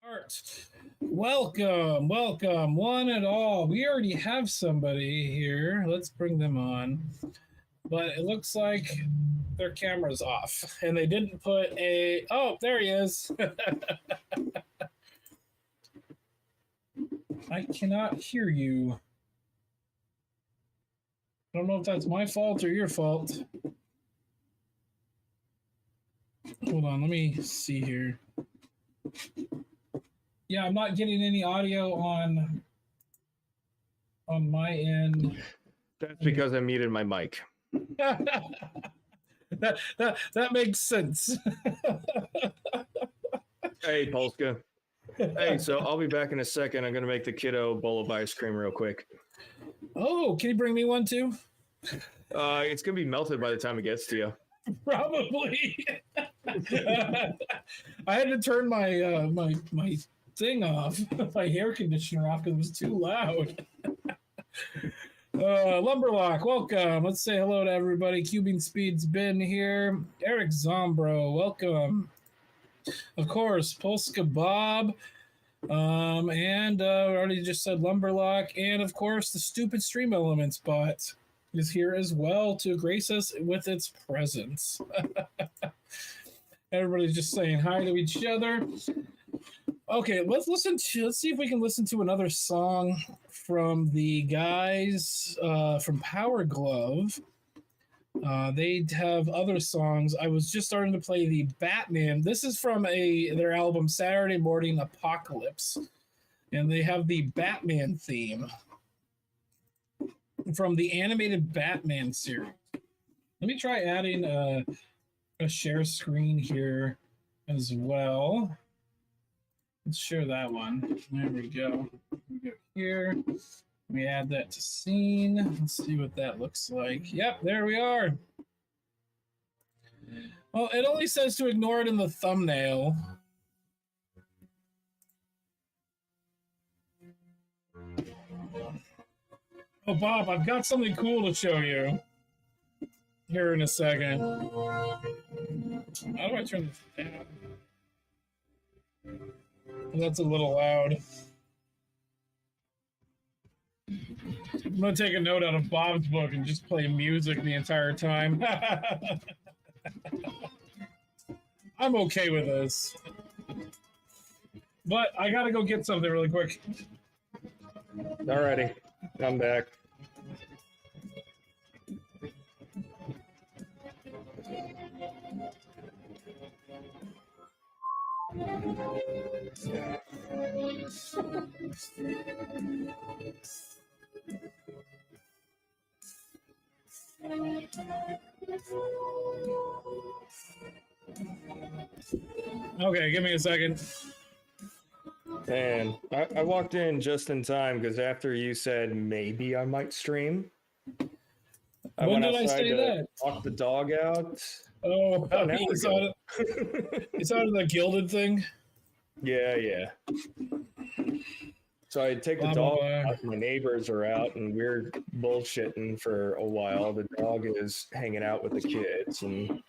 Art. Welcome, welcome, one and all. We already have somebody here. Let's bring them on. But it looks like their camera's off. And they didn't put a... Oh, there he is. I cannot hear you. I don't know if that's my fault or your fault. Hold on, let me see here. Yeah, I'm not getting any audio on my end. That's because I muted my mic. that makes sense. Hey, Polska. Hey, so I'll be back in a second. I'm going to make the kiddo a bowl of ice cream real quick. Oh, can you bring me one too? It's going to be melted by the time it gets to you. Probably. I had to turn my my thing off, my air conditioner off because it was too loud. Lumberlock, welcome. Let's say hello to everybody. Cubing Speed's been here. Eric Zombro, welcome. Of course, Polska Bob. And already just said Lumberlock. And of course, the stupid Stream Elements bot is here as well to grace us with its presence. Everybody's just saying hi to each other. Okay, let's see if we can listen to another song from the guys from Power Glove. They have other songs. I was just starting to play the Batman. This is from their album Saturday Morning Apocalypse, and they have the Batman theme from the animated Batman series. Let me try adding a share screen here as well. Let's share that one. There we go. We go here. We add that to scene. Let's see what that looks like. Yep, there we are. Well, it only says to ignore it in the thumbnail. Oh, Bob, I've got something cool to show you here in a second. How do I turn this down? That's a little loud. I'm going to take a note out of Bob's book and just play music the entire time. I'm okay with this. But I got to go get something really quick. Alrighty, I'm back. Okay, give me a second. And I walked in just in time because after you said maybe I might stream, I When went did I outside say to that? walk the dog out. Oh, About an hour it's ago. it's out of the gilded thing. Yeah. So I take the dog out, my neighbors are out, and we're bullshitting for a while. The dog is hanging out with the kids, and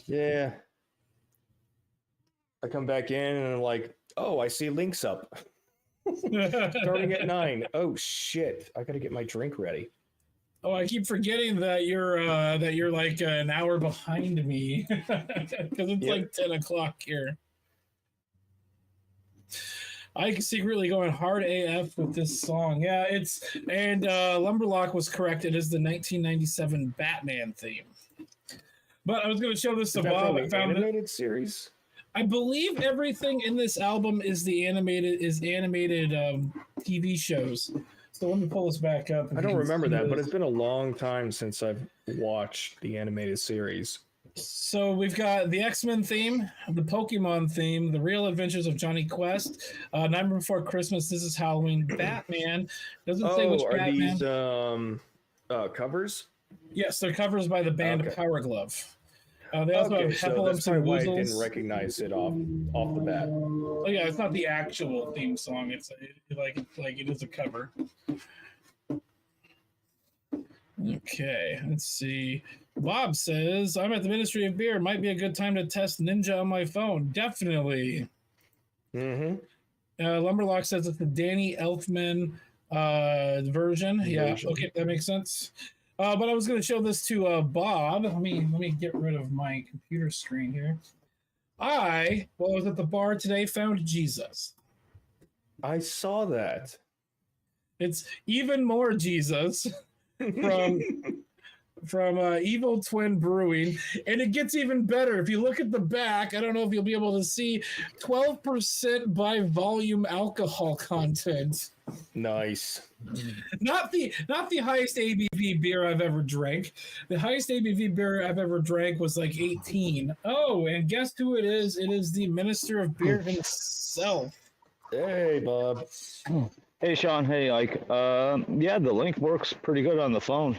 yeah. I come back in, and I'm like, oh, I see links up. Starting at 9. Oh, shit. I got to get my drink ready. Oh, I keep forgetting that you're like an hour behind me because it's like 10 o'clock here. I secretly going hard AF with this song. Yeah, and Lumberlock was correct. It is the 1997 Batman theme. But I was going to show this to Bob. I found the animated series. I believe everything in this album is animated TV shows. So let me pull this back up. I don't remember that, but it's been a long time since I've watched the animated series. So we've got the X-Men theme, the Pokemon theme, the Real Adventures of Johnny Quest, Nightmare Before Christmas, This Is Halloween, Batman. Doesn't say which Batman. These covers? Yes, they're covers by the band Power Glove. They also have so that's probably why I didn't recognize it off the bat. Oh yeah, it's not the actual theme song. It's like it is a cover. Okay, let's see. Bob says, I'm at the Ministry of Beer. Might be a good time to test Ninja on my phone. Definitely. Mm-hmm. Lumberlock says it's the Danny Elfman version. Yeah, okay, that makes sense. But I was going to show this to Bob. Let me get rid of my computer screen here. While I was at the bar today, found Jesus. I saw that. It's even more Jesus from Evil Twin Brewing, and it gets even better. If you look at the back, I don't know if you'll be able to see 12% by volume alcohol content. Nice. Not the highest ABV beer I've ever drank. The highest ABV beer I've ever drank was like 18. Oh, and guess who it is? It is the Minister of Beer himself. Hey, Bob. Hey, Sean. Hey, Ike. Yeah, the link works pretty good on the phone.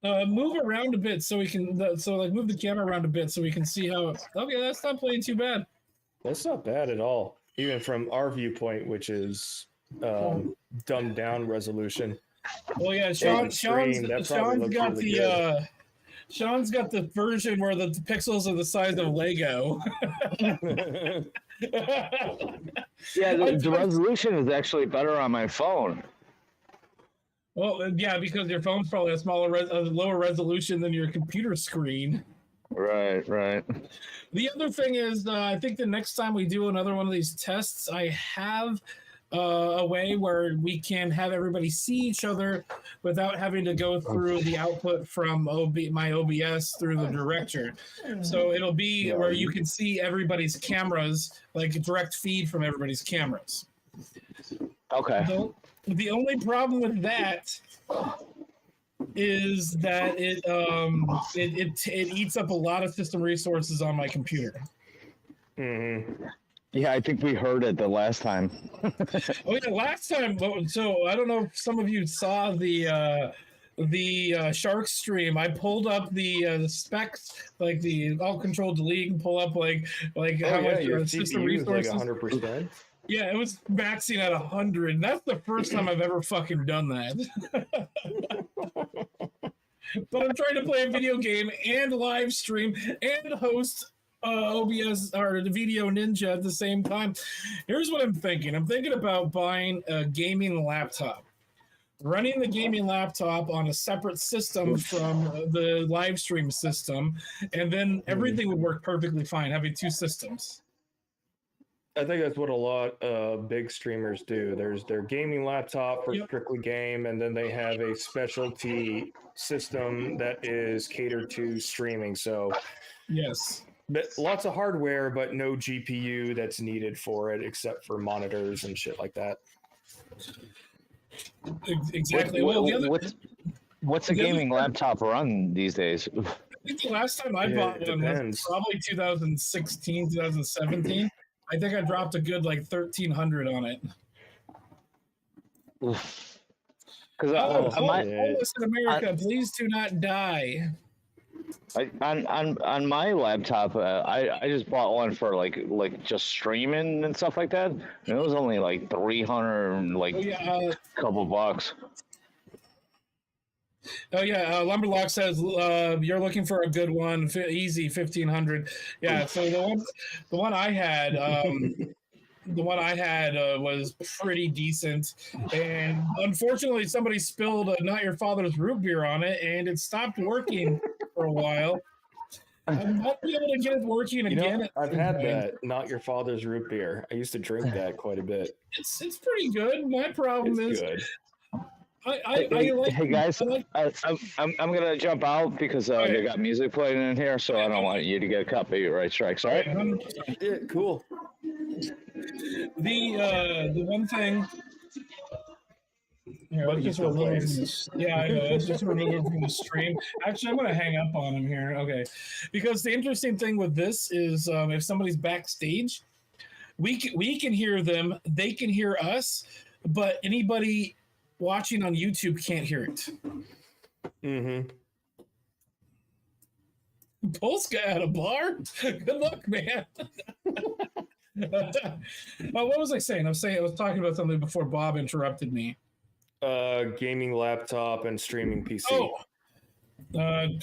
Move around a bit so we can. Move the camera around a bit so we can see how. Okay, that's not playing too bad. That's not bad at all, even from our viewpoint, which is dumbed down resolution. Well, yeah, Sean's got the Sean's got the version where the pixels are the size of Lego. Yeah, the resolution is actually better on my phone. Well, yeah, because your phone's probably a lower resolution than your computer screen. Right. The other thing is, I think the next time we do another one of these tests, I have a way where we can have everybody see each other without having to go through the output from my OBS through the director. So it'll be where you can see everybody's cameras, like a direct feed from everybody's cameras. Okay. The only problem with that is that it eats up a lot of system resources on my computer. Mm-hmm. Yeah, I think we heard it the last time. Oh yeah, last time. So I don't know if some of you saw the Shark stream. I pulled up the specs, like the alt control delete, and pull up like how much your system CPU resources. Is like 100%. Yeah, it was maxing at 100. And that's the first time I've ever fucking done that. But I'm trying to play a video game and live stream and host OBS or the Video Ninja at the same time. Here's what I'm thinking. I'm thinking about buying a gaming laptop, running the gaming laptop on a separate system from the live stream system, and then everything would work perfectly fine having two systems. I think that's what a lot of big streamers do. There's their gaming laptop for strictly game, and then they have a specialty system that is catered to streaming. So, yes, lots of hardware, but no GPU that's needed for it, except for monitors and shit like that. Exactly. What's a gaming laptop run these days? I think the last time I bought one was probably 2016, 2017. I think I dropped a good like 1,300 on it. Because in America, please do not die. On my laptop, I just bought one for like just streaming and stuff like that. And it was only like 300, couple bucks. Oh yeah, Lumberlock says you're looking for a good one, easy 1,500. Yeah, so the one I had, was pretty decent, and unfortunately somebody spilled Not Your Father's root beer on it, and it stopped working for a while. I might be able to get it working again. I've had that Not Your Father's root beer. I used to drink that quite a bit. It's pretty good. My problem is good. Hey guys, I'm gonna jump out because they got music playing in here, so I don't want you to get copyright strikes. All right? Yeah, cool. The one thing. Here, let's just remove I know. Let's just remove it from the stream. Actually, I'm going to hang up on him here. Okay, because the interesting thing with this is if somebody's backstage, we can hear them, they can hear us, but anybody watching on YouTube can't hear it. Mm-hmm. Polska at a bar? Good luck, man. What was I saying? I was talking about something before Bob interrupted me. Gaming laptop and streaming PC. Oh.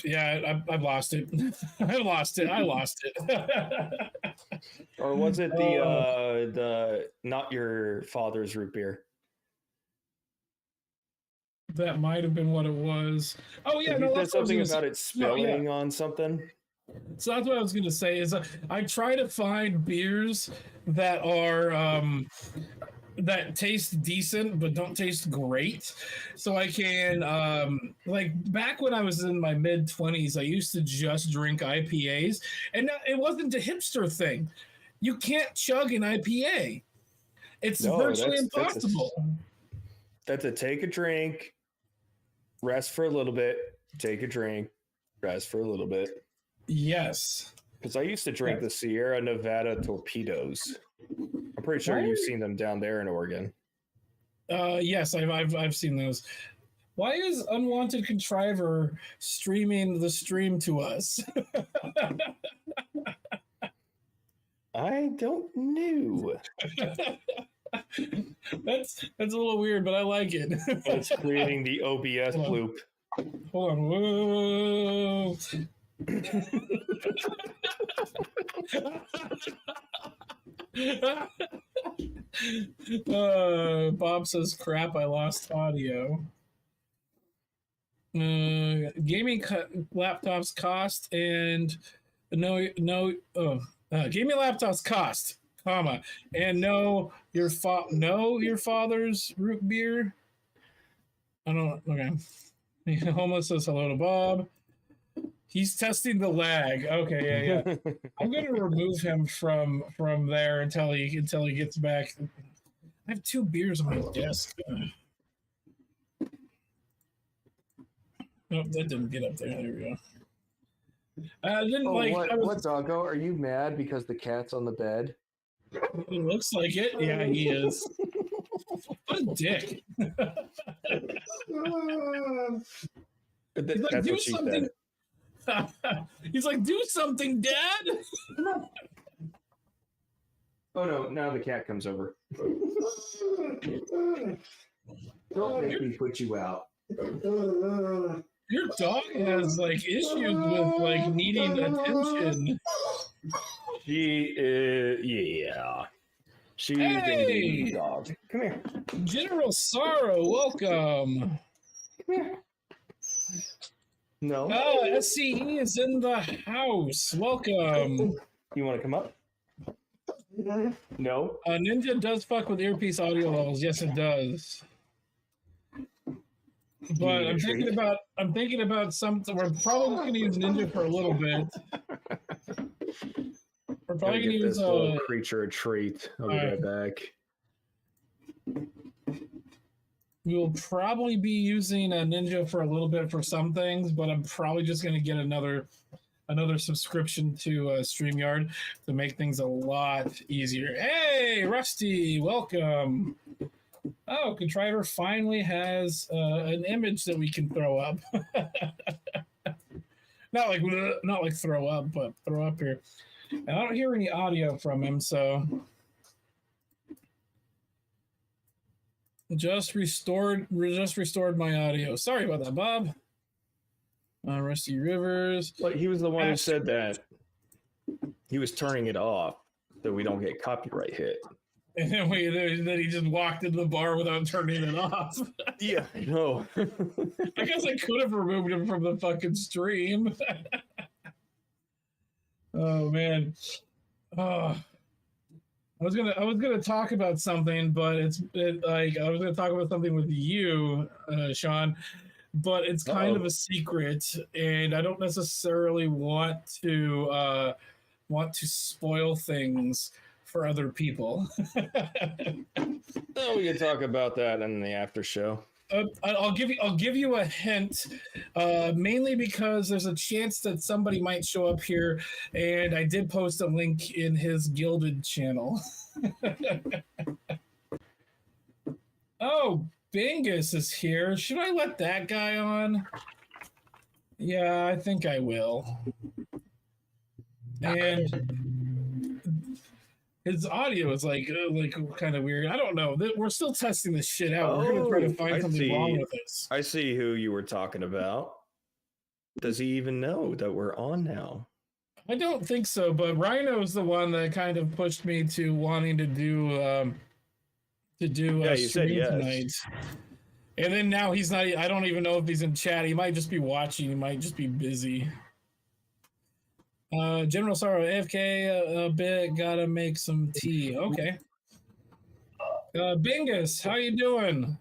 Yeah, I've lost it. I lost it. Or was it the not your father's root beer? That might have been what it was. Oh yeah, You no, said that's what I was something gonna about say. it spilling on something. So that's what I was going to say is I try to find beers that are that taste decent but don't taste great, so I can like back when I was in my mid 20s, I used to just drink IPAs, and it wasn't a hipster thing. You can't chug an IPA. It's virtually impossible. That's a take a drink, rest for a little bit, take a drink, rest for a little bit. Yes. Because I used to drink the Sierra Nevada torpedoes. I'm pretty sure you've seen them down there in Oregon. Yes, I've seen those. Why is Unwanted Contriver streaming the stream to us? I don't know. That's a little weird, but I like it. It's creating the OBS loop. Hold on. Whoa. Bob says, crap, I lost audio. Gaming laptops cost and gaming laptops cost, comma, and know your father's root beer. I don't. Okay. Homeless says hello to Bob. He's testing the lag. Okay, yeah. I'm gonna remove him from there until he gets back. I have 2 beers on my desk. Nope, that didn't get up there. There we go. What, Doggo? Are you mad because the cat's on the bed? It looks like it. Yeah, he is. What a dick. He's like, That's do what she something. said. He's like, do something, Dad. Oh no! Now the cat comes over. Don't make me put you out. Your dog has like issues with like needing attention. She is, yeah. She's a dog. Come here. General Sorrow, welcome. Come here. No. SCE is in the house. Welcome. You want to come up? No. Ninja does fuck with earpiece audio levels. Yes, it does. But I'm thinking about something. We're probably going to use Ninja for a little bit. We're probably going to use this little creature a treat. I'll be right back. We will probably be using a Ninja for a little bit for some things, but I'm probably just going to get another subscription to StreamYard to make things a lot easier. Hey, Rusty, welcome. Oh, Contriver finally has an image that we can throw up. not like throw up, but throw up here. And I don't hear any audio from him, so just restored my audio. Sorry about that, Bob. Rusty Rivers. Well, he was the one who said that he was turning it off so we don't get copyright hit. And then he just walked into the bar without turning it off. Yeah, I know. I guess I could have removed him from the fucking stream. Oh man. I was gonna talk about something, but I was gonna talk about something with you, Sean, but it's kind of a secret, and I don't necessarily want to spoil things for other people. Oh, we can talk about that in the after show. I'll give you a hint, mainly because there's a chance that somebody might show up here, and I did post a link in his Gilded channel. Oh, Bingus is here. Should I let that guy on? Yeah, I think I will. And his audio is like kind of weird. I don't know. We're still testing this shit out. We're gonna try to find something wrong with this. I see who you were talking about. Does he even know that we're on now? I don't think so, but Rhino's the one that kind of pushed me to wanting to do Yeah, a you said stream yes. tonight. And then now he's not. I don't even know if he's in chat. He might just be watching. He might just be busy. General Sorrow, AFK a bit. Gotta make some tea. Okay. Bingus, how you doing?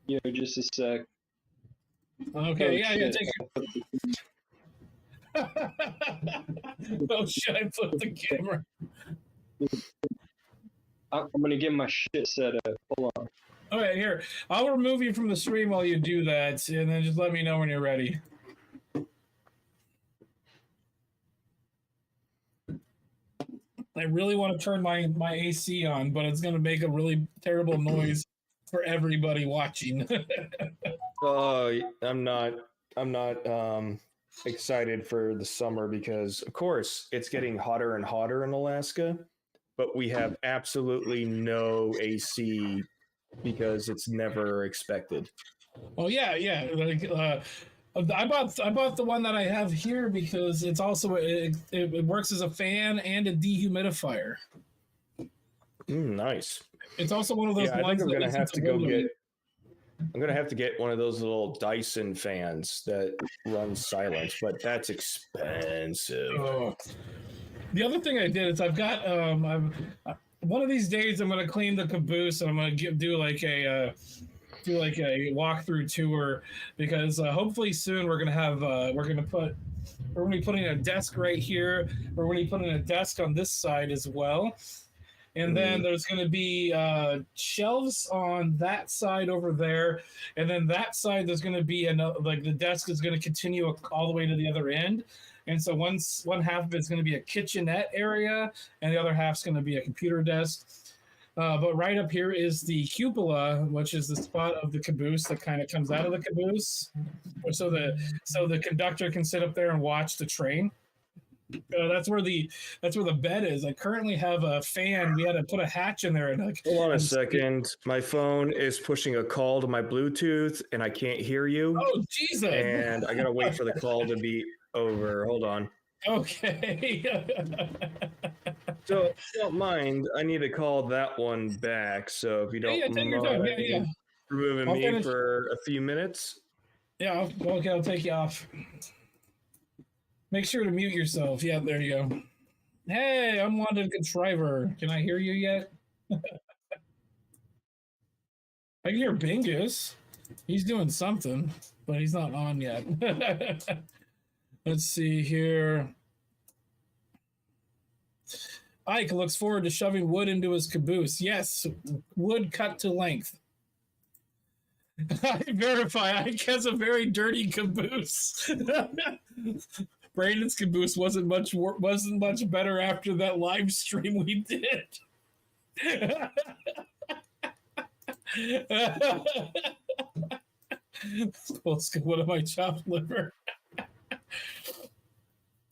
Yo, just a sec. Okay, Oh, yeah, shit. take it. Oh shit! I put the camera. I'm gonna get my shit set up. Hold on. All right, here. I'll remove you from the stream while you do that, and then just let me know when you're ready. I really want to turn my AC on, but it's going to make a really terrible noise for everybody watching. Oh, I'm not excited for the summer because, of course, it's getting hotter and hotter in Alaska, but we have absolutely no AC because it's never expected. Oh yeah, yeah. Like I bought the one that I have here because it's also it works as a fan and a dehumidifier. Nice. It's also one of those I ones think I'm gonna have to go get. I'm gonna have to get one of those little Dyson fans that runs silent, but that's expensive. Oh. The other thing I did is I've got one of these days I'm gonna clean the caboose and I'm gonna do like a walkthrough tour because hopefully soon we're gonna be putting a desk right here. We're gonna be putting a desk on this side as well. And then there's going to be shelves on that side over there, and then that side there's going to be like the desk is going to continue all the way to the other end, and so one half of it's going to be a kitchenette area, and the other half's going to be a computer desk. But right up here is the cupola, which is the spot of the caboose that kind of comes out of the caboose, so the conductor can sit up there and watch the train. That's where the bed is. I currently have a fan. We had to put a hatch in there. And like, hold on a second. My phone is pushing a call to my Bluetooth, and I can't hear you. Oh Jesus! And I gotta wait for the call to be over. Hold on. Okay. So if you don't mind, I need to call that one back. So if you don't mind removing me for a few minutes. Yeah, okay, I'll take you off. Make sure to mute yourself. Yeah, there you go. Hey, unwanted contriver. Can I hear you yet? I can hear Bingus. He's doing something, but he's not on yet. Let's see here. Ike looks forward to shoving wood into his caboose. Yes, wood cut to length. I verify Ike has a very dirty caboose. Brandon's caboose wasn't much better after that live stream we did. What am I, chopped liver?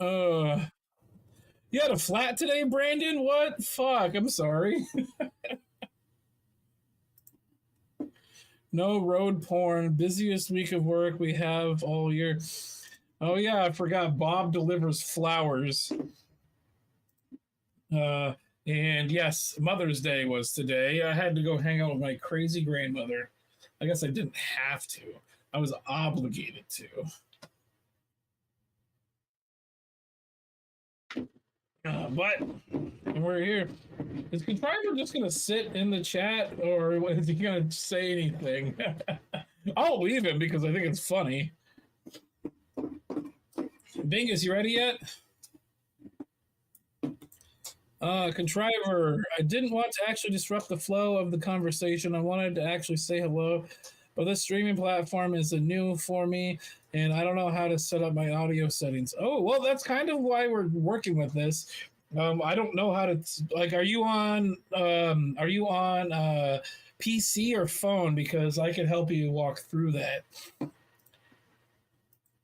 You had a flat today, Brandon? What? Fuck, I'm sorry. No road porn. Busiest week of work we have all year. Oh yeah, I forgot. Bob delivers flowers. And yes, Mother's Day was today. I had to go hang out with my crazy grandmother. I guess I didn't have to. I was obligated to. But we're here. Is Contriver just going to sit in the chat, or is he going to say anything? I'll leave him because I think it's funny. Bingus, you ready yet? Contriver, I didn't want to actually disrupt the flow of the conversation. I wanted to actually say hello, but this streaming platform is new for me, and I don't know how to set up my audio settings. Oh, well, that's kind of why we're working with this. I don't know how to, like, are you on PC or phone? Because I could help you walk through that.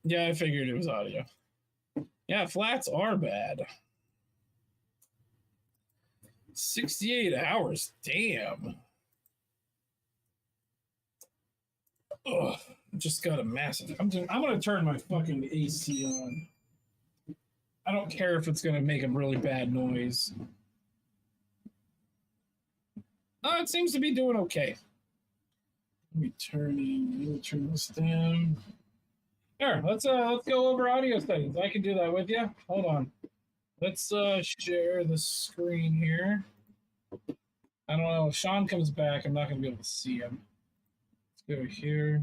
Yeah, I figured it was audio. Yeah, flats are bad. 68 hours. Damn. Ugh. just got a massive. I'm gonna turn my fucking AC on. I don't care if it's gonna make a really bad noise. It seems to be doing okay. Let me turn this down. Here, let's go over audio settings. I can do that with you. Hold on. Let's share the screen here. I don't know. If Sean comes back, I'm not gonna be able to see him. Let's go here.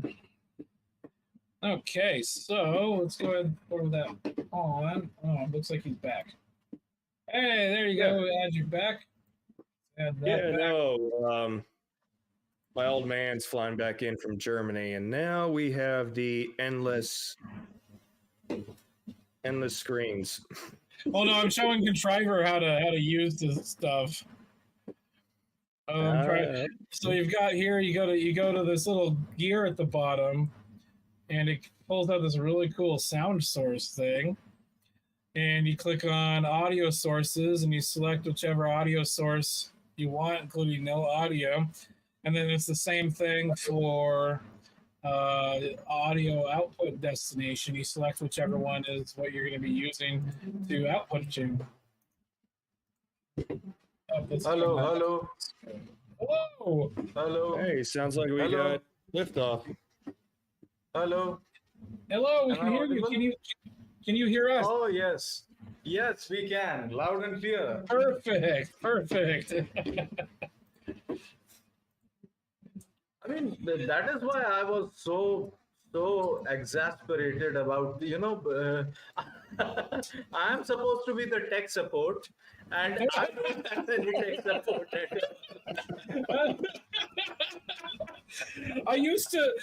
Okay, so let's go ahead and put that on. Oh, looks like he's back. Hey, there you go. Add you back. Add that back. No. My old man's flying back in from Germany, and now we have the endless screens. Oh no, I'm showing Contriver how to use this stuff. So you've got here. You go to this little gear at the bottom, and it pulls out this really cool sound source thing. And you click on audio sources, and you select whichever audio source you want, including no audio. And then it's the same thing for audio output destination. You select whichever one is what you're going to be using to output to. Hello. Hey, sounds like we got liftoff. Hello. Hello, we can hear you. Can you hear us? Oh, yes. Yes, we can. Loud and clear. Perfect. I mean, that is why I was so exasperated about, I am supposed to be the tech support, and I don't have any tech support. I used to,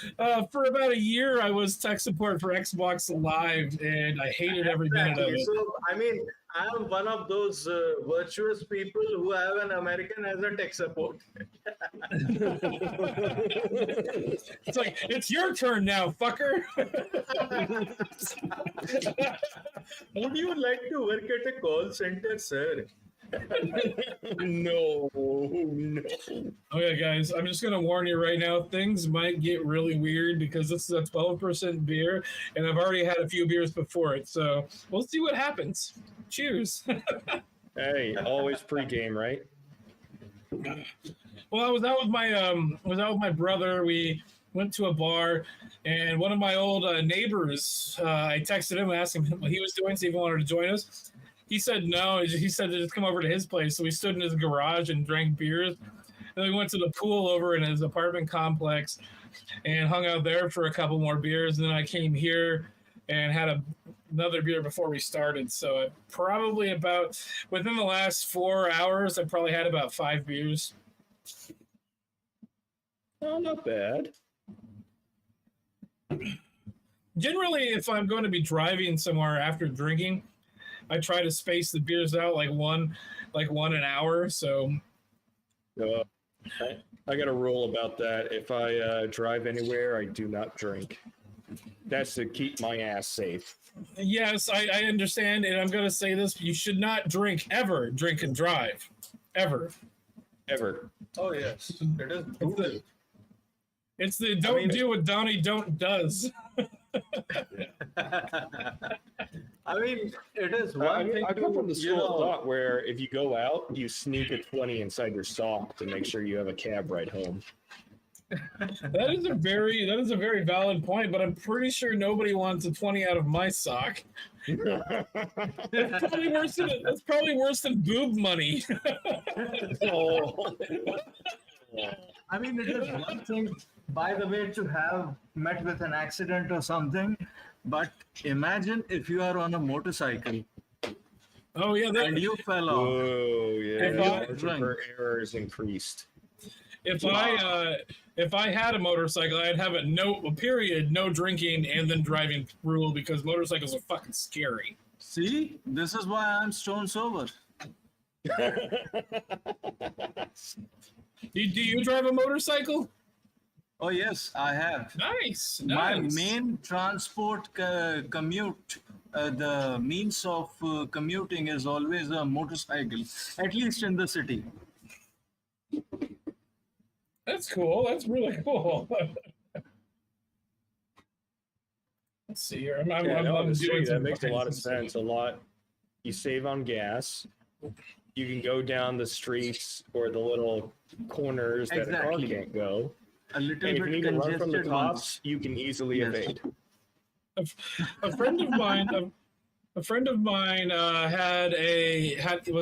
for about a year, I was tech support for Xbox Live, and I hated every minute of it. So, I mean, I am one of those virtuous people who have an American as a tech support. It's like, it's your turn now, fucker. Would you like to work at a call center, sir? No. Okay, guys, I'm just going to warn you right now. Things might get really weird because this is a 12% beer, and I've already had a few beers before it. So we'll see what happens. Cheers. Hey, always pregame, right? Well, I was out with my brother. We went to a bar, and one of my old neighbors, I texted him, asked him what he was doing, see if he wanted to join us. He said no. He said to just come over to his place. So we stood in his garage and drank beers. And we went to the pool over in his apartment complex and hung out there for a couple more beers. And then I came here and had another beer before we started. So probably about within the last 4 hours, I probably had about 5 beers. Oh, not bad. Generally, if I'm going to be driving somewhere after drinking, I try to space the beers out like one an hour. So I got a rule about that. If I drive anywhere, I do not drink. That's to keep my ass safe. Yes, I understand, and I'm going to say this: you should not drink and drive, ever. Oh yes, it is brutal. It's the do what Donnie don't does. I mean, it is one thing. I come from the school of thought where if you go out, you sneak a 20 inside your sock to make sure you have a cab ride home. That is a very valid point, but I'm pretty sure nobody wants a 20 out of my sock. That's probably worse than boob money. I mean, it is one thing, by the way, to have met with an accident or something, but imagine if you are on a motorcycle. Oh yeah, and you fell off. Oh yeah, your error is increased. If I had a motorcycle, I'd have no drinking and then driving rule because motorcycles are fucking scary. See, this is why I'm stone sober. Do you drive a motorcycle? Oh yes, I have. Nice. My main transport commute, the means of commuting is always a motorcycle, at least in the city. That's cool. That's really cool. Let's see here. That makes a lot of sense. You save on gas. You can go down the streets or the little corners that a car can't go. A little and if bit you need to run from the congested cops, ones. you can easily evade. A friend of mine, was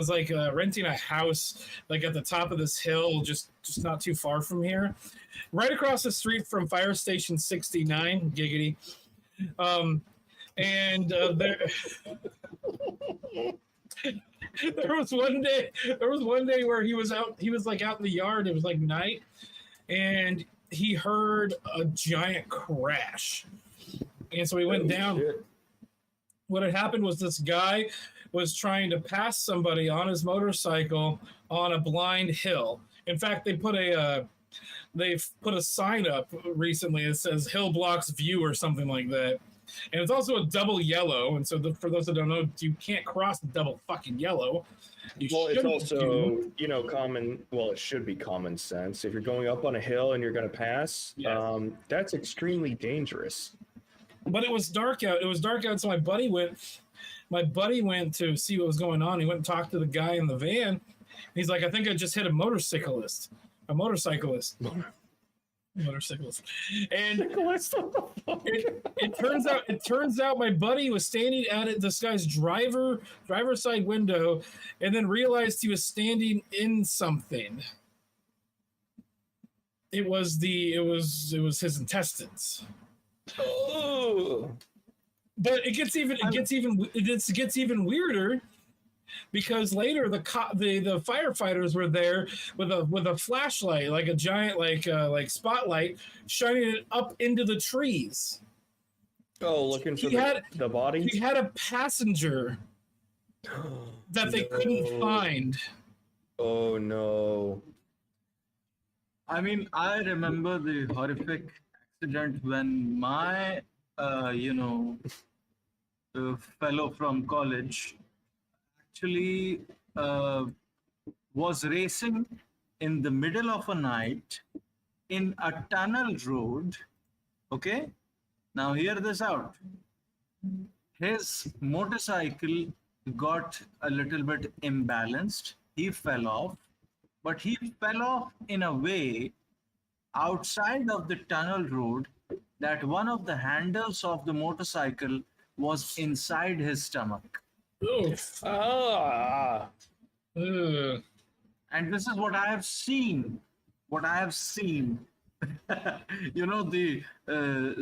like renting a house like at the top of this hill, just not too far from here, right across the street from Fire Station 69. Giggity. There was one day where he was like out in the yard. It was like night, and he heard a giant crash, and so he went down. Shit. What had happened was this guy was trying to pass somebody on his motorcycle on a blind hill. In fact, they've put a sign up recently that says "Hill blocks view" or something like that. And it's also a double yellow, and so for those that don't know, you can't cross the double fucking yellow. It's also, common. Well, it should be common sense. If you're going up on a hill and you're going to pass, that's extremely dangerous. But it was dark out. So my buddy went to see what was going on. He went and talked to the guy in the van. He's like, I think I just hit a motorcyclist. And it turns out my buddy was standing at this guy's driver's side window, and then realized he was standing in something. It was his intestines. Oh. But it gets even weirder, because later the firefighters were there with a flashlight, like a giant like spotlight, shining it up into the trees. Oh, looking for the body? He had a passenger that they couldn't find. Oh no. I mean, I remember the horrific accident when my fellow from college actually was racing in the middle of a night in a tunnel road. Okay, now hear this out. His motorcycle got a little bit imbalanced. He fell off, but he fell off in a way outside of the tunnel road that one of the handles of the motorcycle was inside his stomach. Oof. Ah. Ugh. And this is what I have seen. The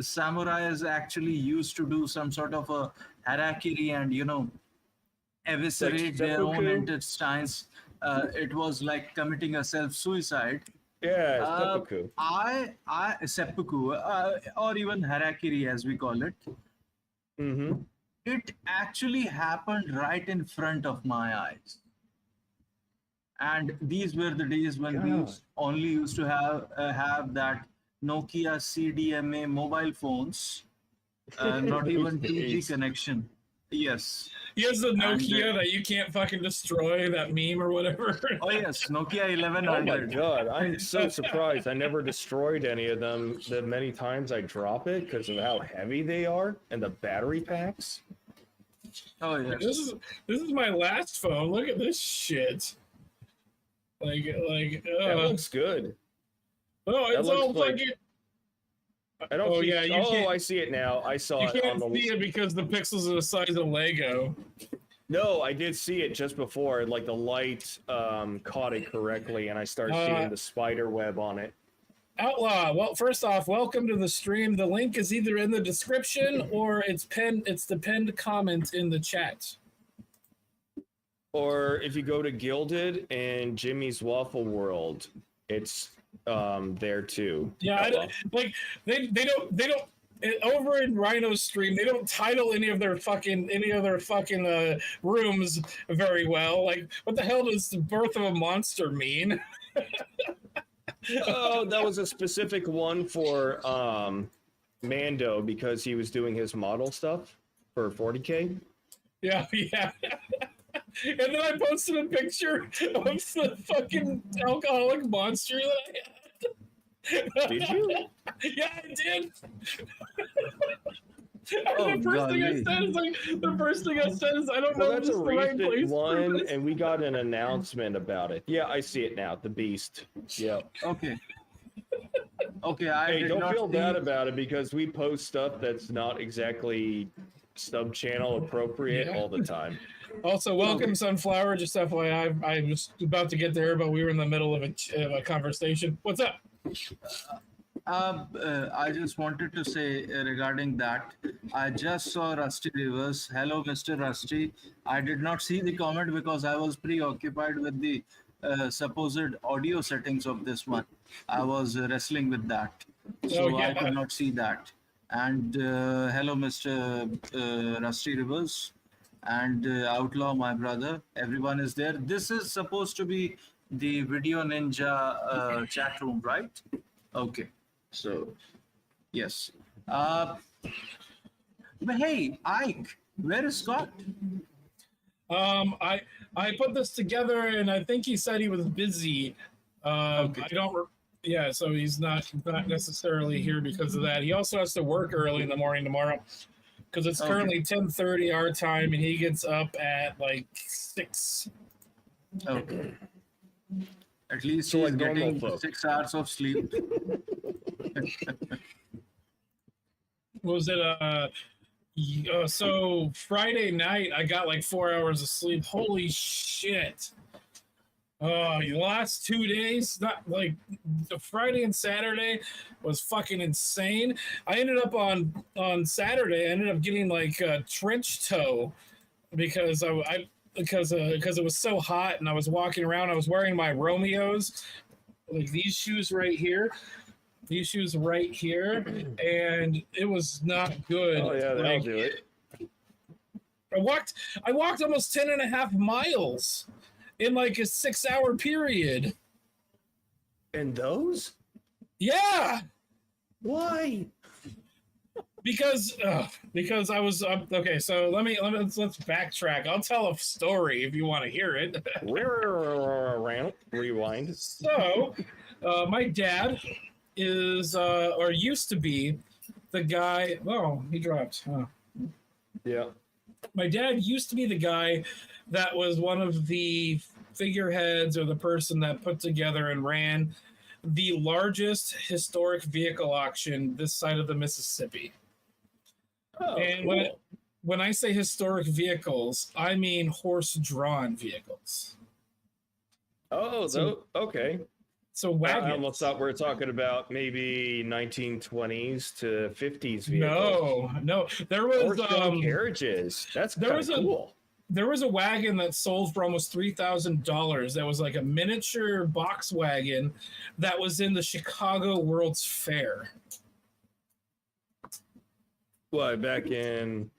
samurais actually used to do some sort of a harakiri and, eviscerate their own intestines. It was like committing a self-suicide. Yeah, seppuku. Seppuku, or even harakiri as we call it. Mm-hmm. It actually happened right in front of my eyes. And these were the days when we only used to have that Nokia CDMA mobile phones, not even 2G connection. Yes. He has the Nokia that you can't fucking destroy, that meme or whatever. Oh yes, Nokia 1100. Oh my god, I'm so surprised. I never destroyed any of them. The many times I drop it because of how heavy they are and the battery packs. Oh yes. This is my last phone. Look at this shit. That looks good. Oh, it's all like I don't see. I see it now. I saw it on the. You can't see it because the pixels are the size of Lego. No, I did see it just before. Like the light caught it correctly, and I started seeing the spider web on it. Outlaw. Well, first off, welcome to the stream. The link is either in the description or it's the pinned comment in the chat. Or if you go to Gilded and Jimmy's Waffle World, it's there too. Yeah, they don't over in Rhino's stream, they don't title any of their fucking rooms very well. Like, what the hell does the birth of a monster mean? Oh, that was a specific one for Mando because he was doing his model stuff for 40K. Yeah. And then I posted a picture of the fucking alcoholic monster that I had. Did you? Yeah, I did. Oh, The first thing I golly. said is like the first thing I said is I don't Well, know if that's this a is the right recent place for one, this. and we got an announcement about it. Yeah, I see it now. The Beast. Yeah. Okay. Okay, I Hey, did don't not feel see. bad about it because we post stuff that's not exactly sub-channel appropriate Yeah. all the time. Also, welcome Sunflower. Just FYI, I was about to get there, but we were in the middle of a conversation. What's up? I just wanted to say regarding that, I just saw Rusty Rivers. Hello, Mr. Rusty. I did not see the comment because I was preoccupied with the supposed audio settings of this one. I was wrestling with that, so Oh, yeah. I could not see that. And hello, Mr. Rusty Rivers and Outlaw, my brother. Everyone is there. This is supposed to be the Video Ninja chat room, right? Okay. So, yes. But hey, Ike, where is Scott? I put this together, and I think he said he was busy. Okay. I don't. Yeah, so he's not necessarily here because of that. He also has to work early in the morning tomorrow because it's currently 10:30 our time, and he gets up at like 6. Okay. At least So he's like normal getting folk. 6 hours of sleep. What was it? So Friday night, I got like 4 hours of sleep. Holy shit! The last 2 days, not like the Friday and Saturday, was fucking insane. I ended up on Saturday. I ended up getting like a trench toe because because it was so hot and I was walking around. I was wearing my Romeos, like these shoes right here. These shoes right here, and it was not good. Oh yeah, that'll Like, do it. I walked almost 10 and a half miles in like a 6-hour period. And those? Yeah, Why? because I was okay. So let's backtrack. I'll tell a story if you want to hear it. Rewind. So, my dad is or used to be the guy. Oh, he dropped. Huh. Yeah. My dad used to be the guy that was one of the figureheads or the person that put together and ran the largest historic vehicle auction this side of the Mississippi. Oh, And cool. when I say historic vehicles, I mean horse-drawn vehicles. Oh, okay. So wagons. I almost thought we were talking about maybe 1920s to 50s vehicles. No. There was Horse-drawn carriages. That's kind of cool. There was a wagon that sold for almost $3,000. That was like a miniature box wagon that was in the Chicago World's Fair. What, back in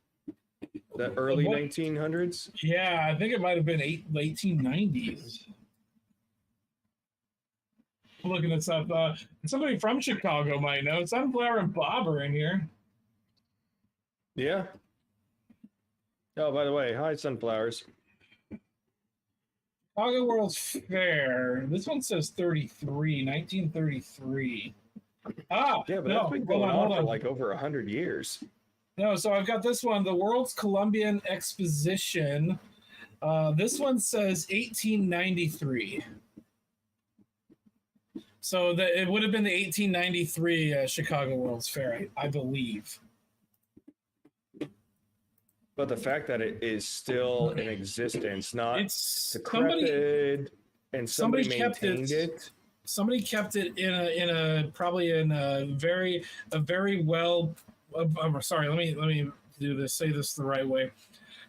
the early 1900s? Yeah, I think it might have been 1890s. I'm looking this up. Somebody from Chicago might know. Sunflower and Bob are in here. Yeah. Oh, by the way, hi, Sunflowers. Chicago World's Fair. This one says 1933. Ah, Yeah, but no, that's been going hold on for like over 100 years. No, so I've got this one, the World's Columbian Exposition. This one says 1893. So it would have been the 1893 Chicago World's Fair, I believe. But the fact that it is still in existence, not It's decrepit, and somebody maintained it. Somebody kept it in a very well. I'm sorry. Let me do this. Say this the right way.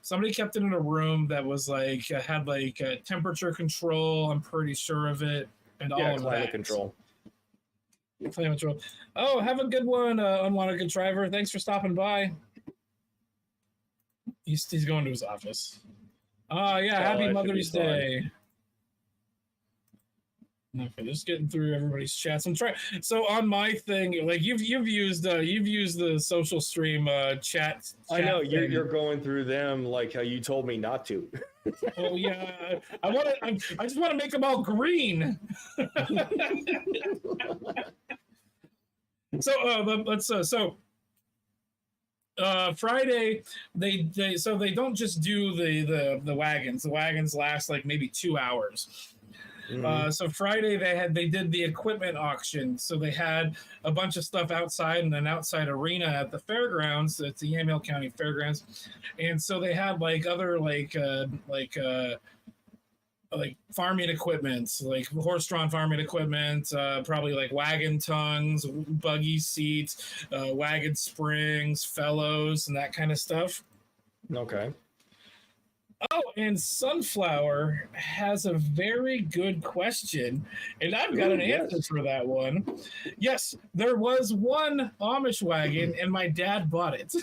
Somebody kept it in a room that was like had like temperature control. I'm pretty sure of it, and all of climate that. control. Climate control. Oh, have a good one, unwanted contriver. Thanks for stopping by. He's going to his office. Happy Mother's Day. Okay, just getting through everybody's chats. I'm trying. So on my thing, like you've used the social stream chat. I know you're going through them like how you told me not to. Oh yeah, I just want to make them all green. So let's Friday so they don't just do the wagons. The wagons last like maybe 2 hours. So Friday they did the equipment auction. So they had a bunch of stuff outside in an outside arena at the fairgrounds. It's the Yamhill County Fairgrounds, and so they had like other like farming equipment, like horse-drawn farming equipment, probably like wagon tongues, buggy seats, wagon springs, fellows, and that kind of stuff. Okay. Oh, and Sunflower has a very good question, and I've got an answer for that one. Yes, there was one Amish wagon, and my dad bought it.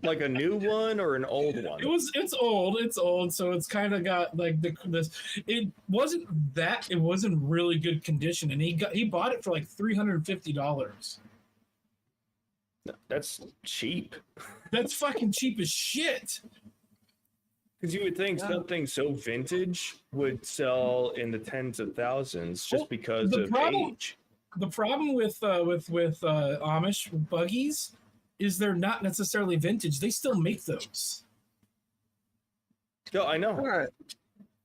Like a new one or an old one? It's old, so it's kind of got like this. It wasn't really good condition, and he bought it for like $350. That's cheap. That's fucking cheap as shit. Because you would think something so vintage would sell in the tens of thousands just because of age. The problem with Amish buggies is they're not necessarily vintage. They still make those. No, I know. All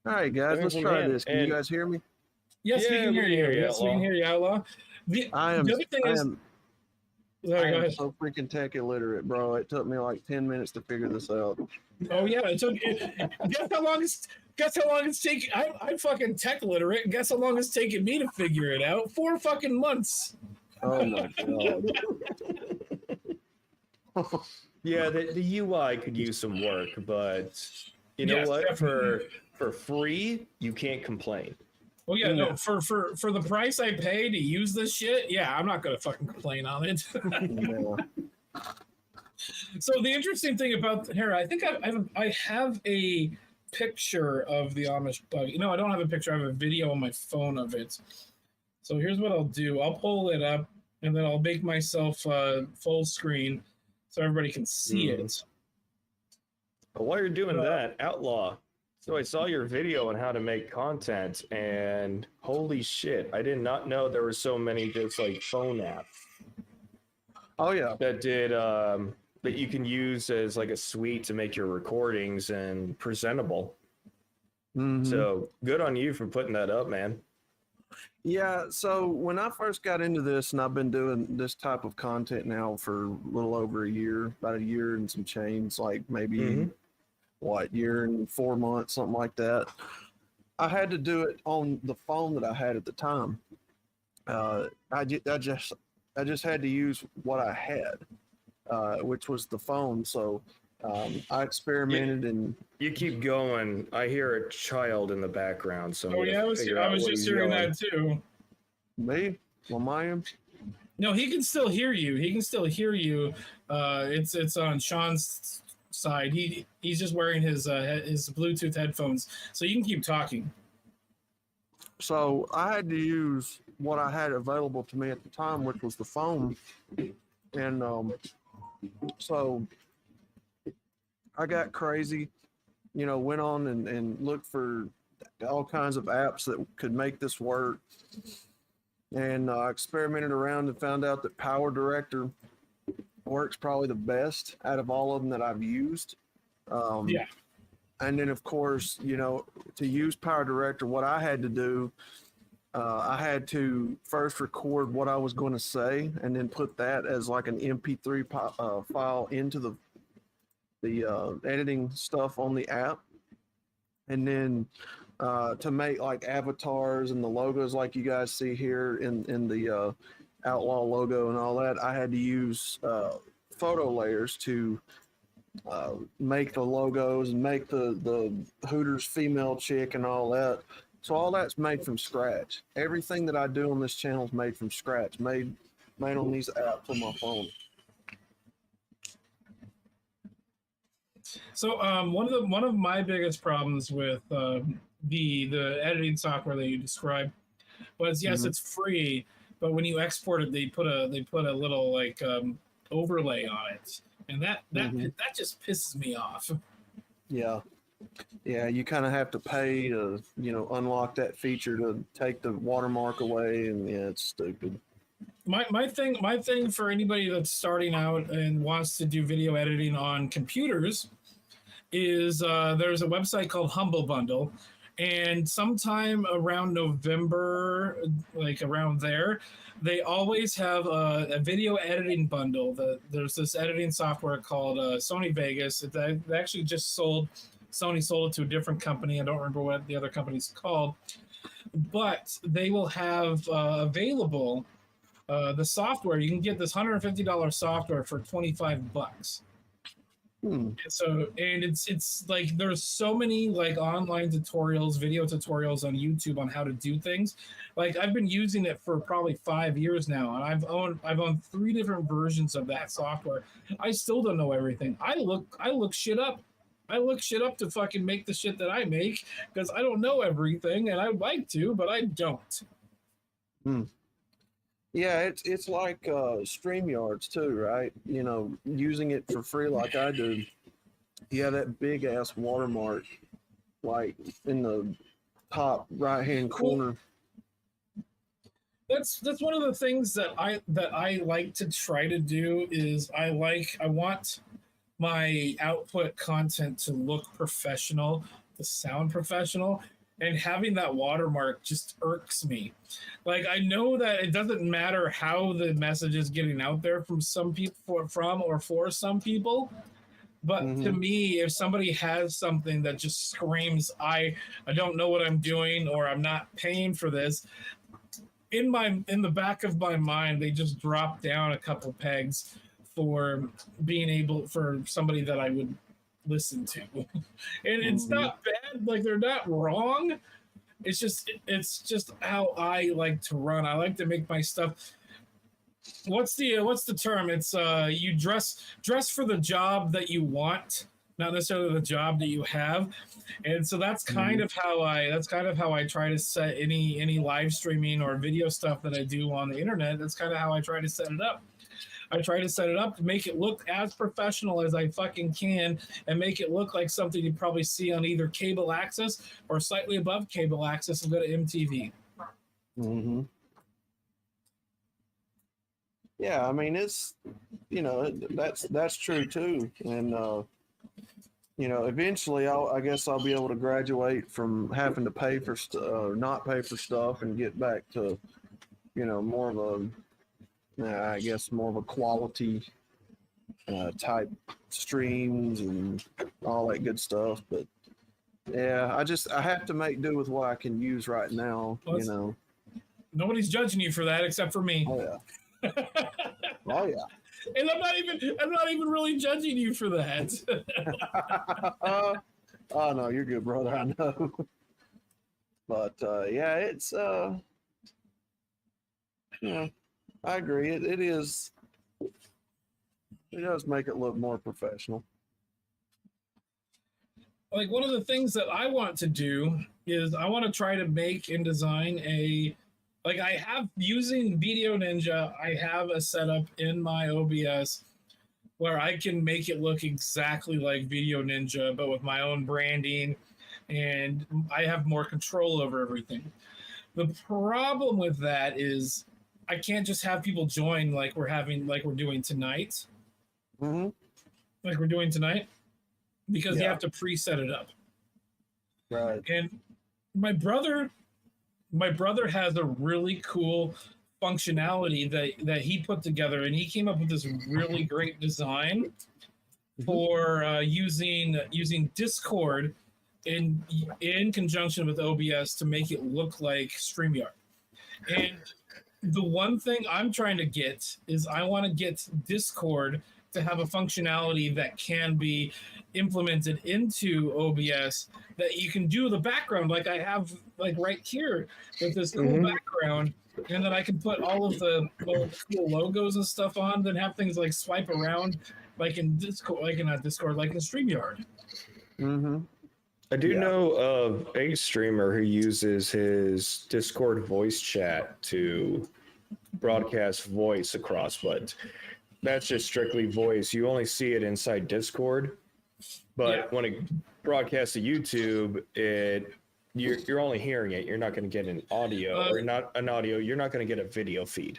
right, guys, let's try this. Can you guys hear me? Yes, we can hear you. Yes, we can hear you, Outlaw. The other thing is, I am so freaking tech illiterate, bro. It took me like 10 minutes to figure this out. Oh yeah, it took. Guess how long it's taking? I'm fucking tech literate. Guess how long it's taking me to figure it out? 4 fucking months. Oh my god. Yeah, the UI could use some work, but you know what? Definitely. For free, you can't complain. Well, yeah, no, for the price I pay to use this shit, yeah, I'm not gonna fucking complain on it. Yeah. So the interesting thing about here, I think I have a picture of the Amish buggy. No, I don't have a picture. I have a video on my phone of it. So here's what I'll do. I'll pull it up, and then I'll make myself full screen so everybody can see it. But while you're doing that, Outlaw, so I saw your video on how to make content, and holy shit, I did not know there were so many just like phone apps. Oh yeah. That did that you can use as like a suite to make your recordings and presentable. Mm-hmm. So good on you for putting that up, man. Yeah, so when I first got into this, and I've been doing this type of content now for a little over a year, about a year and some change, like maybe year and 4 months, something like that. I had to do it on the phone that I had at the time. I just had to use what I had, which was the phone. So I experimented and you keep going. I hear a child in the background. So I was just hearing that too. Me? Well, Maya? No, he can still hear you. It's on Sean's side. He's just wearing his Bluetooth headphones, so you can keep talking. So I had to use what I had available to me at the time, which was the phone, and so I got crazy, went on and looked for all kinds of apps that could make this work, and I experimented around and found out that Power Director works probably the best out of all of them that I've used. Yeah. And then, of course, to use Power Director, what I had to do, I had to first record what I was going to say and then put that as like an MP3 file into the editing stuff on the app. And then to make like avatars and the logos like you guys see here in the Outlaw logo and all that, I had to use photo layers to make the logos and make the Hooters female chick and all that. So all that's made from scratch. Everything that I do on this channel is made from scratch, made on these apps on my phone. So one of my biggest problems with the editing software that you described was, yes, it's free, but when you export it, they put a little like overlay on it, and that just pisses me off. Yeah, you kind of have to pay to unlock that feature to take the watermark away, and yeah, it's stupid. my thing for anybody that's starting out and wants to do video editing on computers is there's a website called Humble Bundle, and sometime around November, like around there, they always have a video editing bundle. There's this editing software called Sony Vegas. They actually just sold. Sony sold it to a different company. I don't remember what the other company's called, but they will have available the software. You can get this $150 software for $25. So, and it's like there's so many like online tutorials, video tutorials on YouTube on how to do things. Like I've been using it for probably 5 years now, and I've owned 3 different versions of that software. I still don't know everything. I look shit up. I look shit up to fucking make the shit that I make because I don't know everything, and I'd like to, but I don't. Yeah, it's like StreamYards too, right? You know, using it for free like I do. Yeah, that big ass watermark, like in the top right hand corner. That's one of the things that I like to try to do is I want my output content to look professional, to sound professional, and having that watermark just irks me. Like I know that it doesn't matter how the message is getting out there from some people for some people, but to me, if somebody has something that just screams I don't know what I'm doing or I'm not paying for this, in the back of my mind, they just drop down a couple pegs for being able for somebody that I would listen to. And it's not bad, like they're not wrong. It's just how I like to run. I like to make my stuff. What's the term? It's you dress for the job that you want, not necessarily the job that you have. And so that's kind of how I try to set any live streaming or video stuff that I do on the internet. That's kind of how I try to set it up. I try to set it up to make it look as professional as I fucking can and make it look like something you probably see on either cable access or slightly above cable access and go to MTV. Yeah, I mean it's that's true too, and eventually I guess I'll be able to graduate from having to pay for not pay for stuff and get back to more of a I guess more of a quality type streams and all that good stuff. But yeah, I have to make do with what I can use right now. Nobody's judging you for that except for me. Oh yeah. Oh yeah. And I'm not even really judging you for that. Oh no, you're good, brother. I know. But yeah, it's I agree. It is. It does make it look more professional. Like one of the things that I want to do is I want to try to make and design I have using Video Ninja. I have a setup in my OBS where I can make it look exactly like Video Ninja, but with my own branding, and I have more control over everything. The problem with that is I can't just have people join like we're doing tonight. Like we're doing tonight, because you have to preset it up. Right. And my brother has a really cool functionality that he put together, and he came up with this really great design for using Discord in conjunction with OBS to make it look like StreamYard. And the one thing I'm trying to get is I want to get Discord to have a functionality that can be implemented into OBS that you can do the background like I have like right here with this cool background, and then I can put all of the cool logos and stuff on, then have things like swipe around like in Discord, like in StreamYard. I do know of a streamer who uses his Discord voice chat to broadcast voice across, but that's just strictly voice. You only see it inside Discord, but when it broadcasts to YouTube, you're only hearing it. You're not going to get an audio, or not an audio. You're not going to get a video feed.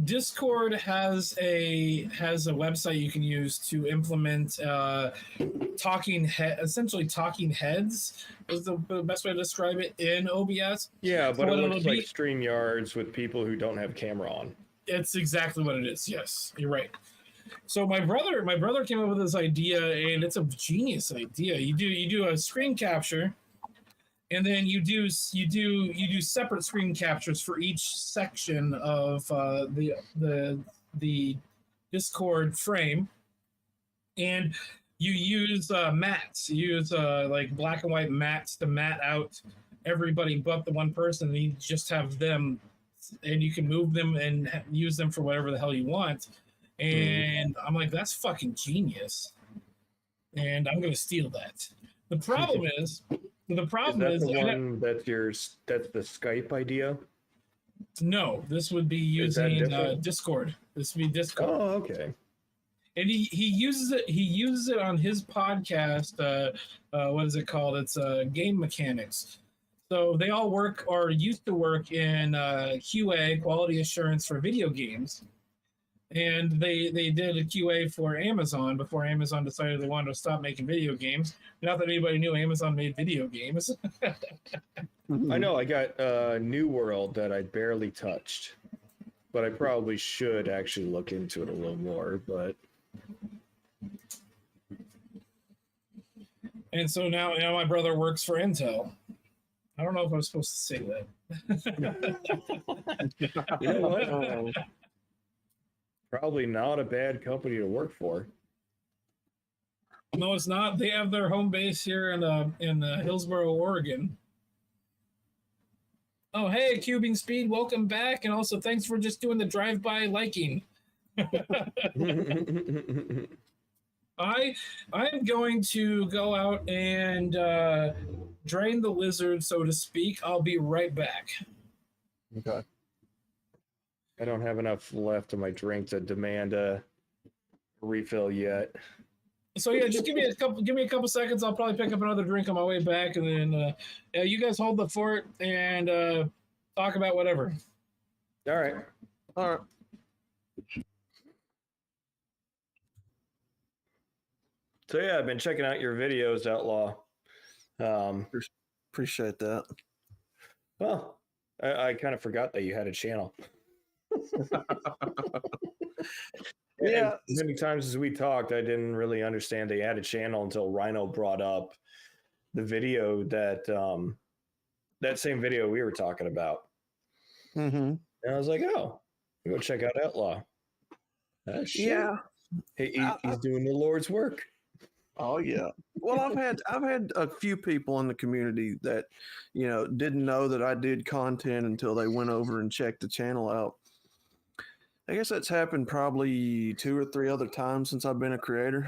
Discord has a website you can use to implement essentially talking heads is the best way to describe it in OBS. Yeah, but So it what looks it'll like be- StreamYards with people who don't have camera on. It's exactly what it is. Yes, you're right. So my brother came up with this idea, and it's a genius idea. You do a screen capture, and then you do separate screen captures for each section of the Discord frame, and you use mats. You use like black and white mats to mat out everybody but the one person. And you just have them, and you can move them and use them for whatever the hell you want. And I'm like, that's fucking genius, and I'm gonna steal that. The problem is That's the Skype idea? no, this would be using Discord. This would be Discord. Oh, okay. And he uses it. He uses it on his podcast. What is it called? It's Game Mechanics. So they all work or used to work in QA, quality assurance for video games. And they did a QA for Amazon before Amazon decided they wanted to stop making video games. Not that anybody knew Amazon made video games. I know. I got New World that I barely touched, but I probably should actually look into it a little more. But and so now my brother works for Intel. I don't know if I was supposed to say that. you know what? Probably not a bad company to work for. No, it's not. They have their home base here in Hillsboro, Oregon. Oh, hey, Cubing Speed, welcome back, and also thanks for just doing the drive-by liking. I'm going to go out and drain the lizard, so to speak. I'll be right back. Okay. I don't have enough left of my drink to demand a refill yet. So yeah, just give me a couple seconds. I'll probably pick up another drink on my way back, and then you guys hold the fort and talk about whatever. All right. So yeah, I've been checking out your videos, Outlaw. Appreciate that. Well, I kind of forgot that you had a channel. Yeah. And many times as we talked, I didn't really understand they had a channel until Rhino brought up the video that that same video we were talking about. Mm-hmm. And I was like, oh, go check out Outlaw. Yeah. He's doing the Lord's work. Oh yeah. Well, I've had a few people in the community that, didn't know that I did content until they went over and checked the channel out. I guess that's happened probably 2 or 3 other times since I've been a creator.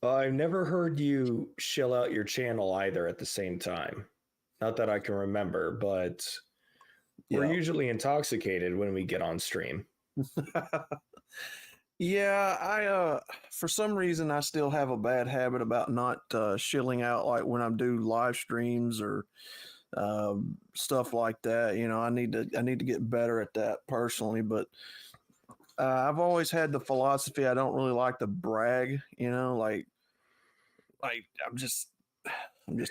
I've never heard you shell out your channel either at the same time. Not that I can remember, but we're usually intoxicated when we get on stream. Yeah, I for some reason I still have a bad habit about not shilling out like when I do live streams or stuff like that. I need to get better at that personally, but I've always had the philosophy I don't really like to brag, like I'm just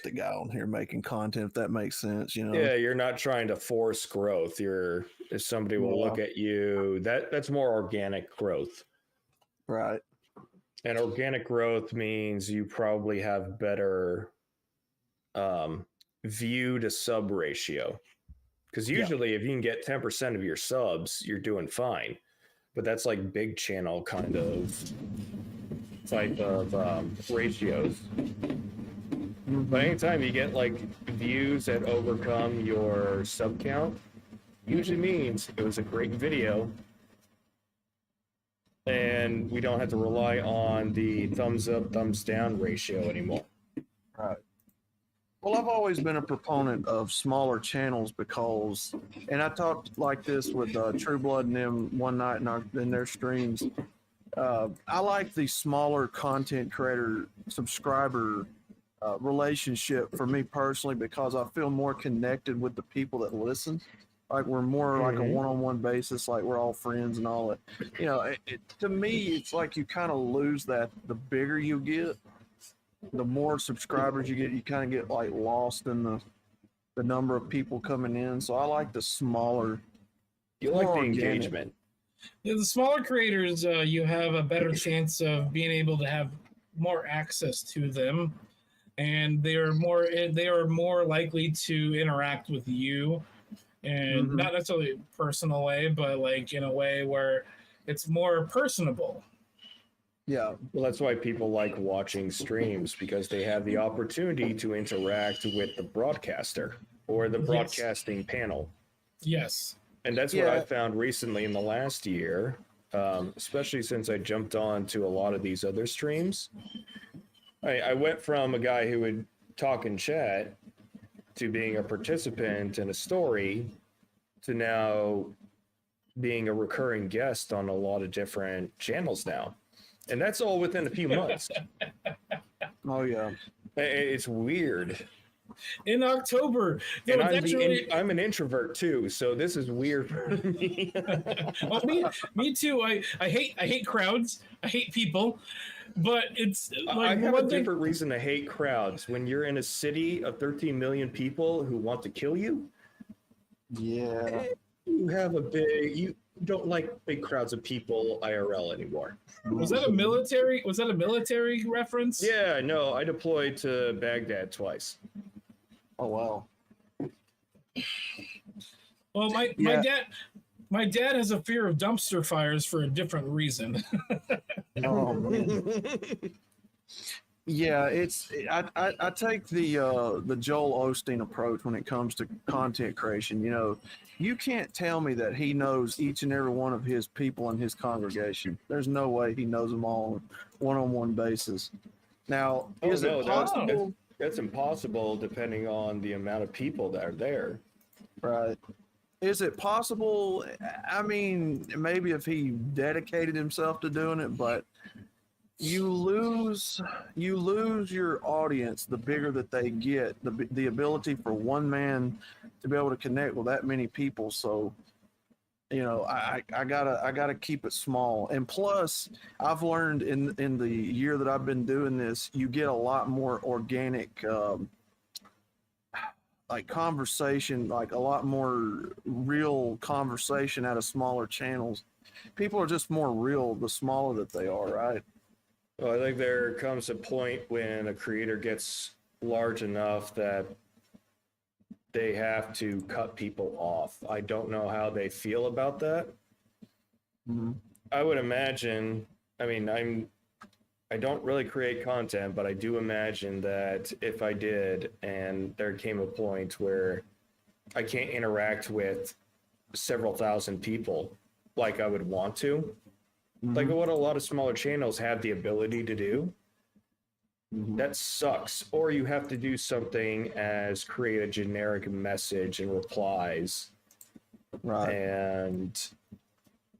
a guy on here making content, if that makes sense, Yeah, you're not trying to force growth. If somebody will look at you, that's more organic growth. Right. And organic growth means you probably have better view to sub ratio. Because usually if you can get 10% of your subs, you're doing fine. But that's like big channel kind of type of ratios. But anytime you get like views that overcome your sub count, usually means it was a great video. And we don't have to rely on the thumbs up, thumbs down ratio anymore. Right. Well, I've always been a proponent of smaller channels because, and I talked like this with True Blood and them one night in their streams. I like the smaller content creator subscriber relationship for me personally because I feel more connected with the people that listen. Like we're more like a one-on-one basis, like we're all friends and all that. You know, to me, it's like you kind of lose that. The bigger you get, the more subscribers you get. You kind of get like lost in the number of people coming in. So I like the smaller. You like the engagement. Yeah, the smaller creators, you have a better chance of being able to have more access to them, and they are more likely to interact with you, and not necessarily a personal way, but like in a way where it's more personable. Yeah. Well, that's why people like watching streams, because they have the opportunity to interact with the broadcaster or the broadcasting panel. Yes. And that's what I found recently in the last year, especially since I jumped on to a lot of these other streams. I went from a guy who would talk and chat to being a participant in a story to now being a recurring guest on a lot of different channels now. And that's all within a few months. Oh, yeah. It's weird. In October. And I'm an introvert too, so this is weird for me. me too. I hate crowds. I hate people. But it's like I have a different reason to hate crowds. When you're in a city of 13 million people who want to kill you, yeah, you don't like big crowds of people IRL anymore. Was that a military reference? Yeah, no, I deployed to Baghdad twice. Oh wow. Well, my dad has a fear of dumpster fires for a different reason. Oh man. Yeah, I take the Joel Osteen approach when it comes to content creation. You know, you can't tell me that he knows each and every one of his people in his congregation. There's no way he knows them all on one-on-one basis. Now, is it possible? That's impossible depending on the amount of people that are there. Right. Is it possible? I mean, maybe if he dedicated himself to doing it, but you lose your audience the bigger that they get, the ability for one man to be able to connect with that many people. So, you know, I gotta keep it small. And plus, I've learned in the year that I've been doing this, you get a lot more organic like conversation, like a lot more real conversation out of smaller channels. People are just more real the smaller that they are, right? Well, I think there comes a point when a creator gets large enough that they have to cut people off. I don't know how they feel about that. I would imagine, I mean, I don't really create content, but I do imagine that if I did and there came a point where I can't interact with several thousand people like I would want to, like what a lot of smaller channels have the ability to do, that sucks. Or you have to do something as create a generic message and replies. Right. And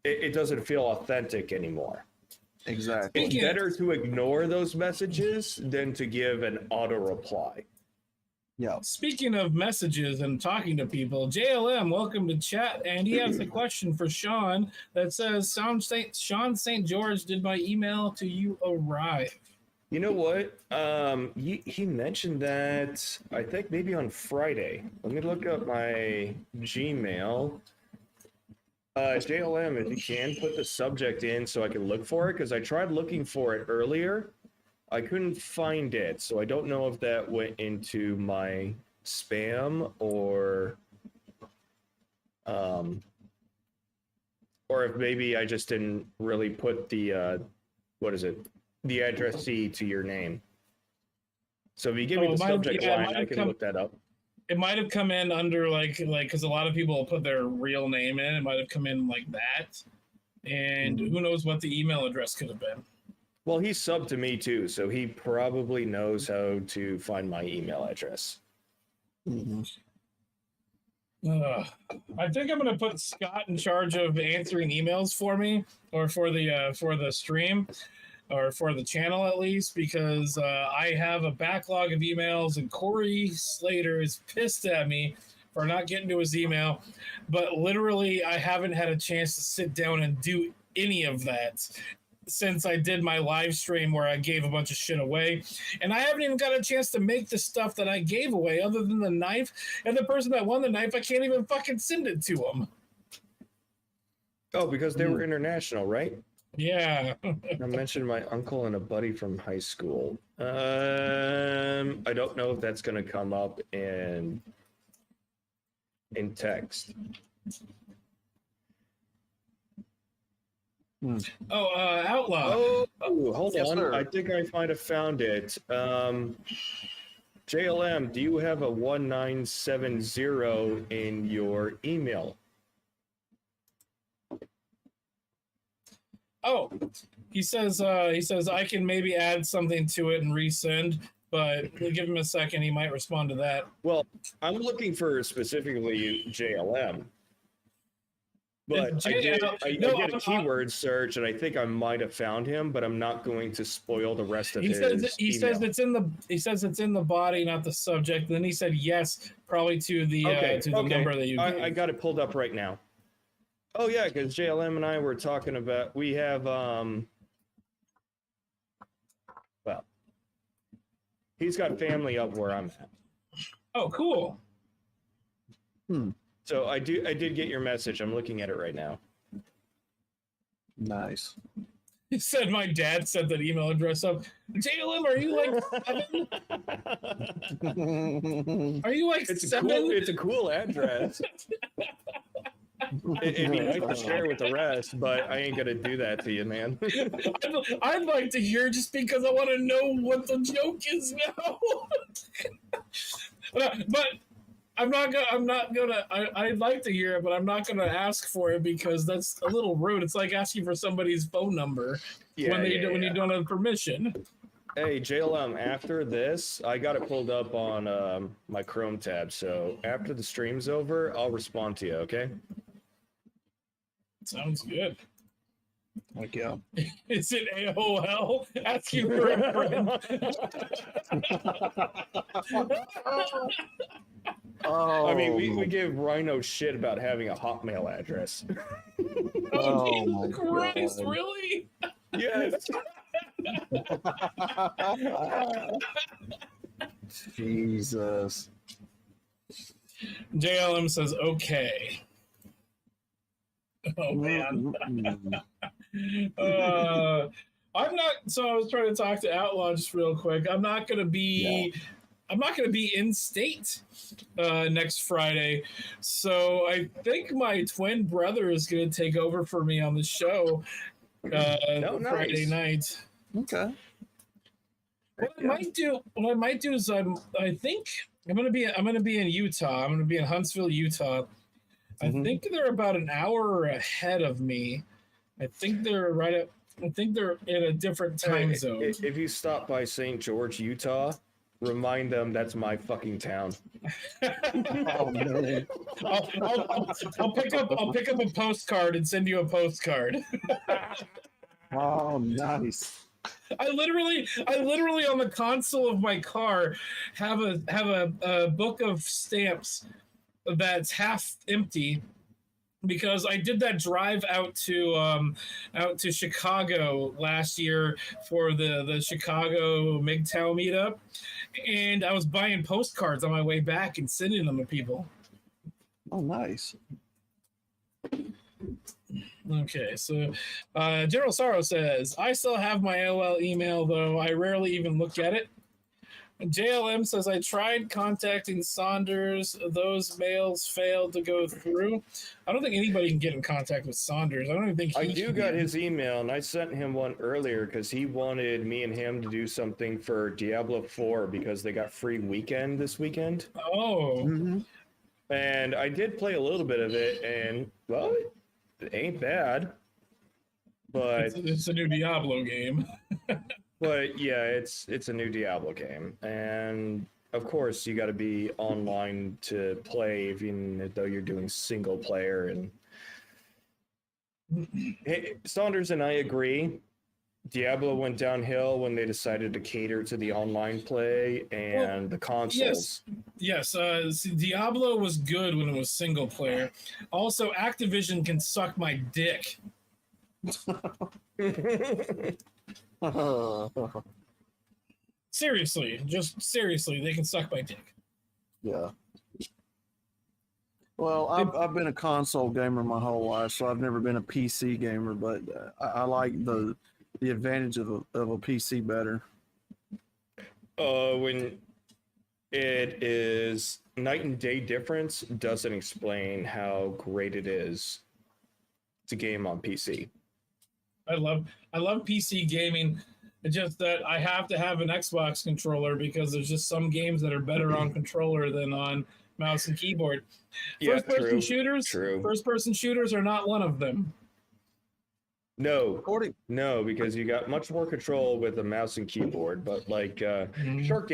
it doesn't feel authentic anymore. Exactly. It's better to ignore those messages than to give an auto reply. Yeah. Speaking of messages and talking to people, JLM, welcome to chat. And he has a question for Sean that says, Sean St. George, did my email to you arrive? You know what? He mentioned that, I think maybe on Friday. Let me look up my Gmail. JLM, if you can, put the subject in so I can look for it, because I tried looking for it earlier. I couldn't find it, so I don't know if that went into my spam or if maybe I just didn't really put the the addressee to your name. So if you give me the subject line, I can look that up. It might have come in under like because a lot of people put their real name in. It might have come in like that, and who knows what the email address could have been. Well, he's subbed to me too, so he probably knows how to find my email address. I think I'm gonna put Scott in charge of answering emails for me, or for the stream, or for the channel at least, because I have a backlog of emails, and Corey Slater is pissed at me for not getting to his email, but literally I haven't had a chance to sit down and do any of that since I did my live stream where I gave a bunch of shit away. And I haven't even got a chance to make the stuff that I gave away other than the knife. And the person that won the knife, I can't even fucking send it to them. Oh, because they were international, right? Yeah. I mentioned my uncle and a buddy from high school. I don't know if that's going to come up in text. Outlaw. Oh, hold Yes, on. sir. I think I might have found it. JLM, do you have a 1970 in your email? Oh, he says I can maybe add something to it and resend, but we'll give him a second. He might respond to that. Well, I'm looking for specifically JLM. But I did a keyword search, and I think I might have found him, but I'm not going to spoil the rest of his email. Says it's in the body, not the subject. Then he said yes, probably to the number that you gave. I got it pulled up right now. Oh yeah, because JLM and I were talking about we have well, he's got family up where I'm at. Oh, cool. So I did get your message. I'm looking at it right now. Nice. He said my dad set that email address up. JLM, are you like 7? Are you like 7? It's a cool address. It'd be nice to share with the rest, but I ain't gonna do that to you, man. I'd like to hear just because I want to know what the joke is now. But I'm not gonna. I'd like to hear it, but I'm not gonna ask for it because that's a little rude. It's like asking for somebody's phone number when you don't have permission. Hey, JLM, after this, I got it pulled up on my Chrome tab. So after the stream's over, I'll respond to you. Okay? Sounds good. Like, yeah. Is it AOL asking for a friend? Oh, I mean, we give Rhino shit about having a Hotmail address. Oh, my Jesus Christ, God. really? Yes. Jesus. JLM says okay. Oh man. I'm not. So I was trying to talk to Outlaw just real quick. I'm not gonna be in state next Friday, so I think my twin brother is gonna take over for me on the show Friday night. Okay. What I might do is I think I'm gonna be in Utah. I'm gonna be in Huntsville, Utah. I think they're about an hour ahead of me. I think they're in a different time zone. If you stop by St. George, Utah, remind them that's my fucking town. Oh, man. I'll pick up a postcard and send you a postcard. Oh, nice. I literally on the console of my car have a book of stamps that's half empty because I did that drive out to Chicago last year for the Chicago MGTOW meetup, and I was buying postcards on my way back and sending them to people. Oh, nice. Okay, so General Sorrow says, I still have my AOL email, though I rarely even look at it. JLM says, I tried contacting Saunders. Those mails failed to go through. I don't think anybody can get in contact with Saunders. I don't even think I got his email, and I sent him one earlier because he wanted me and him to do something for Diablo 4 because they got free weekend this weekend. Oh. Mm-hmm. And I did play a little bit of it, and, well, it ain't bad. But it's a new Diablo game. But yeah, it's a new Diablo game, and of course you got to be online to play, even though you're doing single player. And hey, Saunders and I agree. Diablo went downhill when they decided to cater to the online play and the consoles. Yes, Diablo was good when it was single player. Also, Activision can suck my dick. Seriously, just seriously, they can suck my dick. Yeah. Well, I've been a console gamer my whole life, so I've never been a PC gamer. But I like the advantage of a PC better. When it is night and day difference, doesn't explain how great it is to game on PC. I love PC gaming. It's just that I have to have an Xbox controller because there's just some games that are better on controller than on mouse and keyboard. Yeah, First-person shooters are not one of them. No, because you got much more control with a mouse and keyboard. But like short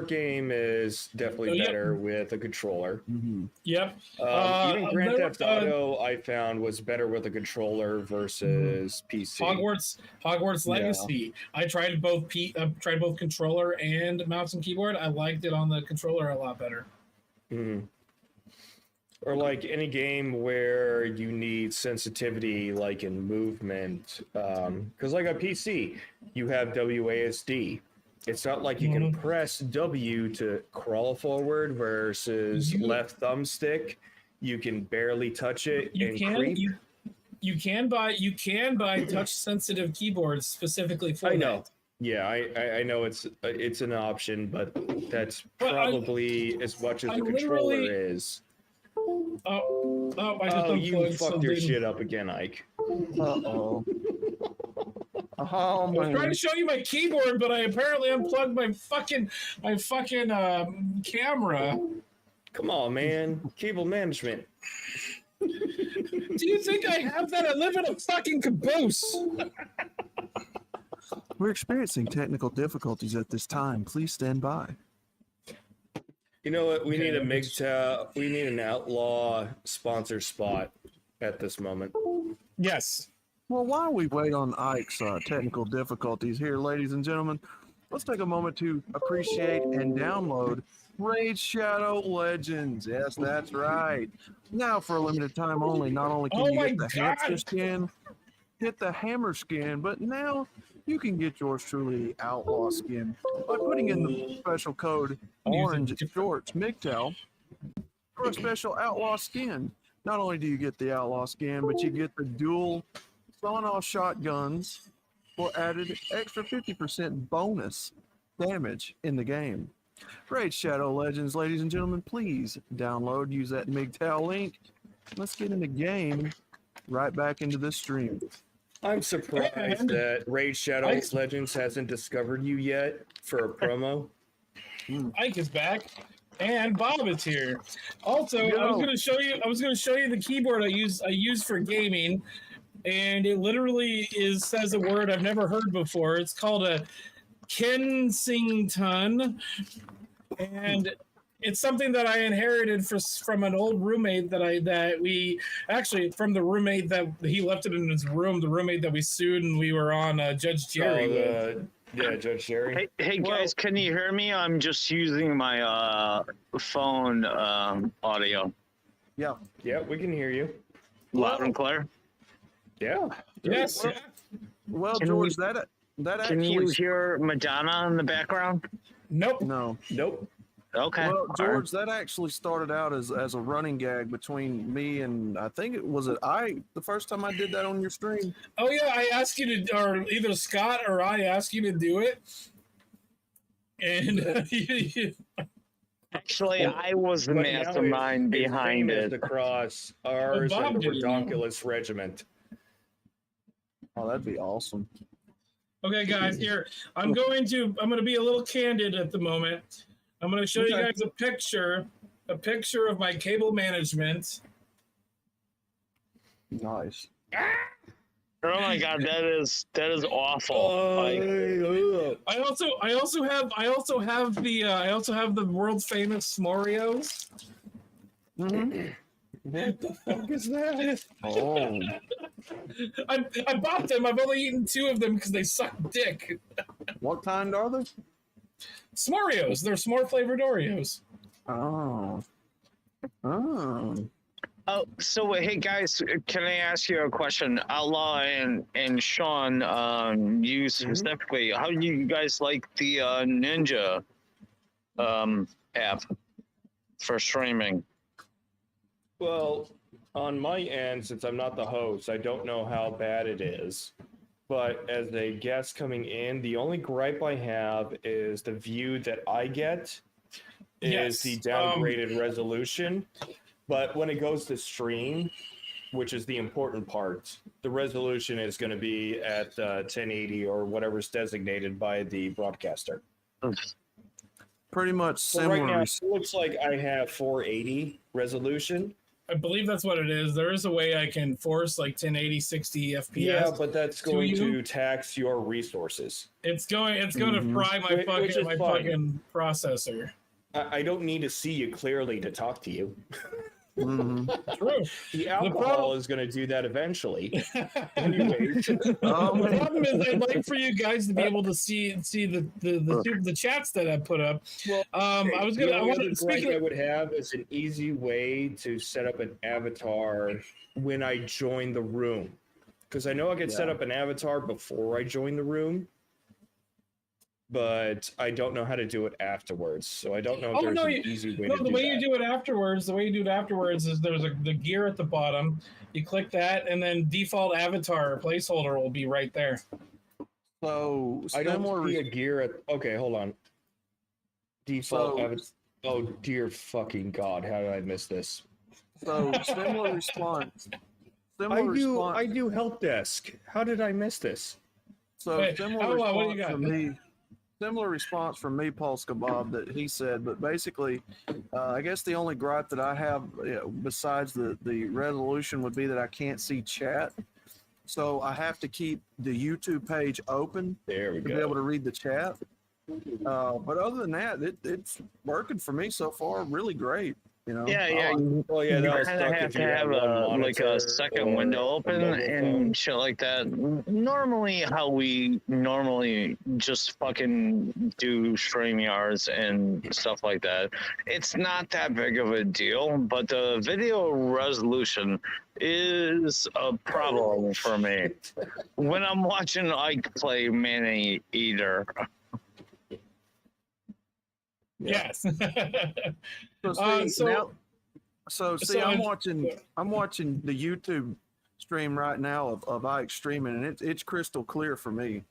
game is definitely better with a controller. Mm-hmm. Yep. Even Grand Theft Auto, I found, was better with a controller versus PC. Hogwarts Legacy. I tried both controller and mouse and keyboard. I liked it on the controller a lot better. Mm. Or like any game where you need sensitivity, like in movement, because like on PC, you have WASD. It's not like you can press W to crawl forward versus left thumbstick. You can barely touch it and creep. You can buy touch sensitive keyboards specifically for I know. that. Yeah, I know it's an option, but that's probably as much as the controller is. You fucked your shit up again, Ike. Uh-oh. I was trying to show you my keyboard, but I apparently unplugged my fucking camera. Come on, man. Cable management. Do you think I have that? I live in a fucking caboose. We're experiencing technical difficulties at this time. Please stand by. You know what? We need a MGTOW. We need an outlaw sponsor spot at this moment. Yes. Well, while we wait on Ike's technical difficulties here, ladies and gentlemen, let's take a moment to appreciate and download Raid Shadow Legends. Yes, that's right. Now, for a limited time only, not only can you get the hamster skin, get the hammer skin, but now you can get yours truly the outlaw skin by putting in the special code Orange Shorts MGTOW for a special outlaw skin. Not only do you get the outlaw skin, but you get the dual sawn-off shotguns for added extra 50% bonus damage in the game. Raid Shadow Legends, ladies and gentlemen, please download, use that MGTOW link. Let's get in the game right back into this stream. I'm surprised that Raid Shadow Legends hasn't discovered you yet for a promo. Ike is back, and Bob is here. Also, I was going to show you the keyboard I use for gaming, and it literally says a word I've never heard before. It's called a Kensington, and it's something that I inherited from an old roommate from the roommate that he left it in his room, the roommate that we sued and we were on Judge Jerry. Yeah, Judge Jerry. Hey guys, can you hear me? I'm just using my phone audio. Yeah, we can hear you. Loud and clear? Yeah. Yes. Well, George, that actually... Can you hear Madonna in the background? Nope. No. Nope. Okay. Well, George, that actually started out as a running gag between me and I think the first time I did that on your stream. Oh yeah, I asked you to, or either Scott or I asked you to do it, and actually, I was the mastermind behind it. Across ours and the Redonkulous Regiment. Oh, that'd be awesome. Okay, guys, here I'm going to be a little candid at the moment. I'm going to show you guys a picture of my cable management. Nice. Oh my god, that is awful. I also have the world famous S'moreos. Mm-hmm. What the fuck is that? Oh. I bought them. I've only eaten 2 of them because they suck dick. What kind are they? S'moreos. They're s'more flavored Oreos. Oh. Oh. Oh, so hey guys, can I ask you a question? Outlaw and Sean, you specifically, how do you guys like the Ninja app for streaming? Well, on my end, since I'm not the host, I don't know how bad it is. But as a guest coming in, the only gripe I have is the view that I get is the downgraded resolution. But when it goes to stream, which is the important part, the resolution is going to be at 1080 or whatever's designated by the broadcaster. Pretty much So similar. right now, it looks like I have 480 resolution. I believe that's what it is. There is a way I can force like 1080, 60 FPS. Yeah, but that's going to tax your resources. It's going to fry my fucking processor. I don't need to see you clearly to talk to you. True. The alcohol is going to do that eventually. Anyways, the problem is I'd like for you guys to be able to see the chats that I put up. Well, I was gonna. I would have is an easy way to set up an avatar when I join the room, because I know I could set up an avatar before I join the room, but I don't know how to do it afterwards. So I don't know if there's an easy way to do that. The way you do it afterwards is there's the gear at the bottom. You click that, and then default avatar placeholder will be right there. So I don't see a gear at. Okay, hold on. Default avatar. Oh dear fucking god! How did I miss this? So similar response. I do help desk. How did I miss this? So similar response from me, Paul Skabob, that he said, but basically, I guess the only gripe that I have besides the resolution would be that I can't see chat. So I have to keep the YouTube page open to be able to read the chat. But other than that, it's working for me so far. Really great. You know? Well, yeah, you kind of have to have a second window open and shit like that. Normally, how we normally just fucking do StreamYards and stuff like that. It's not that big of a deal, but the video resolution is a problem for me when I'm watching Ike play Man Eater. Yes. I'm watching the YouTube stream right now of Ike streaming, and it's crystal clear for me.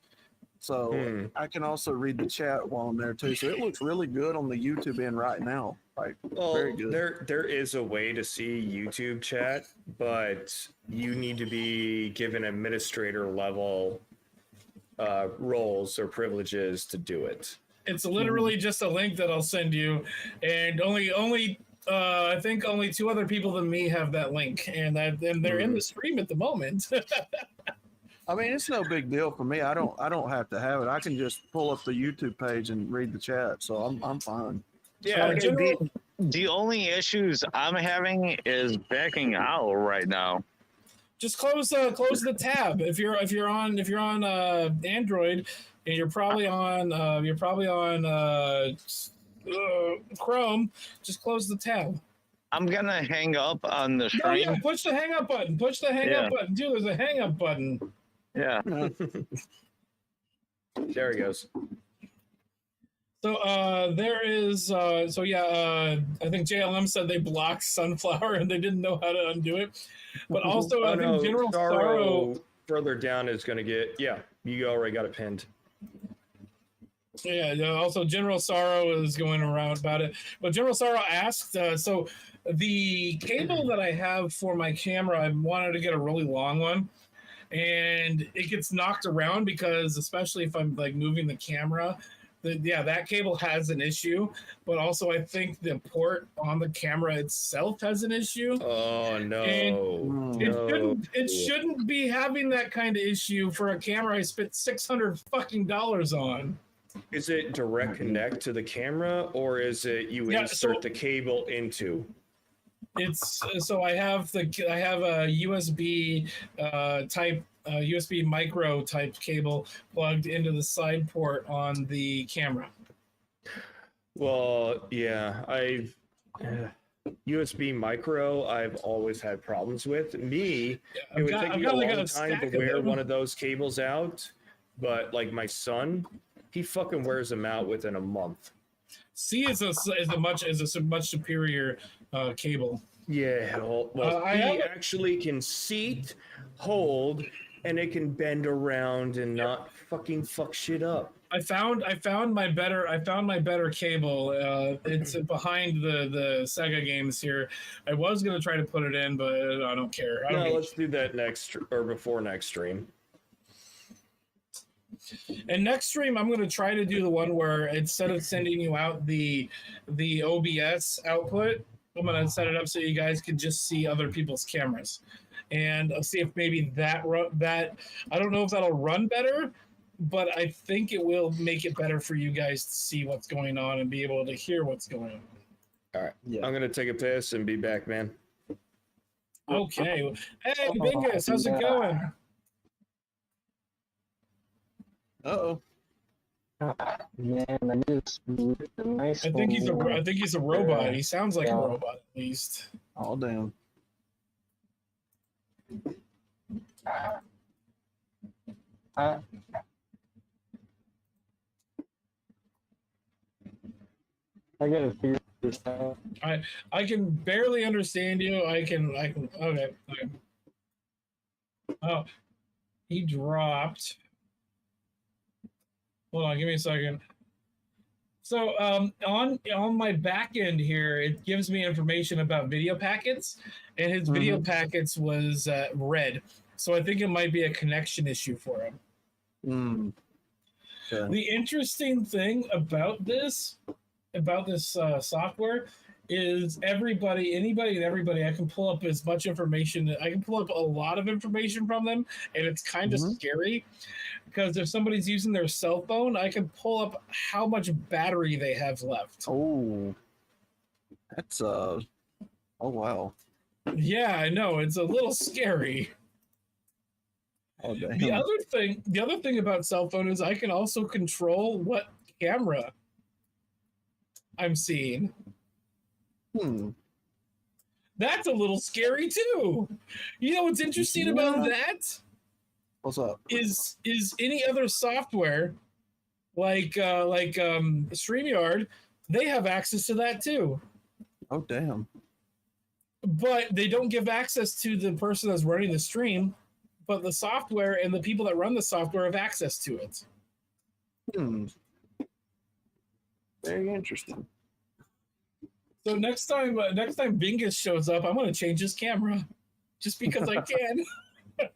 So I can also read the chat while I'm there too. So it looks really good on the YouTube end right now. Like very good. There is a way to see YouTube chat, but you need to be given administrator level roles or privileges to do it. It's literally just a link that I'll send you, and I think only 2 other people than me have that link, and they're in the stream at the moment. I mean, it's no big deal for me. I don't have to have it. I can just pull up the YouTube page and read the chat, so I'm fine. Yeah, the only issues I'm having is backing out right now. Just close the tab if you're on Android. And you're probably on Chrome. Just close the tab. I'm gonna hang up on the stream. No, yeah, push the hang up button. Push the hang up button. Dude, there's a hang up button. Yeah. There he goes. So there is I think JLM said they blocked Sunflower and they didn't know how to undo it. But also I think General Sorrow further down is gonna get you already got it pinned. Yeah, also General Sorrow is going around about it. But General Sorrow asked, so the cable that I have for my camera, I wanted to get a really long one. And it gets knocked around because, especially if I'm like moving the camera, that cable has an issue. But also I think the port on the camera itself has an issue. Oh, no. And it shouldn't be having that kind of issue for a camera I spent $600 fucking on. Is it direct connect to the camera, or is it you insert the cable into? It's so I have a USB type USB micro type cable plugged into the side port on the camera. Well, yeah, USB micro, I've always had problems with. It would take me a like long time to wear one of those cables out, but like my son, he fucking wears them out within a month. C is a much superior cable. Yeah, well, he actually can seat, hold, and it can bend around and not fucking fuck shit up. I found my better cable. It's behind the Sega games here. I was gonna try to put it in, but I don't care. Let's do that next or before next stream. And next stream, I'm gonna try to do the one where instead of sending you out the OBS output, I'm gonna set it up so you guys can just see other people's cameras, and I'll see if maybe that I don't know if that'll run better, but I think it will make it better for you guys to see what's going on and be able to hear what's going on. All right, I'm gonna take a piss and be back, man. Okay. Hey, Bingus, how's it going? Uh-oh. Man, I just nice. I think he's a robot. He sounds like a robot, at least. Oh, damn. I gotta figure this out. I can barely understand you. I can okay. Oh, he dropped. Hold on, give me a second. So on my back end here, it gives me information about video packets, and his video packets was red. So I think it might be a connection issue for him. Okay. The interesting thing about this software is anybody and everybody, I can pull up as much information. I can pull up a lot of information from them, and it's kind of scary because if somebody's using their cell phone, I can pull up how much battery they have left. Oh, that's oh wow. Yeah, I know, it's a little scary. Oh, damn. The other thing about cell phone is I can also control what camera I'm seeing. That's a little scary too. You know what's interesting about that? What's up? Is any other software like StreamYard, they have access to that too. Oh, damn. But they don't give access to the person that's running the stream, but the software and the people that run the software have access to it. Very interesting. So next time Bingus shows up, I'm going to change his camera just because I can. And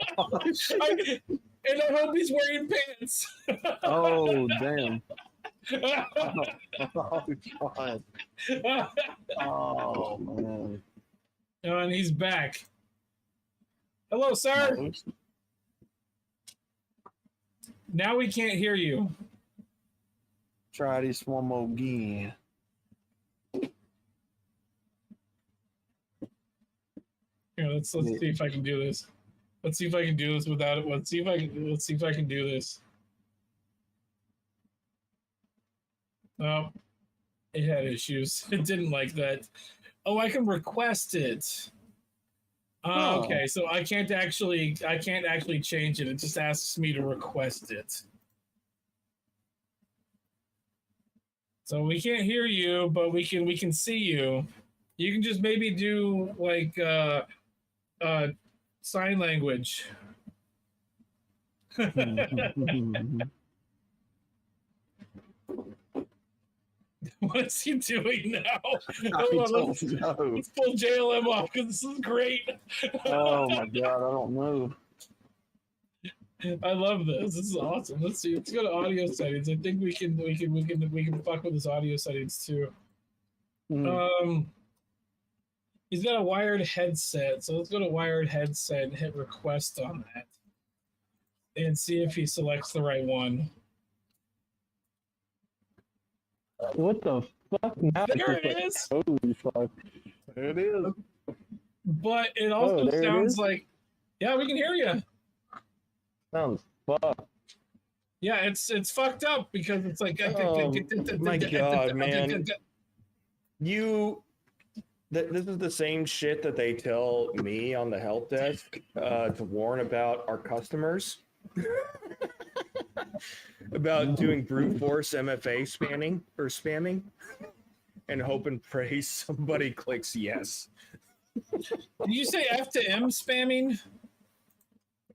I hope he's wearing pants. Oh, damn. Oh, God. Oh, man. And he's back. Hello, sir. Now we can't hear you. Try this one more again. Here, let's see if I can do this. Let's see if I can do this without it. Let's see if I can do this. Oh, it had issues. It didn't like that. Oh, I can request it. Okay, so I can't actually change it. It just asks me to request it. So we can't hear you, but we can see you. You can just maybe do like sign language. What is he doing now? Hold on, let's pull JLM off because this is great. Oh my god, I don't know. I love this. This is awesome. Let's see. Let's go to audio settings. I think we can fuck with his audio settings too. He's got a wired headset, so let's go to wired headset and hit request on that, and see if he selects the right one. What the fuck? Now There it is. Holy fuck! There it is. But it also sounds like, yeah, we can hear you. Sounds fucked. Yeah, it's fucked up because it's like. Oh, my god, man! This is the same shit that they tell me on the help desk to warn about our customers about doing brute force MFA spamming and hope and pray somebody clicks yes. Did you say F to M spamming?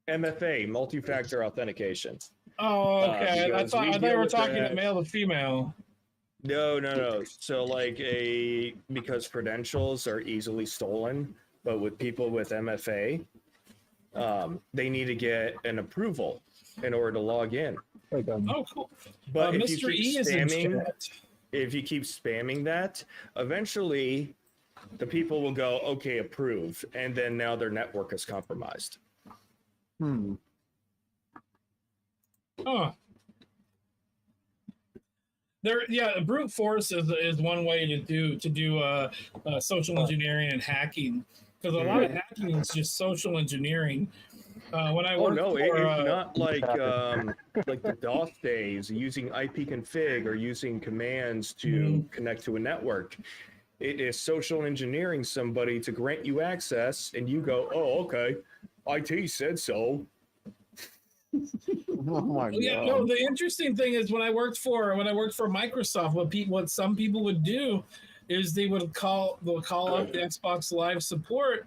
MFA, multi-factor authentication. Oh, okay. I thought we were talking to male to female. No. So because credentials are easily stolen, but with people with MFA, they need to get an approval in order to log in. Oh, cool. But Mr. E is in chat. If you keep spamming that, eventually the people will go, okay, approve. And then now their network is compromised. Oh. Brute force is one way to do social engineering and hacking, because a lot of hacking is just social engineering. When I worked it's not like the DOS days using ipconfig or using commands to connect to a network. It is social engineering somebody to grant you access, and you go, oh, okay, IT said so. Oh my God. Yeah, no. The interesting thing is when I worked for Microsoft, what some people would do is they would call up the Xbox Live support,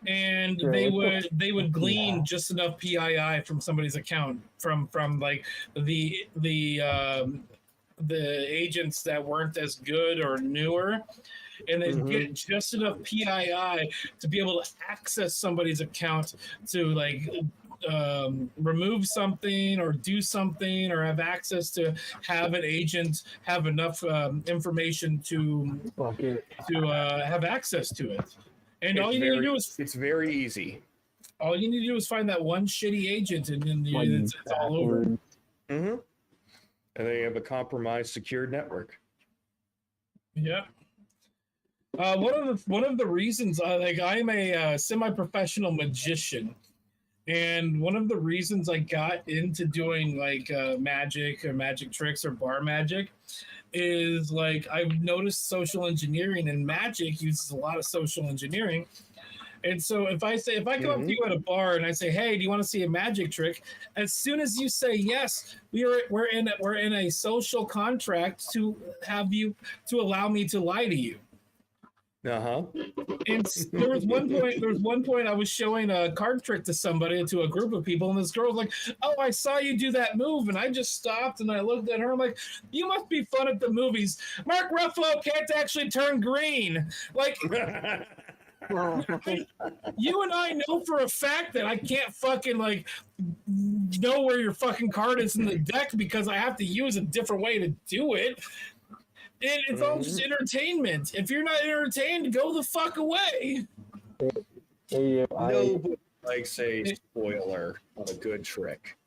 and they would glean just enough PII from somebody's account from like the agents that weren't as good or newer, and then get just enough PII to be able to access somebody's account to like remove something or do something, or have access to have an agent have enough information to have access to it. And all you need to do is it's very easy. All you need to do is find that one shitty agent, and then it's all over. And then you have a compromised secured network. Yeah. One of the reasons I'm a semi-professional magician, and one of the reasons I got into doing magic or magic tricks or bar magic is I've noticed social engineering, and magic uses a lot of social engineering. And so if I come up to you at a bar and I say, hey, do you want to see a magic trick? As soon as you say yes, we're in a social contract to allow me to lie to you. And there was one point I was showing a card trick to somebody, to a group of people, and this girl was like, oh, I saw you do that move. And I just stopped and I looked at her. I'm like, you must be fun at the movies. Mark Ruffalo can't actually turn green. You and I know for a fact that I can't fucking know where your fucking card is in the deck, because I have to use a different way to do it. And it's all just entertainment. If you're not entertained, go the fuck away. Nobody likes a spoiler on a good trick.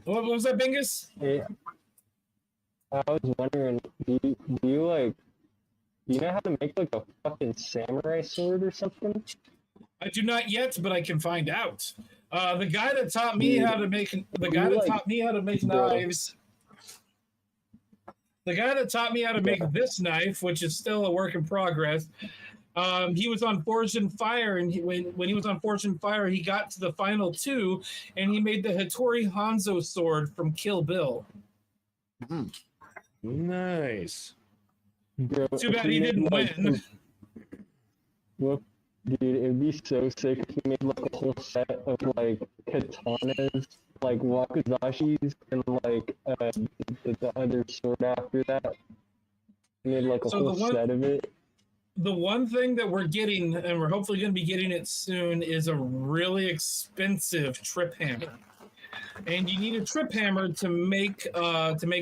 What was that, Bingus? Yeah. I was wondering, do you know how to make a fucking samurai sword or something? I do not yet, but I can find out. The guy that taught me how to make knives. The guy that taught me how to make this knife, which is still a work in progress, he was on Forged in Fire, and when he was on Forged in Fire, he got to the final two, and he made the Hattori Hanzo sword from Kill Bill. Nice. Bro, too bad he didn't win. Well, dude, it'd be so sick if he made a whole set of katanas, wakuzashis, and the other sword after that. He made a whole set of it. The one thing that we're getting, and we're hopefully going to be getting it soon, is a really expensive trip hammer. And you need a trip hammer to make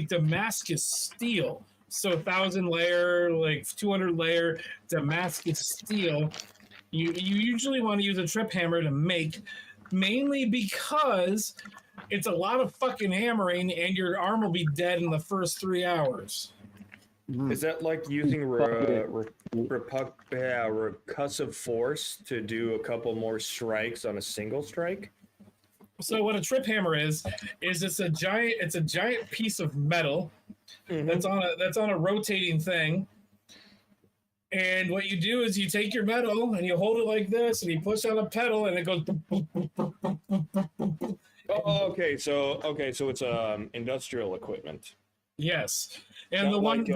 Damascus steel. So 1,000 layer, 200 layer Damascus steel. You usually want to use a trip hammer to make, mainly because it's a lot of fucking hammering, and your arm will be dead in the first 3 hours. Is that like using recussive force to do a couple more strikes on a single strike? So what a trip hammer is it's a giant piece of metal that's on a rotating thing, And what you do is you take your metal and you hold it like this, and you push on a pedal, and it goes. Oh, okay. So it's industrial equipment. Yes, and Not the one, like,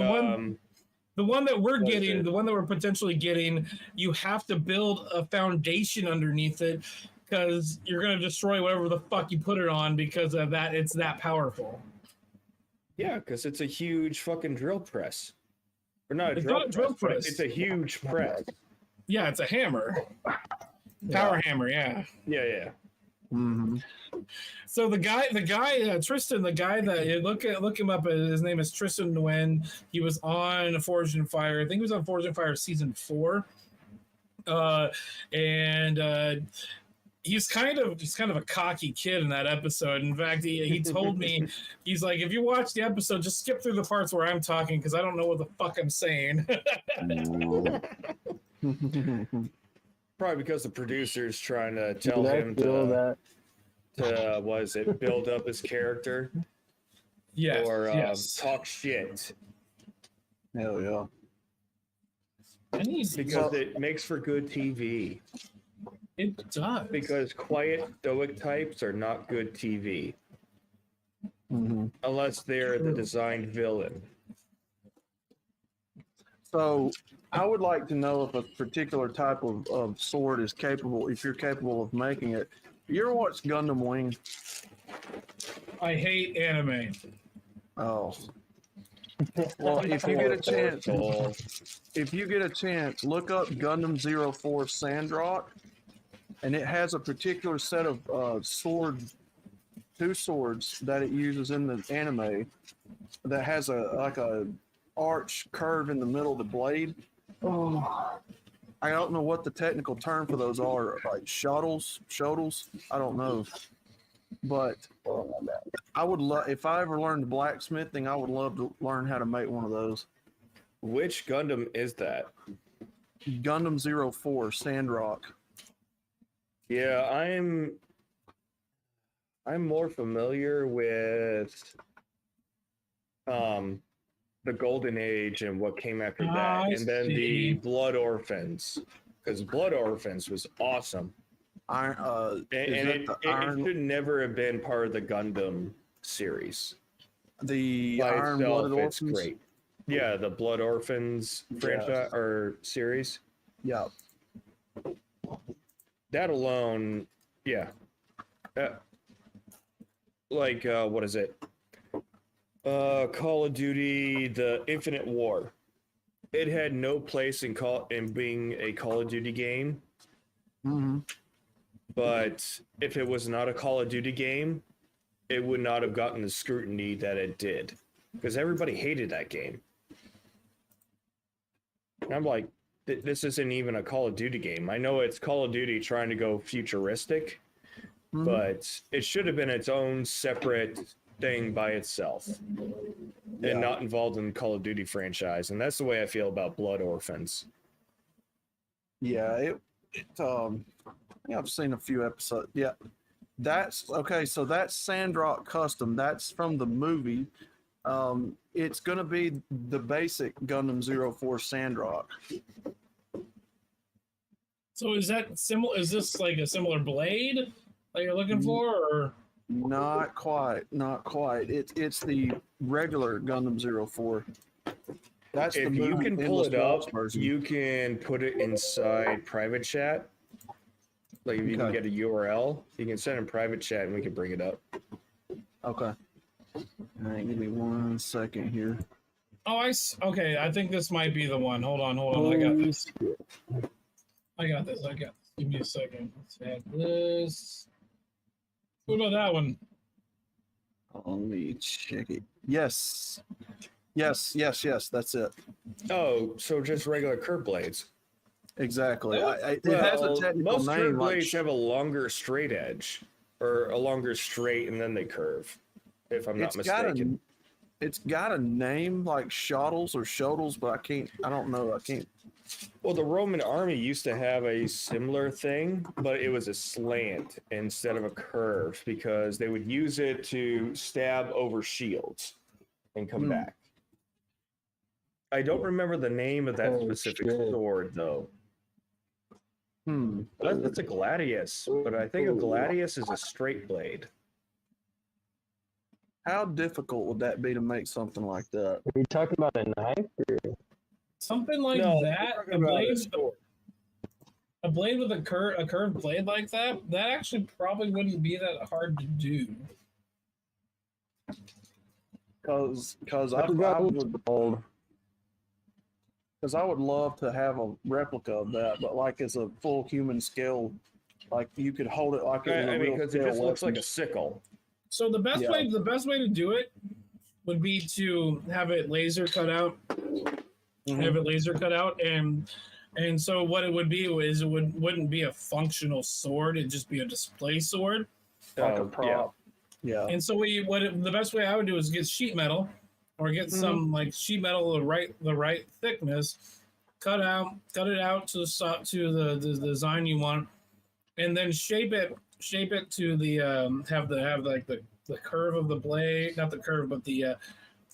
the one that we're what is getting, it? the one that we're potentially getting, you have to build a foundation underneath it because you're gonna destroy whatever the fuck you put it on because of that. It's that powerful. Yeah, because it's a huge fucking drill press. Or not a It's drill not a press, drill but press. it's a huge press. Yeah, it's a hammer, power hammer. Yeah. Yeah. Mm-hmm. So the guy, Tristan, the guy that look him up. His name is Tristan Nguyen. He was on Forged in Fire. I think he was on Forged in Fire season 4. And he's kind of a cocky kid in that episode. In fact, he told me, he's like, if you watch the episode, just skip through the parts where I'm talking because I don't know what the fuck I'm saying. Probably because the producer's trying to tell Did I him feel that? to build up his character Yes. or yes. talk shit. Hell yeah. Because it makes for good TV. It does. Because quiet, stoic types are not good TV. Unless they're the designed villain. So I would like to know if a particular type of sword is capable, if you're capable of making it. You ever watch Gundam Wing? I hate anime. Oh. Well, if you get a chance, look up Gundam 04 Sandrock, and it has a particular set of two swords that it uses in the anime that has a arch curve in the middle of the blade. Oh, I don't know what the technical term for those are, like shuttles. I don't know, but I would love, if I ever learned blacksmithing, I would love to learn how to make one of those. Which Gundam is that? Gundam 04 Sandrock. Yeah, I'm more familiar with the Golden Age and what came after that, and then the Blood Orphans, because Blood Orphans was awesome. It should never have been part of the Gundam series. The Iron Blood Orphans. It's great. Yeah, the Blood Orphans franchise or series. Yeah. That alone, yeah. What is it? Call of Duty: The Infinite War. It had no place in being a Call of Duty game. Mm-hmm. But if it was not a Call of Duty game, it would not have gotten the scrutiny that it did, because everybody hated that game. And I'm like, this isn't even a Call of Duty game. I know it's Call of Duty trying to go futuristic, but it should have been its own separate thing by itself and not involved in the Call of Duty franchise. And that's the way I feel about Blood Orphans. Yeah, I've seen a few episodes. Yeah, that's okay. So that's Sandrock Custom. That's from the movie. It's going to be the basic Gundam 04 Sandrock. So is that similar? Is this like a similar blade that you're looking for, or? Not quite. It's the regular Gundam 04. That's if you can pull it up, you can put it inside private chat. Like if you can get a URL, you can send in private chat and we can bring it up. Okay. All right, give me 1 second here. Oh, okay. I think this might be the one. Hold on. I got this. Give me a second. Let's add this. What about that one? Let me check it. Yes. That's it. Oh, so just regular curb blades. Exactly. It has a technical most name. curb blades have a longer straight edge, or a longer straight, and then they curve. If I'm not mistaken. It's got a name like shuttles, but I don't know. I can't. Well, the Roman army used to have a similar thing, but it was a slant instead of a curve because they would use it to stab over shields and come back. I don't remember the name of that Oh, specific shit. sword though. Hmm. That's a gladius, but I think a gladius is a straight blade. How difficult would that be to make something like that? Are you talking about a knife? Or... Something like No, that. we're talking about a sword. A blade with a curved blade like that. That actually probably wouldn't be that hard to do. Because I would love to have a replica of that, but like as a full human scale, like you could hold it like I mean, because it just looks like a sickle. So the best way to do it would be to have it laser cut out. Have it laser cut out, and so what it would be is it wouldn't be a functional sword. It'd just be a display sword, like a prop. Yeah. And so the best way I would do is get sheet metal, or get some like sheet metal the right thickness, cut it out to the design you want, and then shape it to the have like the curve of the blade, not the curve, but the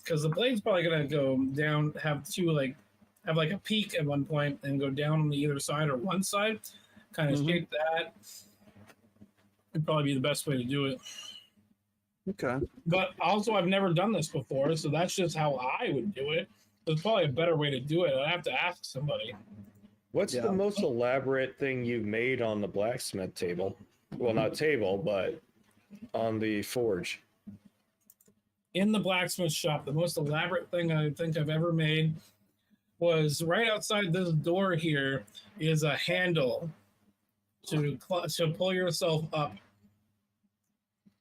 because the blade's probably gonna go down, have like a peak at one point and go down on the either side or one side, kind of shape that. Would probably be the best way to do it. Okay. But also, I've never done this before, so that's just how I would do it. There's probably a better way to do it. I'd have to ask somebody. What's the most elaborate thing you've made on the blacksmith table? Well, not table, but on the forge. In the blacksmith shop, the most elaborate thing I think I've ever made was right outside this door here is a handle to pull yourself up.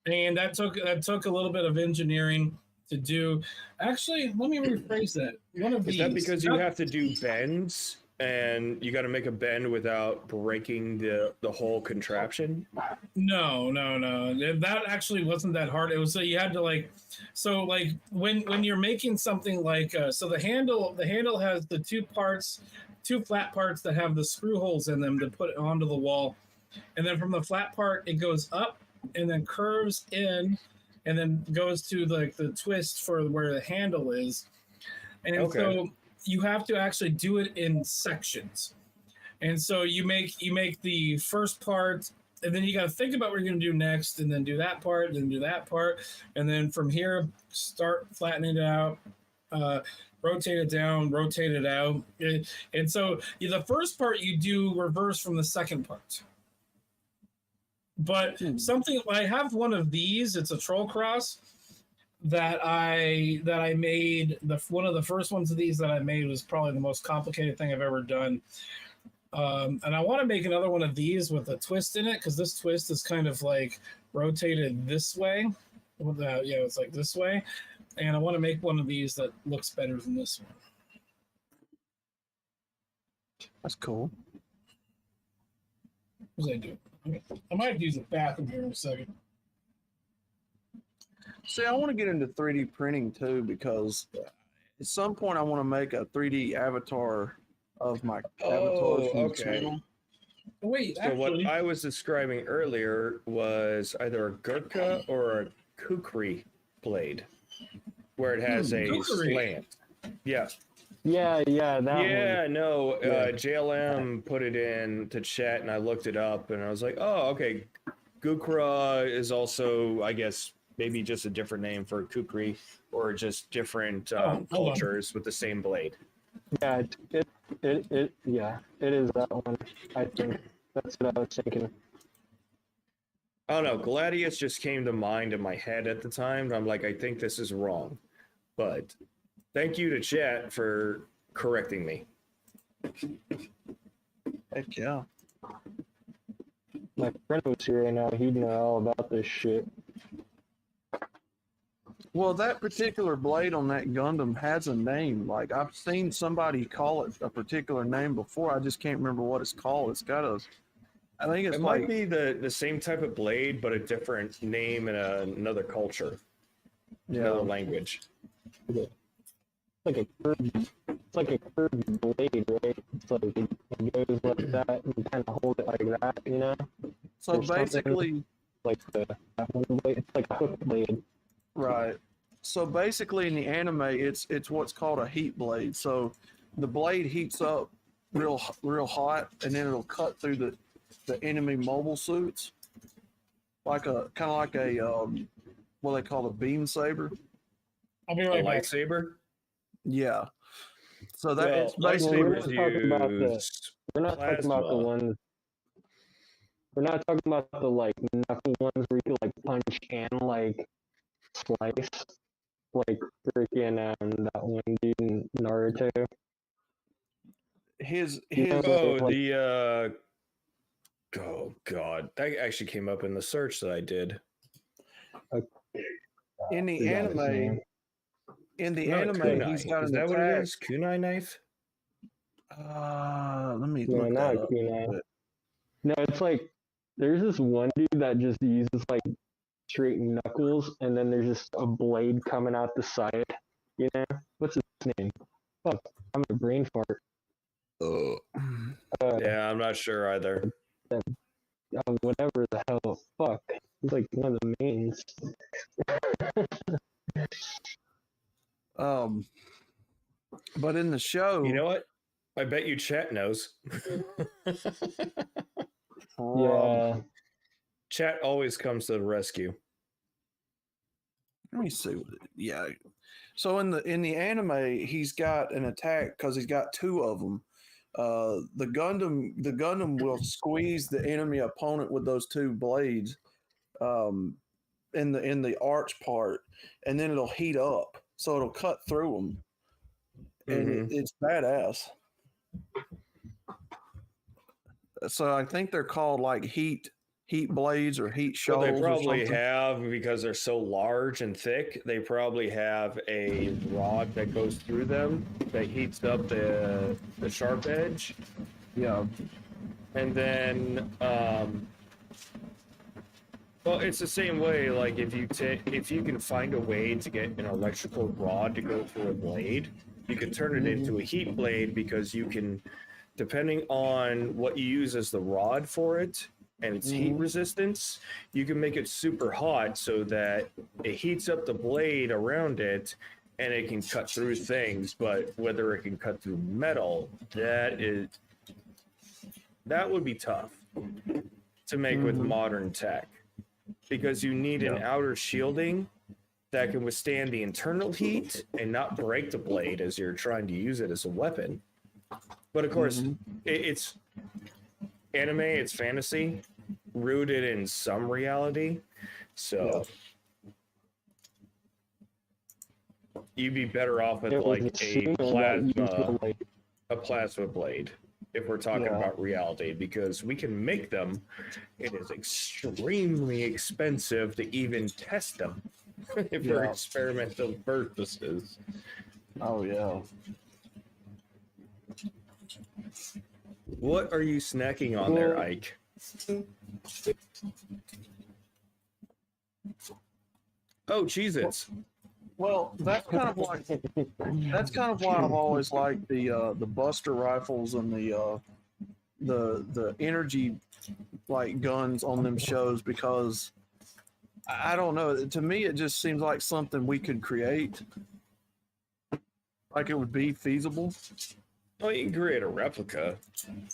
And that took a little bit of engineering to do. Actually, let me rephrase that. Is that because you have to do bends and you got to make a bend without breaking the whole contraption? No. That actually wasn't that hard. It was so you had to when you're making something like so the handle has the two flat parts that have the screw holes in them to put it onto the wall, and then from the flat part it goes up and then curves in and then goes to the twist for where the handle is. And so you have to actually do it in sections. And so you make the first part, and then you got to think about what you're going to do next, and then do that part, then do that part. And then from here, start flattening it out, rotate it down, rotate it out. And so the first part you do reverse from the second part. But something, I have one of these. It's a troll cross that I made. One of the first ones of these that I made was probably the most complicated thing I've ever done. And I want to make another one of these with a twist in it, because this twist is kind of like rotated this way. It's like this way. And I want to make one of these that looks better than this one. That's cool. What was I doing? I might have to use the bathroom here in a second. See, I want to get into 3D printing too, because at some point I want to make a 3D avatar of my avatars from the channel. Wait, so what I was describing earlier was either a Gurkha or a Kukri blade, where it has a slant. Yeah. Yeah, that one. Yeah, no, JLM put it in to chat, and I looked it up, and I was like, oh, okay. Gukra is also, I guess, maybe just a different name for Kukri, or just different cultures with the same blade. Yeah, it is that one. I think that's what I was thinking. I don't know. Gladius just came to mind in my head at the time. I'm like, I think this is wrong, but thank you to chat for correcting me. Heck yeah. My friend was here right now. He'd know all about this shit. Well, that particular blade on that Gundam has a name. Like, I've seen somebody call it a particular name before. I just can't remember what it's called. It's got a... I think it's might be the same type of blade, but a different name in another culture. Another language. It's like a curved blade, right? It's like it goes like that, and you kind of hold it like that, you know? So basically, like the blade, it's like a hook blade. Right. So basically, in the anime, it's what's called a heat blade. So the blade heats up real hot, and then it'll cut through the enemy mobile suits, like a kind of like a what they call a beam saber. I'll be right back. Lightsaber. Yeah. So that Well, it's basically we're not talking about we're not talking about the plasma. ones. We're not talking about the like knuckle ones where you can like punch and like slice, like freaking that one dude in Naruto. his Oh, like- the oh god, that actually came up in the search that I did. in the Forgot his anime. name. In the Not anime, kunai. he's got Is an that what it attack. is? Kunai knife? Let me No, look not that up. kunai. No, it's like there's this one dude that just uses like straight knuckles, and then there's just a blade coming out the side. You know what's his name? Fuck, I'm a brain fart. Yeah, I'm not sure either. Whatever the hell. Fuck, he's like one of the mains. But in the show, You know what? I bet you chat knows. Yeah. Chat always comes to the rescue. let me see. Yeah. So in the anime, he's got an attack because he's got two of them. The Gundam will squeeze the enemy opponent with those two blades, in the arch part, and then it'll heat up, so it'll cut through them, and it's badass. So I think they're called like heat blades or heat Well, shovels. they probably or something. have, because they're so large and thick, they probably have a rod that goes through them that heats up the sharp edge. Yeah. And then, well, it's the same way. Like if you can find a way to get an electrical rod to go through a blade, you can turn it into a heat blade, because you can, depending on what you use as the rod for it and its heat resistance, you can make it super hot so that it heats up the blade around it and it can cut through things. But whether it can cut through metal, that would be tough to make with modern tech, because you need an outer shielding that can withstand the internal heat and not break the blade as you're trying to use it as a weapon. But of course, it's anime, it's fantasy, rooted in some reality. So you'd be better off with like a plasma blade if we're talking about reality, because we can make them. It is extremely expensive to even test them for experimental purposes. Oh yeah. What are you snacking on there, Ike? Oh, Cheez-Its. Well, that's kind of why I've always liked the Buster rifles and the energy like guns on them shows, because I don't know, to me it just seems like something we could create, like it would be feasible. Well, you can create a replica,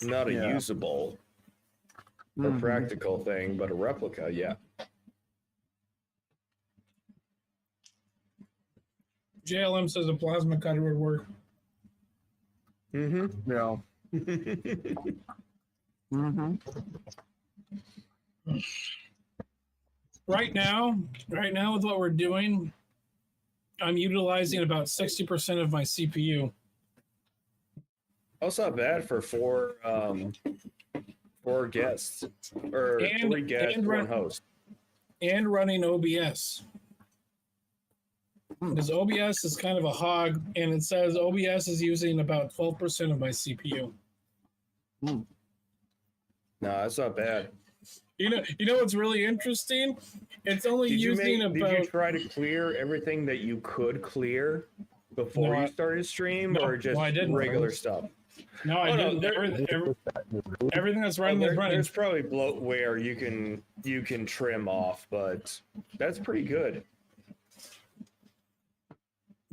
not a usable or practical thing, but a replica, yeah. JLM says a plasma cutter would work. Yeah. Right now with what we're doing, I'm utilizing about 60% of my CPU. That's not bad for four guests, or three guests, one host. And running OBS. Because OBS is kind of a hog, and it says OBS is using about 12% of my CPU. No, that's not bad. You know what's really interesting? It's only Did you try to clear everything that you could clear before you started stream, or just regular stuff? No, I didn't. Everything that's running is running. There's probably bloatware you can trim off, but that's pretty good.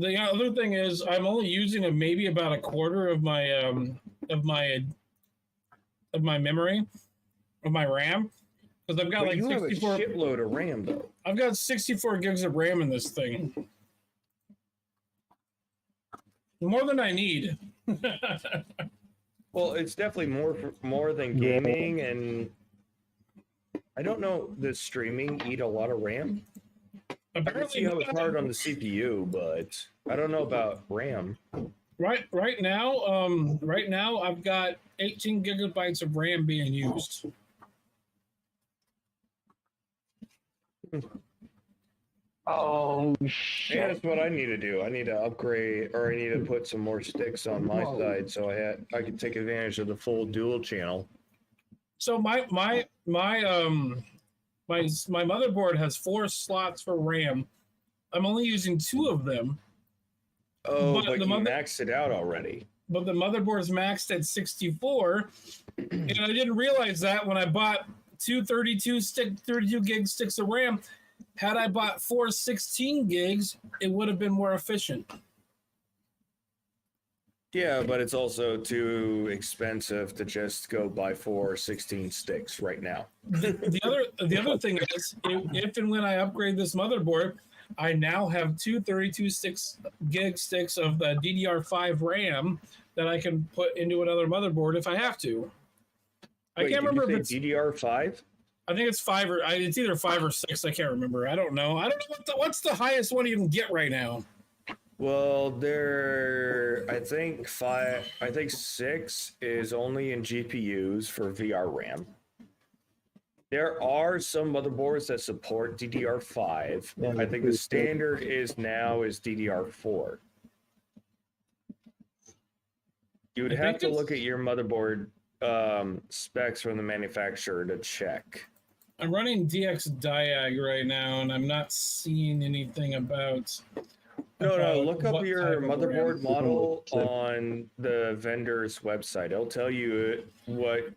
The other thing is, I'm only using maybe about a quarter of my memory, of my RAM, because I've got But like you 64. have a shitload of RAM though. I've got 64 gigs of RAM in this thing. More than I need. Well, it's definitely more than gaming, and I don't know. Does streaming eat a lot of RAM? I can see how it's hard on the CPU, but I don't know about RAM. Right now, I've got 18 gigabytes of RAM being used. Oh shit! Yeah, that's what I need to do. I need to upgrade, or I need to put some more sticks on my side, so I can take advantage of the full dual channel. So my motherboard has 4 slots for RAM. I'm only using 2 of them. Oh, but you maxed it out already. But the motherboard's maxed at 64, and I didn't realize that when I bought 2 32 gig sticks of RAM. Had I bought 4 16 gigs, it would have been more efficient. Yeah, but it's also too expensive to just go buy 4 16 sticks right now. The other thing is, if and when I upgrade this motherboard, I now have 2 32 gig sticks of the DDR5 RAM that I can put into another motherboard if I have to. Wait, I can't remember if it's DDR5. I think it's 5 or it's either 5 or 6. I can't remember. I don't know what's the highest one you can get right now. Well, I think 6 is only in GPUs for VR RAM. There are some motherboards that support DDR5. I think the standard is DDR4. You would have to look at your motherboard specs from the manufacturer to check. I'm running DX Diag right now, and I'm not seeing anything about. No. Look up your motherboard model on the vendor's website. It'll tell you which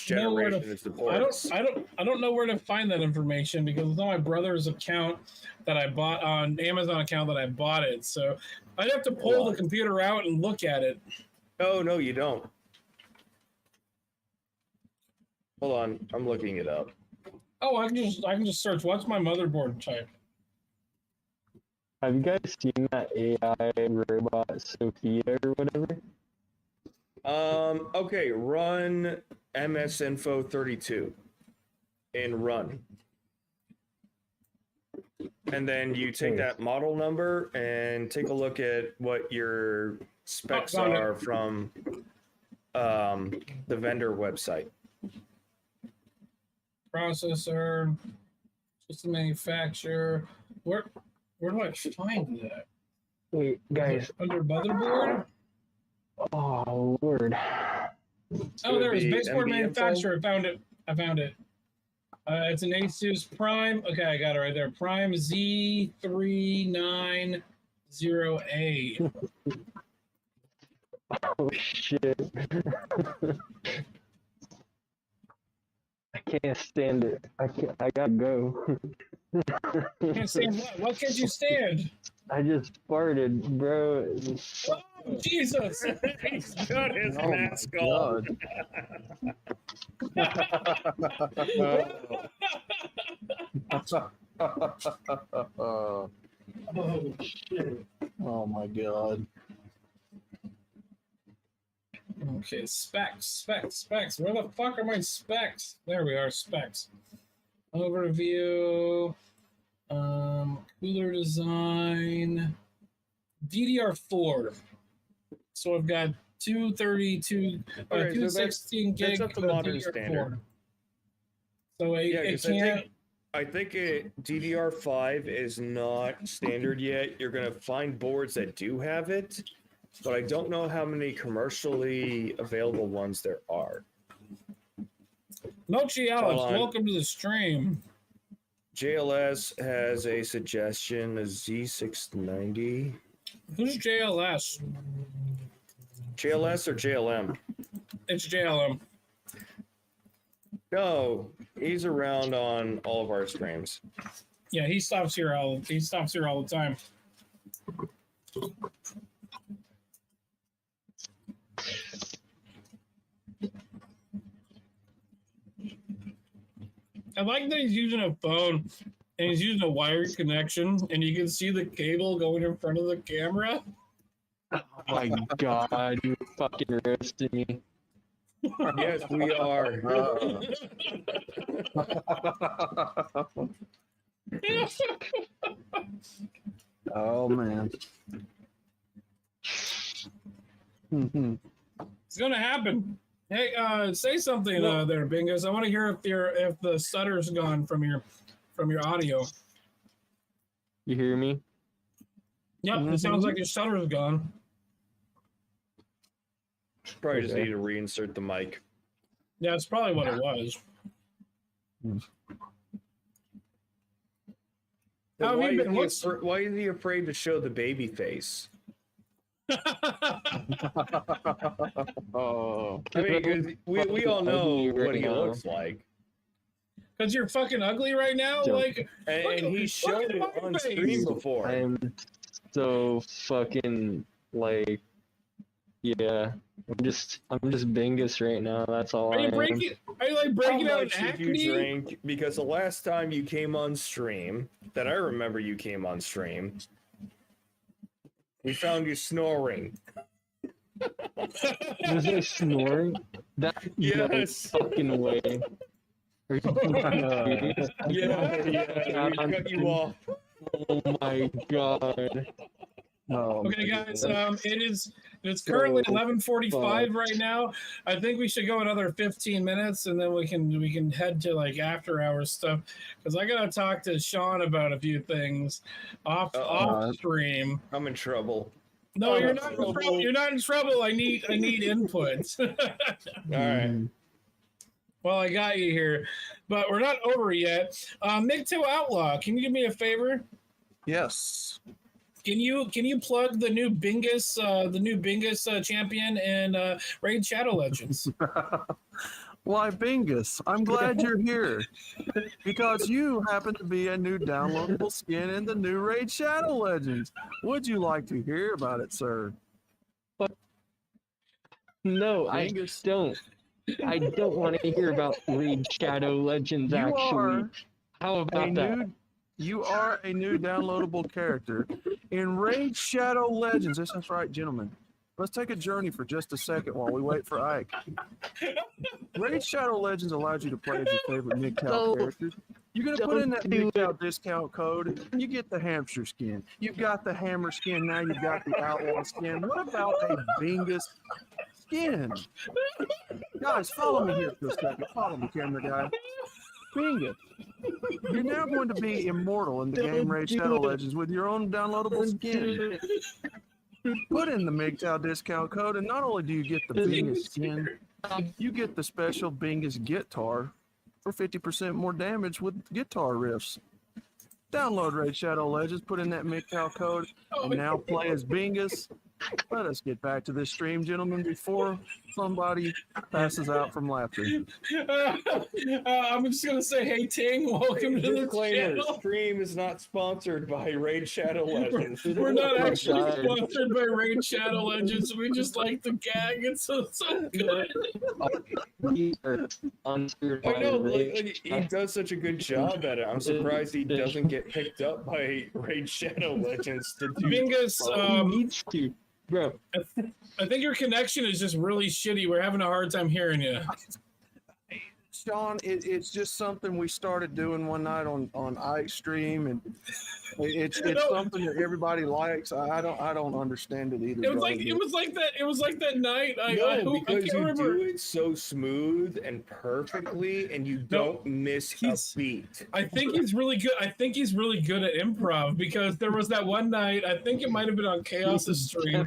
generation it supports. I don't know where to find that information because it's on my brother's account that I bought on Amazon account that I bought it. So I'd have to pull the computer out and look at it. Oh no, you don't. Hold on, I'm looking it up. Oh, I can just search. What's my motherboard type? Have you guys seen that AI robot Sophia or whatever? Okay, run MS Info 32 and run. And then you take that model number and take a look at what your specs are from the vendor website. Processor, system manufacturer. Where do I find that? Wait, guys. Under motherboard? Oh, Lord. Oh, there it is. Baseboard manufacturer. I found it. It's an Asus Prime. Okay, I got it right there. Prime Z390A. Oh, shit. I can't stand it. I gotta go. Can't stand what? What can't you stand? I just farted, bro. Oh, Jesus! He's got his mask on. Oh shit. Oh my god. Okay, specs. Where the fuck are my specs? There we are, specs. Overview. Cooler design. DDR4. So I've got 216 gig. That's up to modern standard. So it can't. I think DDR5 is not standard yet. You're going to find boards that do have it, but I don't know how many commercially available ones there are. No, Alex, welcome to the stream. JLS has a suggestion, a Z690. Who's JLS? JLS or JLM? It's JLM. No, he's around on all of our streams. Yeah, he stops here all the time. I like that he's using a phone and he's using a wired connection, and you can see the cable going in front of the camera. Oh my god, you fucking roasted me. Yes, we are. Oh man. It's gonna happen. Hey, say something there, Bingus. I want to hear if the stutter's gone from your audio. You hear me? Yep, it sounds like your stutter's gone. Probably just need to reinsert the mic. Yeah, it's probably what it was. How have you been? Why is he afraid to show the baby face? Oh, I mean, 'cause we all know what he looks like. Because you're fucking ugly right now? Like, and he showed it on stream before. I'm so fucking like, yeah. I'm just Bingus right now. That's all I am. Are you like breaking How out much in did acne? you drink? Because the last time you came on stream, that I remember you came on stream, we found you snoring. Was I snoring? Yes. No fucking way. Are you serious? Yeah, we cut you off. Oh my god. Okay, guys. It's currently 11:45 right now. I think we should go another 15 minutes, and then we can head to like after hours stuff, because I gotta talk to Sean about a few things off stream. I'm in trouble. No, you're not in trouble. You're not in trouble. I need input. All right. Well, I got you here, but we're not over yet. MiG2 Outlaw, can you do me a favor? yes. Can you plug the new Bingus champion and Raid Shadow Legends? Why, Bingus, I'm glad you're here because you happen to be a new downloadable skin in the new Raid Shadow Legends. Would you like to hear about it, sir? No, Bingus. I don't want to hear about Raid Shadow Legends, actually. How about that? You are a new downloadable character in Raid Shadow Legends. This is right, gentlemen. Let's take a journey for just a second while we wait for Ike. Raid Shadow Legends allows you to play as your favorite MGTOW characters. You're going to put in that MGTOW discount code, and you get the hamster skin. You've got the hammer skin, now you've got the outlaw skin. What about a Bingus skin? Guys, follow me here for a second. Follow me, camera guy. Bingus. You're now going to be immortal in the game Raid Shadow Legends with your own downloadable skin. Put in the MGTOW discount code, and not only do you get the Bingus skin, you get the special Bingus guitar for 50% more damage with guitar riffs. Download Raid Shadow Legends, put in that MGTOW code, and now play as Bingus. Let us get back to this stream, gentlemen, before somebody passes out from laughter. I'm just gonna say, hey Ting, welcome to the channel. Stream is not sponsored by Raid Shadow Legends. We're not actually sponsored by Raid Shadow Legends. We just like the gag. It's so good. I know, he does such a good job at it. I'm surprised he doesn't get picked up by Raid Shadow Legends to do. Bingus, needs to. Bro, I think your connection is just really shitty. We're having a hard time hearing you. Sean, it's just something we started doing one night on Ike stream, and it's something that everybody likes. I don't understand it either. It was like that night. Because you do it so smooth and perfectly, and you don't miss a beat. I think he's really good. I think he's really good at improv, because there was that one night. I think it might have been on Chaos's stream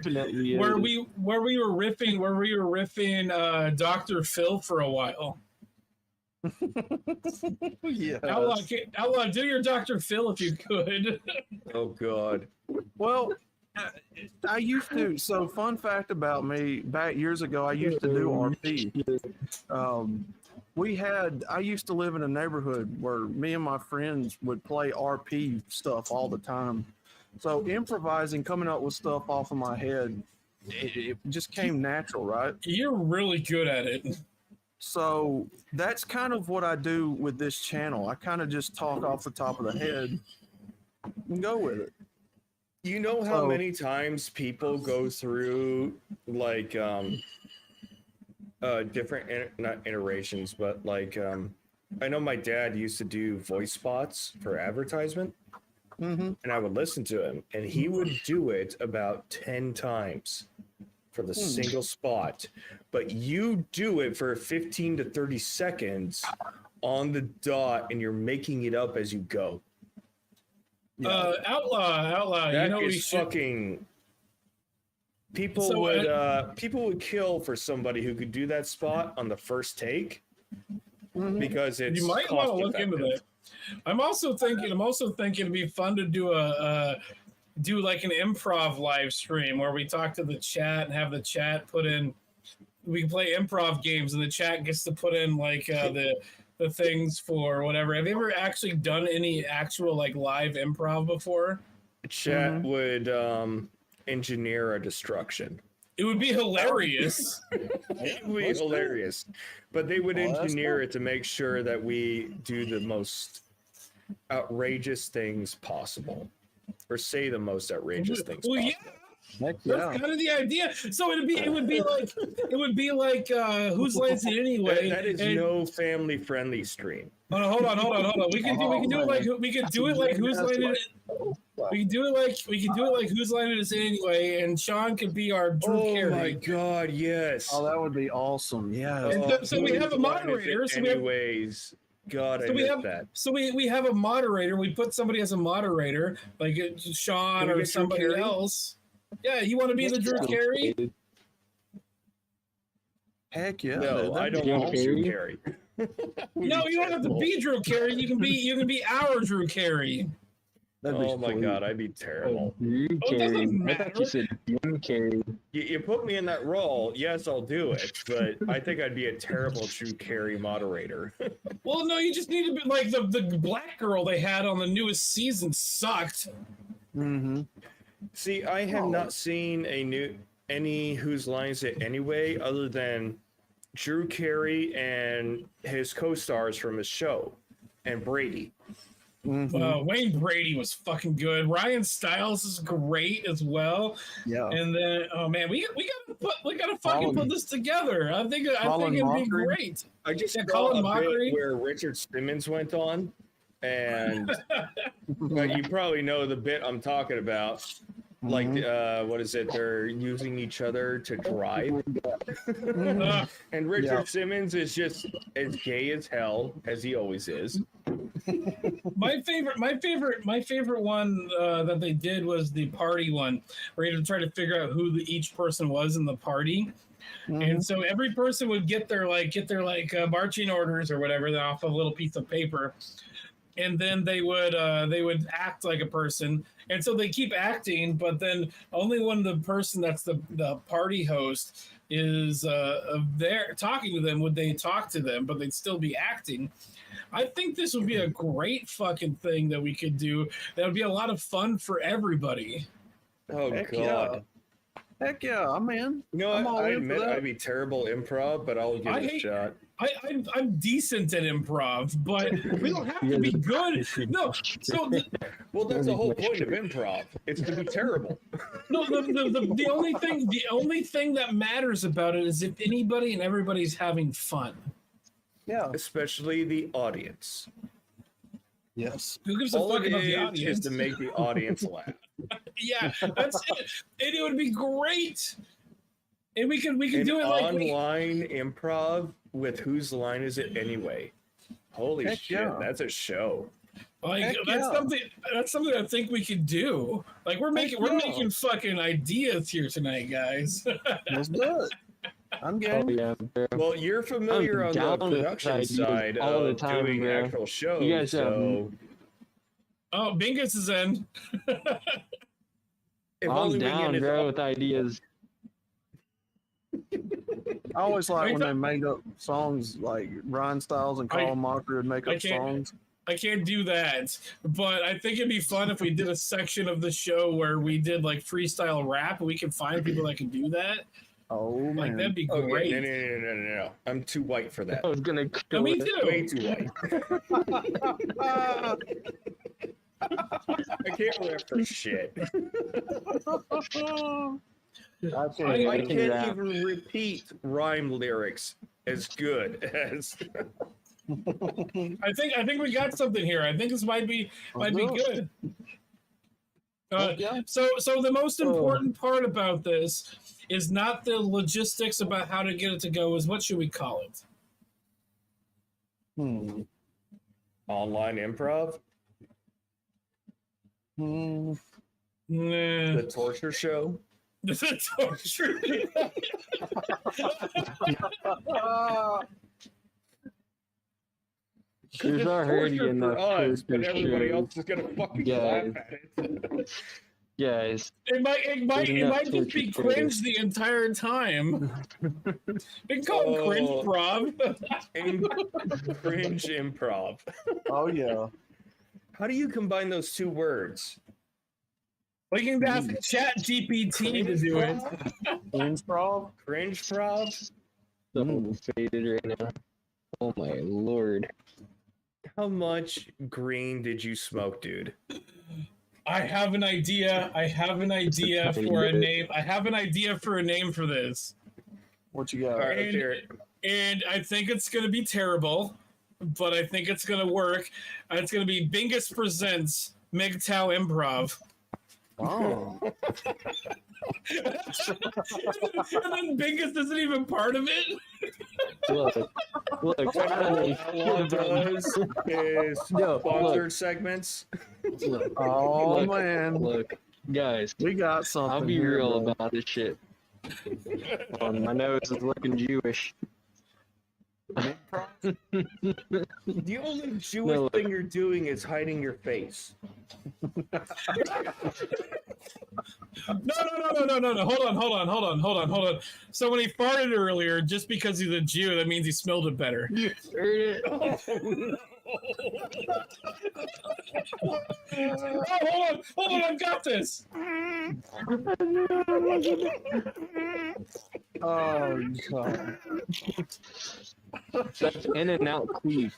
where we were riffing Dr. Phil for a while. Yeah. Outlaw, do your Dr. Phil if you could. Oh God. Well, I used to. So, fun fact about me: back years ago, I used to do RP. I used to live in a neighborhood where me and my friends would play RP stuff all the time. So, improvising, coming up with stuff off of my head, it just came natural, right? You're really good at it. So that's kind of what I do with this channel. I kind of just talk off the top of the head and go with it. You know how many times people go through like different not iterations, but like I know my dad used to do voice spots for advertisement, and I would listen to him, and he would do it about 10 times for the single spot, but you do it for 15 to 30 seconds on the dot, and you're making it up as you go. Outlaw. That You know is we should. fucking. People would kill for somebody who could do that spot on the first take because it's You might want to look into that. I'm also thinking it'd be fun to do do like an improv live stream where we talk to the chat and have the chat put in. We can play improv games and the chat gets to put in like the things for whatever. Have you ever actually done any actual like live improv before? Chat would engineer a destruction. It would be hilarious. It would be hilarious, but they would engineer it to make sure that we do the most outrageous things possible, or say the most outrageous things possible. Yeah. That's kind of the idea. So it would be like whose lines it anyway? That is no family friendly stream. Oh, hold on. We can do it like whose line it is. We can do it like whose line it is anyway, and Sean could be our Drew Carey. Oh my god, yes. Oh, that would be awesome. Yeah. So we have a moderator. Anyways. God, I missed that. So we have a moderator. We put somebody as a moderator, like Sean or somebody else. Yeah, you want to be the Drew Carey? Heck yeah! No, I don't want Drew Carey. No, you don't have to be Drew Carey. You can be our Drew Carey. Oh my god, I'd be terrible. Drew Carey. I thought you said Drew Carey. You put me in that role, yes, I'll do it, but I think I'd be a terrible Drew Carey moderator. Well, no, you just need to be like the black girl they had on the newest season sucked. See, I have not seen any Whose Lines It Anyway other than Drew Carey and his co-stars from his show and Brady. Wayne Brady was fucking good. Ryan Stiles is great as well. Yeah. And then, oh man, we gotta fucking put this together. I think it'd be great. I just saw a bit where Richard Simmons went on, and you probably know the bit I'm talking about. Like, what is it? They're using each other to drive. And Richard Simmons is just as gay as hell, as he always is. My favorite one that they did was the party one, where you had to try to figure out who each person was in the party. And so every person would get their marching orders or whatever off a little piece of paper. And then they would act like a person, and so they keep acting, but then only when the person that's the party host is there talking to them would they talk to them, but they'd still be acting. I think this would be a great fucking thing that we could do. That would be a lot of fun for everybody. Oh Heck god. Heck yeah, I'm in. No, I admit I'd be terrible improv, but I'll give it a shot. I'm decent at improv, but we don't have to be good. No, so well, that's the whole point of improv. It's to be terrible. No, the only thing that matters about it is if anybody and everybody's having fun. Yeah, especially the audience. Yes. Who gives a fuck about the audience? Is to make the audience laugh. Yeah, that's it. And it would be great. And we can do it like online improv with Whose Line Is It Anyway? Holy Heck shit, yeah. That's a show. Like that's something I think we could do. Like we're making fucking ideas here tonight, guys. Let's do it. I'm game. Well, you're familiar on the production side all the of time, doing bro. actual shows. You guys so Oh, Bingus is in. I'm down, bro, with ideas. I always like when they made up songs like Ryan Stiles and Colin Mocker would make up songs. I can't do that, but I think it'd be fun if we did a section of the show where we did like freestyle rap. We can find people that can do that. Oh man, Like that'd be Okay, great. no. I'm too white for that. I was gonna kill Me it. too. Way too white. I can't rap for shit. I I can't. can't even repeat rhyme lyrics as good as. I think we got something here. I think this might be good. So the most important part about this is not the logistics about how to get it to go. Is what should we call it? Online improv? Nah. The torture show? The torture. There's already Torture enough for us, but torture everybody shows. else is gonna fucking Guys. laugh at it. Guys, It might enough just be torture cringe the entire time. We can call it cringe improv. Cringe improv. Oh yeah. How do you combine those two words? We can ask Chat GPT to do it. Improv. Cringe prov? so faded right now. Oh my lord. How much green did you smoke, dude? I have an idea. I have an idea for a name. I have an idea for a name for this. What you got? All right, let's hear it. And I think it's going to be terrible, but I think it's going to work. It's going to be Bingus Presents MGTOW Improv. Oh. And then Bingus isn't even part of it. Look. What Outlaw does is No, sponsored segments. Look, Oh Look. man. look, guys, We got something. I'll be here, real bro. about this shit. My nose is looking Jewish. The only Jewish thing you're doing is hiding your face. No. Hold on. So when he farted earlier, just because he's a Jew, that means he smelled it better. You heard it? Oh, hold on, I've got this. Oh god. That's in and out queef.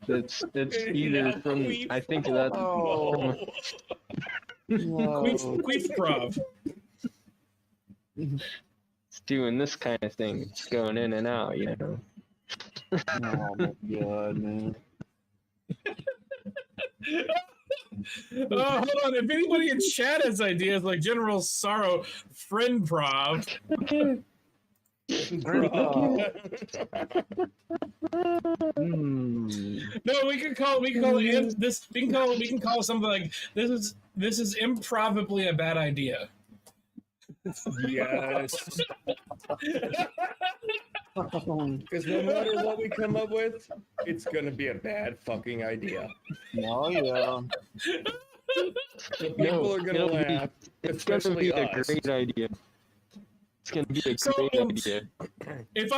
That's either from. I think that's Oh. Queef prov. it's doing this kind of thing. It's going in and out, you know. Oh my god, man. Hold on. If anybody in chat has ideas like General Sorrow, friend prov. No, we can call it this. We can call it something like this is improbably a bad idea. Yes. Because no matter what we come up with, it's gonna be a bad fucking idea. Oh yeah. People are gonna laugh. It's gonna be a us. great idea. It's gonna be a great idea. If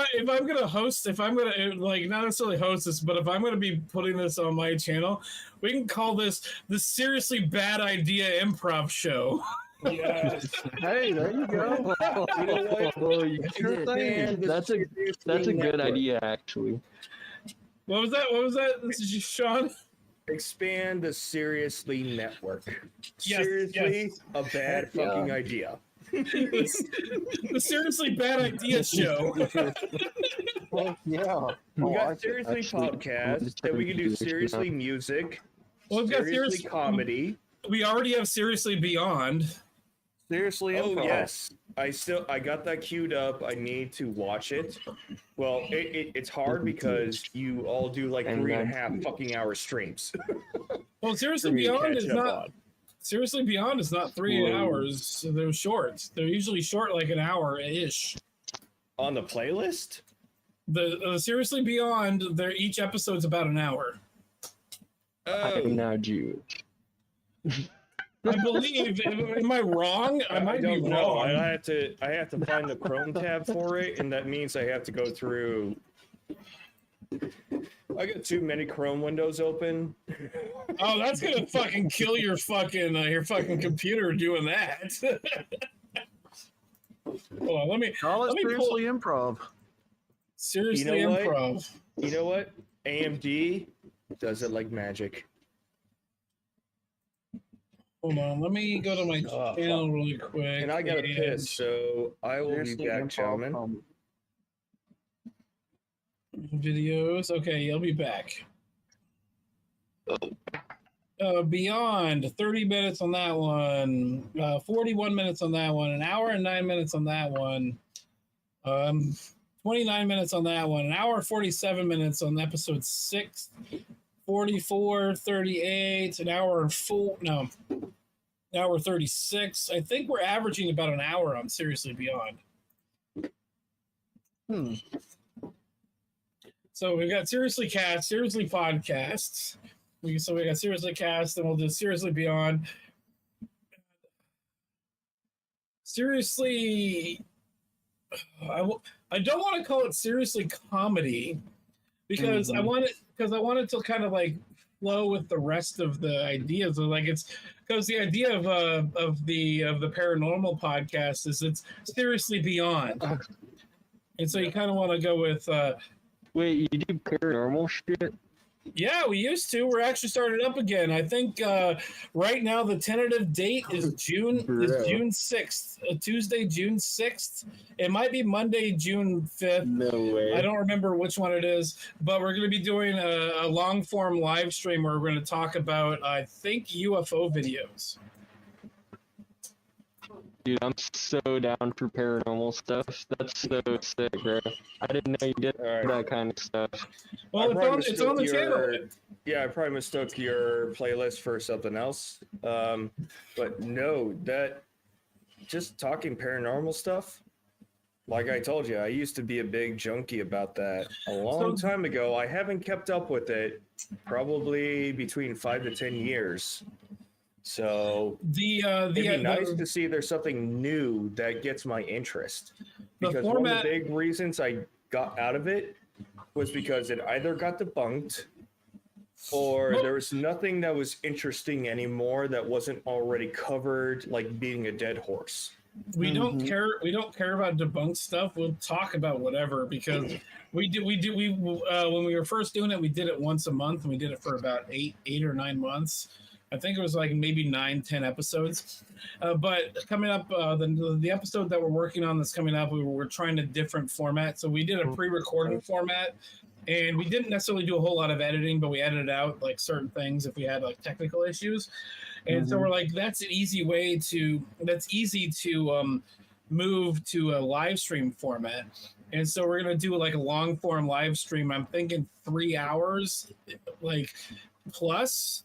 I'm gonna like not necessarily host this, but if I'm gonna be putting this on my channel, we can call this the seriously bad idea improv show. Yes. Hey, there you go. You know what? Oh, you Sure did. thing. That's a good idea, actually. What was that? This is Sean. Expand the Seriously Network. Yes, Seriously, a bad Yeah. fucking idea. The seriously bad idea show. Heck yeah. We Oh, I got could Seriously actually- podcast, then we can do Seriously music, Well, we've got Seriously comedy. We already have Seriously Beyond. Seriously, Oh improv. yes, I got that queued up. I need to watch it. Well, it's hard because you all do like And 3.5 fucking hour streams. Well, Seriously For me to Beyond catch is up not. on. Seriously Beyond is not 3 Whoa. hours. They're short. They're usually short, like an hour ish. On the playlist. The Seriously Beyond, each episode's about an hour. I am now Jewish. I believe. Am I wrong? I might be don't know. wrong. I have to find the Chrome tab for it, and that means I have to go through. I got too many Chrome windows open. Oh, that's gonna fucking kill your fucking computer doing that. Hold on, let me seriously improv. Seriously improv. You know what? AMD does it like magic. Hold on, let me go to my channel really quick. And I gotta piss, so I will be back, gentlemen. Videos. Okay, I'll be back. Beyond 30 minutes on that one, 41 minutes on that one, an hour and 9 minutes on that one, 29 minutes on that one, an hour and 47 minutes on episode 6, 44, 38, an hour and 36. I think we're averaging about an hour on Seriously Beyond. So we've got Seriously Cast, Seriously Podcasts. So we got Seriously Cast, and we'll do Seriously Beyond. Seriously, I don't want to call it Seriously Comedy because I want it to kind of like flow with the rest of the ideas. Like it's because the idea of the paranormal podcast is it's Seriously Beyond, and so you kind of want to go with. Wait, you do paranormal shit? Yeah, we used to. We're actually started up again. I think right now the tentative date is June 6th, Tuesday, June 6th. It might be Monday, June 5th. No way. I don't remember which one it is, but we're going to be doing a long form live stream where we're going to talk about, I think, UFO videos. Dude, I'm so down for paranormal stuff. That's so sick, bro. I didn't know you did that kind of stuff. Well, it's on the channel. Yeah, I probably mistook your playlist for something else. But no, that just talking paranormal stuff. Like I told you, I used to be a big junkie about that a long time ago. I haven't kept up with it probably between 5 to 10 years. So it'd be nice to see there's something new that gets my interest. Because one of the big reasons I got out of it was because it either got debunked or there was nothing that was interesting anymore that wasn't already covered, like beating a dead horse. We don't care. We don't care about debunked stuff. We'll talk about whatever because we when we were first doing it, we did it once a month and we did it for about eight or 9 months. I think it was like maybe 9-10 episodes. But coming up, the episode that we're working on that's coming up, we're trying a different format. So we did a pre-recorded format, and we didn't necessarily do a whole lot of editing, but we edited out like certain things if we had like technical issues. And so we're like, that's easy to move to a live stream format. And so we're gonna do like a long form live stream. I'm thinking 3 hours, like plus.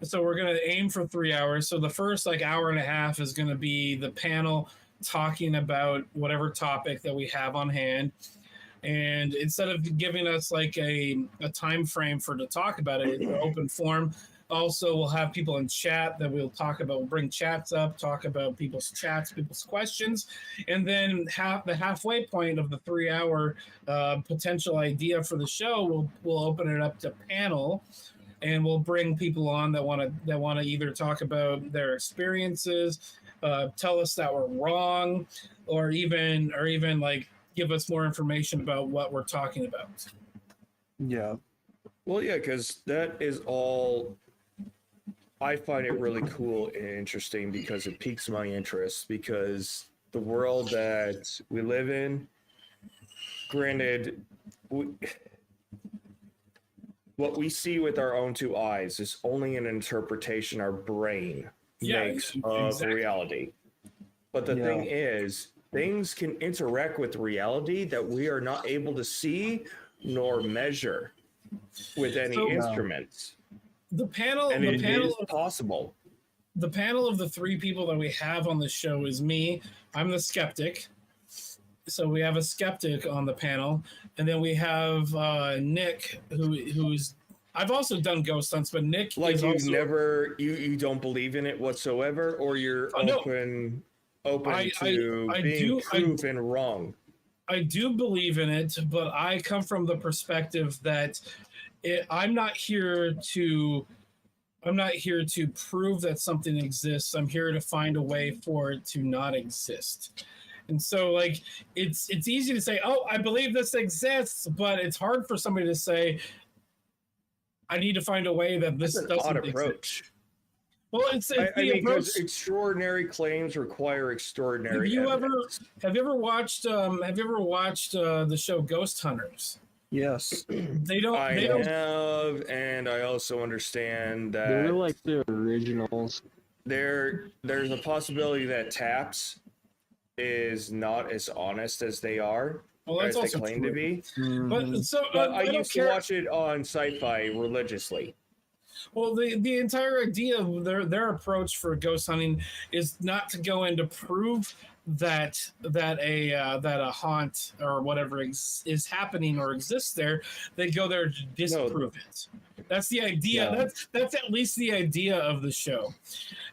So we're going to aim for 3 hours. So the first like hour and a half is going to be the panel talking about whatever topic that we have on hand. And instead of giving us like a time frame to talk about it, it's an open forum. Also, we'll have people in chat that we'll talk about. We'll bring chats up, talk about people's chats, people's questions. And then the halfway point of the 3 hour potential idea for the show, we'll open it up to panel. And we'll bring people on that want to either talk about their experiences, tell us that we're wrong, or even like give us more information about what we're talking about. Yeah. Well, yeah, because that is all. I find it really cool and interesting because it piques my interest. Because the world that we live in, granted. What we see with our own two eyes is only an interpretation our brain makes of reality. But the thing is, things can interact with reality that we are not able to see nor measure with any instruments. The panel is possible. The panel of the 3 people that we have on the show is me. I'm the skeptic. So we have a skeptic on the panel, and then we have Nick, who's I've also done ghost hunts, but Nick like is you've also, never you don't believe in it whatsoever, or you're open to being proven wrong. I do believe in it, but I come from the perspective that I'm not here to prove that something exists. I'm here to find a way for it to not exist. And so, like, it's easy to say, "Oh, I believe this exists," but it's hard for somebody to say, "I need to find a way that this That's an doesn't odd approach. exist." Well, it's I the mean, approach. because extraordinary claims require extraordinary. Have you evidence. have you ever watched the show Ghost Hunters? Yes. They don't. I They don't. have, and I also understand that They're like the originals. there's a possibility that Taps is not as honest as they are, Well, that's as they also claim true. to be. But so But I don't used to care. watch it on Sci-Fi religiously. Well, the entire idea of their approach for ghost hunting is not to go in to prove that a haunt or whatever is happening or exists there. They go there to disprove it. That's the idea. Yeah. That's at least the idea of the show.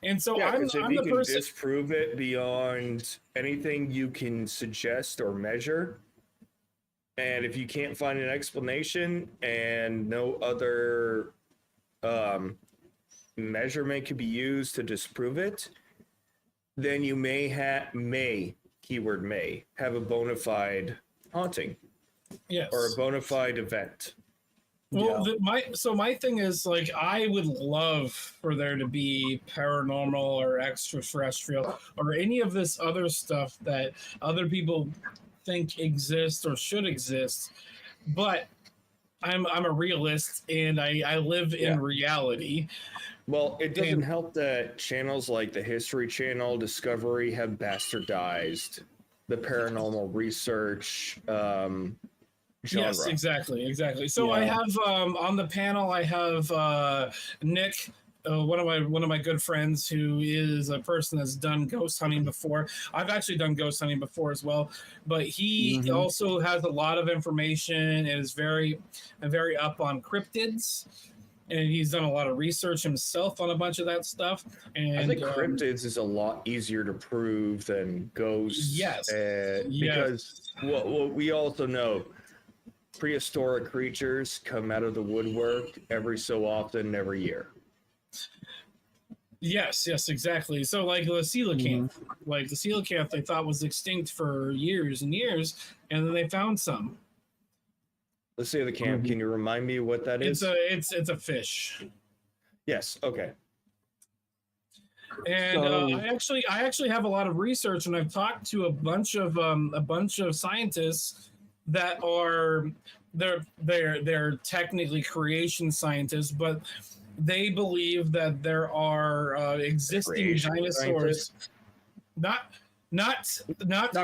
And so Yeah, I'm 'cause if the you can person. disprove it beyond anything you can suggest or measure, and if you can't find an explanation and no other measurement can be used to disprove it, then you may keyword may have a bona fide haunting Yes. or a bona fide event. Well, my thing is, like, I would love for there to be paranormal or extraterrestrial or any of this other stuff that other people think exists or should exist, but I'm a realist and I live in reality. Well, it doesn't help that channels like the History Channel, Discovery have bastardized the paranormal research genre. Yes, exactly. So I have on the panel, I have Nick, one of my good friends, who is a person that's done ghost hunting before. I've actually done ghost hunting before as well, but he also has a lot of information and is very up on cryptids. And he's done a lot of research himself on a bunch of that stuff. And I think cryptids is a lot easier to prove than ghosts. Yes. Because what we also know, prehistoric creatures come out of the woodwork every so often, every year. Yes, exactly. So, like the coelacanth, they thought was extinct for years and years, and then they found some. Let's say the camp. Can you remind me what that is? It's a fish. Yes. Okay. And I actually have a lot of research, and I've talked to a bunch of scientists that are they're technically creation scientists, but they believe that there are existing Creation dinosaurs. scientists? Not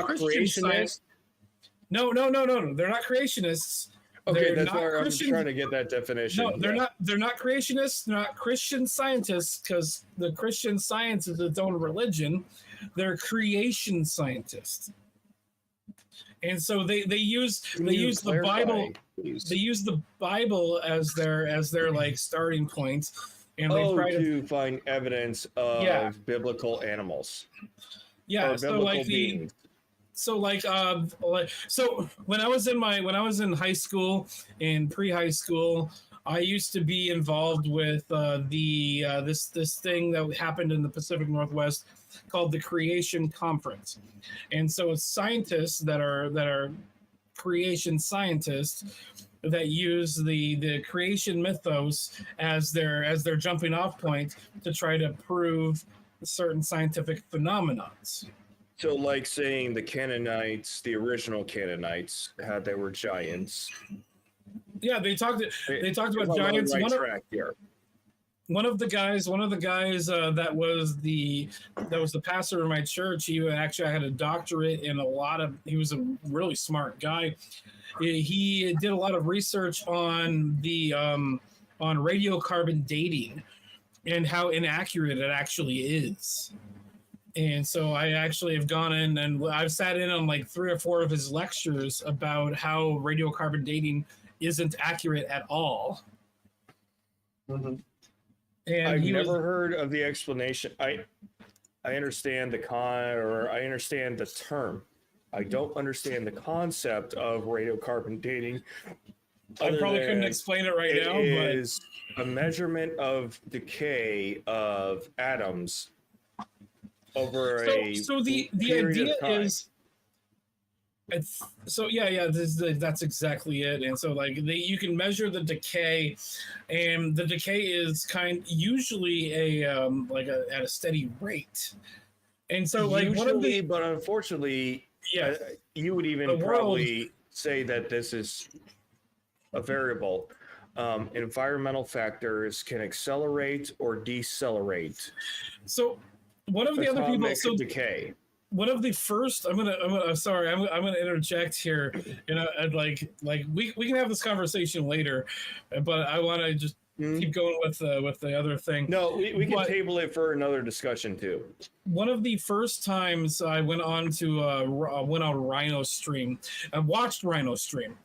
Christian creationists? science. No. They're not creationists. Okay, They're that's not why I'm Christian- trying to get that definition. No, they're not. They're not creationists. They're not Christian scientists, because the Christian science is its own religion. They're creation scientists, and so they use the Bible. They use the Bible as their like starting point, and they try to find evidence of biblical animals. Yeah, or so biblical like beings. So when I was in high school and pre-high school, I used to be involved with this thing that happened in the Pacific Northwest called the Creation Conference. And so it's scientists that are creation scientists that use the creation mythos as their jumping off point to try to prove certain scientific phenomena. So, like saying the Canaanites, the original Canaanites, how they were giants. Yeah, they talked about giants. One of the guys that was the pastor of my church. He actually had a doctorate in he was a really smart guy. He did a lot of research on radiocarbon dating and how inaccurate it actually is. And so I actually have gone in and I've sat in on like 3 or 4 of his lectures about how radiocarbon dating isn't accurate at all. And I've never heard of the explanation. I understand I understand the term. I don't understand the concept of radiocarbon dating. I probably couldn't explain it right now, but it is a measurement of decay of atoms over so the idea is It's so yeah, that's exactly it. And so like you can measure the decay, and the decay is usually at a steady rate. And so like Usually, one of the but unfortunately, yeah you would even probably say that this is a variable. Environmental factors can accelerate or decelerate. So one of the other people decay. One of the first, I'm gonna interject here. You know, and like we can have this conversation later, but I want to just keep going with the other thing. No, we can table it for another discussion too. One of the first times I went on Rhino stream, I watched Rhino stream.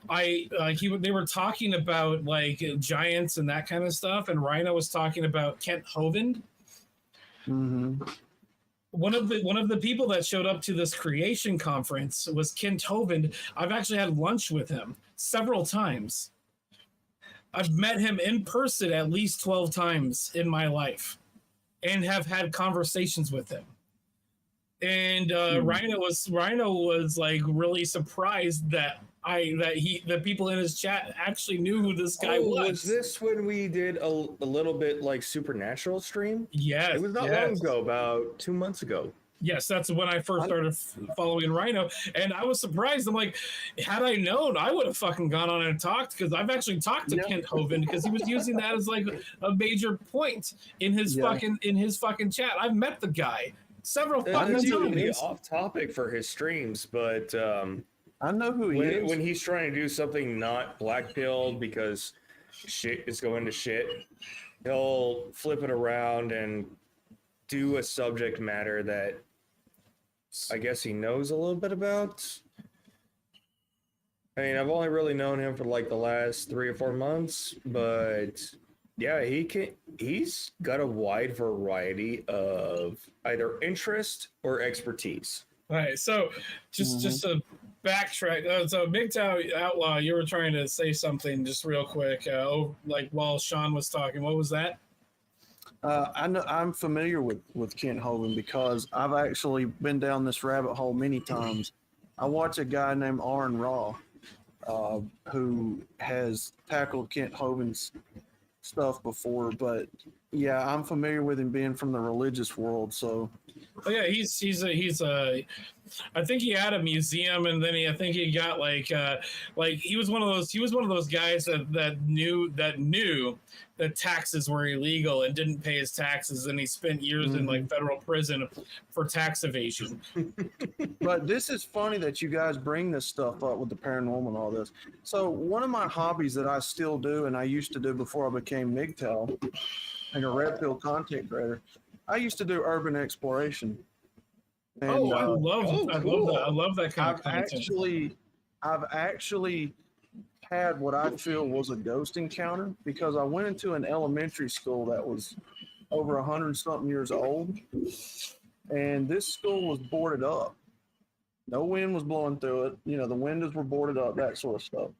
They were talking about like giants and that kind of stuff, and Rhino was talking about Kent Hovind. Mm-hmm. One of the people that showed up to this creation conference was Kent Hovind. I've actually had lunch with him several times. I've met him in person at least 12 times in my life and have had conversations with him. And Rhino was like really surprised that the people in his chat actually knew who this guy was. Was this when we did a little bit like supernatural stream? Yes. It was not long ago, about 2 months ago. Yes, that's when I first started following Rhino, and I was surprised. I'm like, had I known, I would have fucking gone on and talked, because I've actually talked to Kent Hovind because he was using that as like a major point in his fucking chat. I've met the guy several fucking times. Be off topic for his streams, but I know who he is. When he's trying to do something not black pilled because shit is going to shit, he'll flip it around and do a subject matter that I guess he knows a little bit about. I mean, I've only really known him for like the last 3 or 4 months, but yeah, he's got a wide variety of either interest or expertise. All right, so just to backtrack, so MGTOW Outlaw, you were trying to say something just real quick, like while Sean was talking. What was that? I'm familiar with Kent Hovind because I've actually been down this rabbit hole many times. I watch a guy named Aaron Raw, who has tackled Kent Hovind's stuff before, but yeah, I'm familiar with him being from the religious world. So, yeah, he's I think he had a museum, and then I think he got like he was one of those guys that knew that taxes were illegal and didn't pay his taxes, and he spent years in like federal prison for tax evasion. But this is funny that you guys bring this stuff up with the paranormal and all this. So one of my hobbies that I still do, and I used to do before I became MGTOW and a Red Pill content creator, I used to do urban exploration. And, I love that kind of content. I've actually had what I feel was a ghost encounter because I went into an elementary school that was over 100-something years old, and this school was boarded up. No wind was blowing through it. You know, the windows were boarded up, that sort of stuff.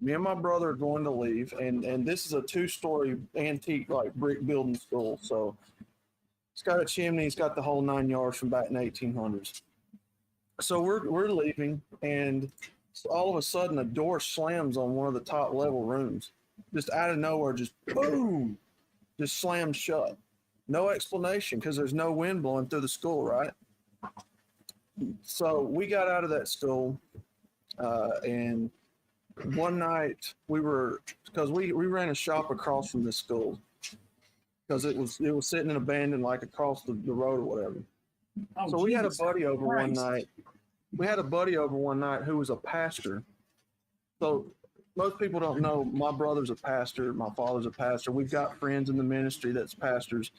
Me and my brother are going to leave, and this is a 2-story antique, like brick building school. So it's got a chimney, it's got the whole 9 yards from back in the 1800s. So we're leaving, and all of a sudden a door slams on one of the top level rooms. Just out of nowhere, just boom, just slammed shut. No explanation because there's no wind blowing through the school, right? So we got out of that school, and one night because we ran a shop across from this school because it was sitting and abandoned like across the road or whatever. Oh, so we had a buddy over one night. We had a buddy over one night who was a pastor. So most people don't know my brother's a pastor, my father's a pastor. We've got friends in the ministry that's pastors.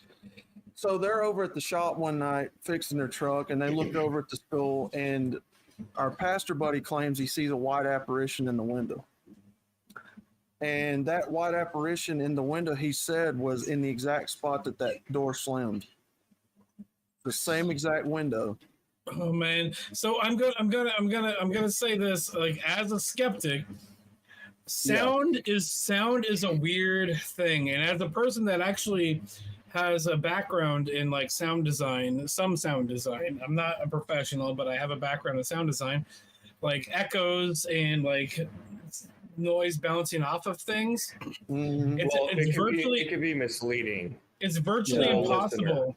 So they're over at the shop one night fixing their truck, and they look over at the school, and our pastor buddy claims he sees a white apparition in the window. And that white apparition in the window, he said, was in the exact spot that door slammed. The same exact window. Oh man! So I'm gonna say this, like, as a skeptic, sound is a weird thing, and as a person that actually has a background in like sound design, I'm not a professional, but I have a background in sound design. like echoes and like noise bouncing off of things. It could be misleading. It's virtually Yeah. impossible.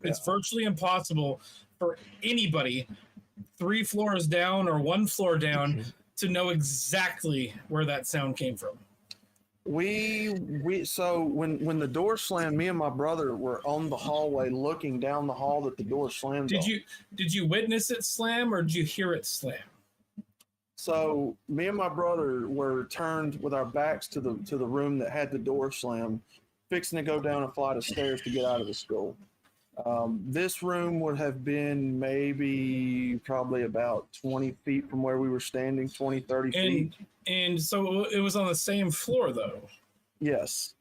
Yeah. It's virtually impossible for anybody 3 floors down or 1 floor down to know exactly where that sound came from. So when the door slammed, me and my brother were on the hallway looking down the hall that the door slammed. Did you witness it slam or did you hear it slam? So me and my brother were turned with our backs to the room that had the door slammed, fixing to go down a flight of stairs to get out of the school. This room would have been probably about 20 feet from where we were standing, 20, 30 feet. And so it was on the same floor, though. Yes.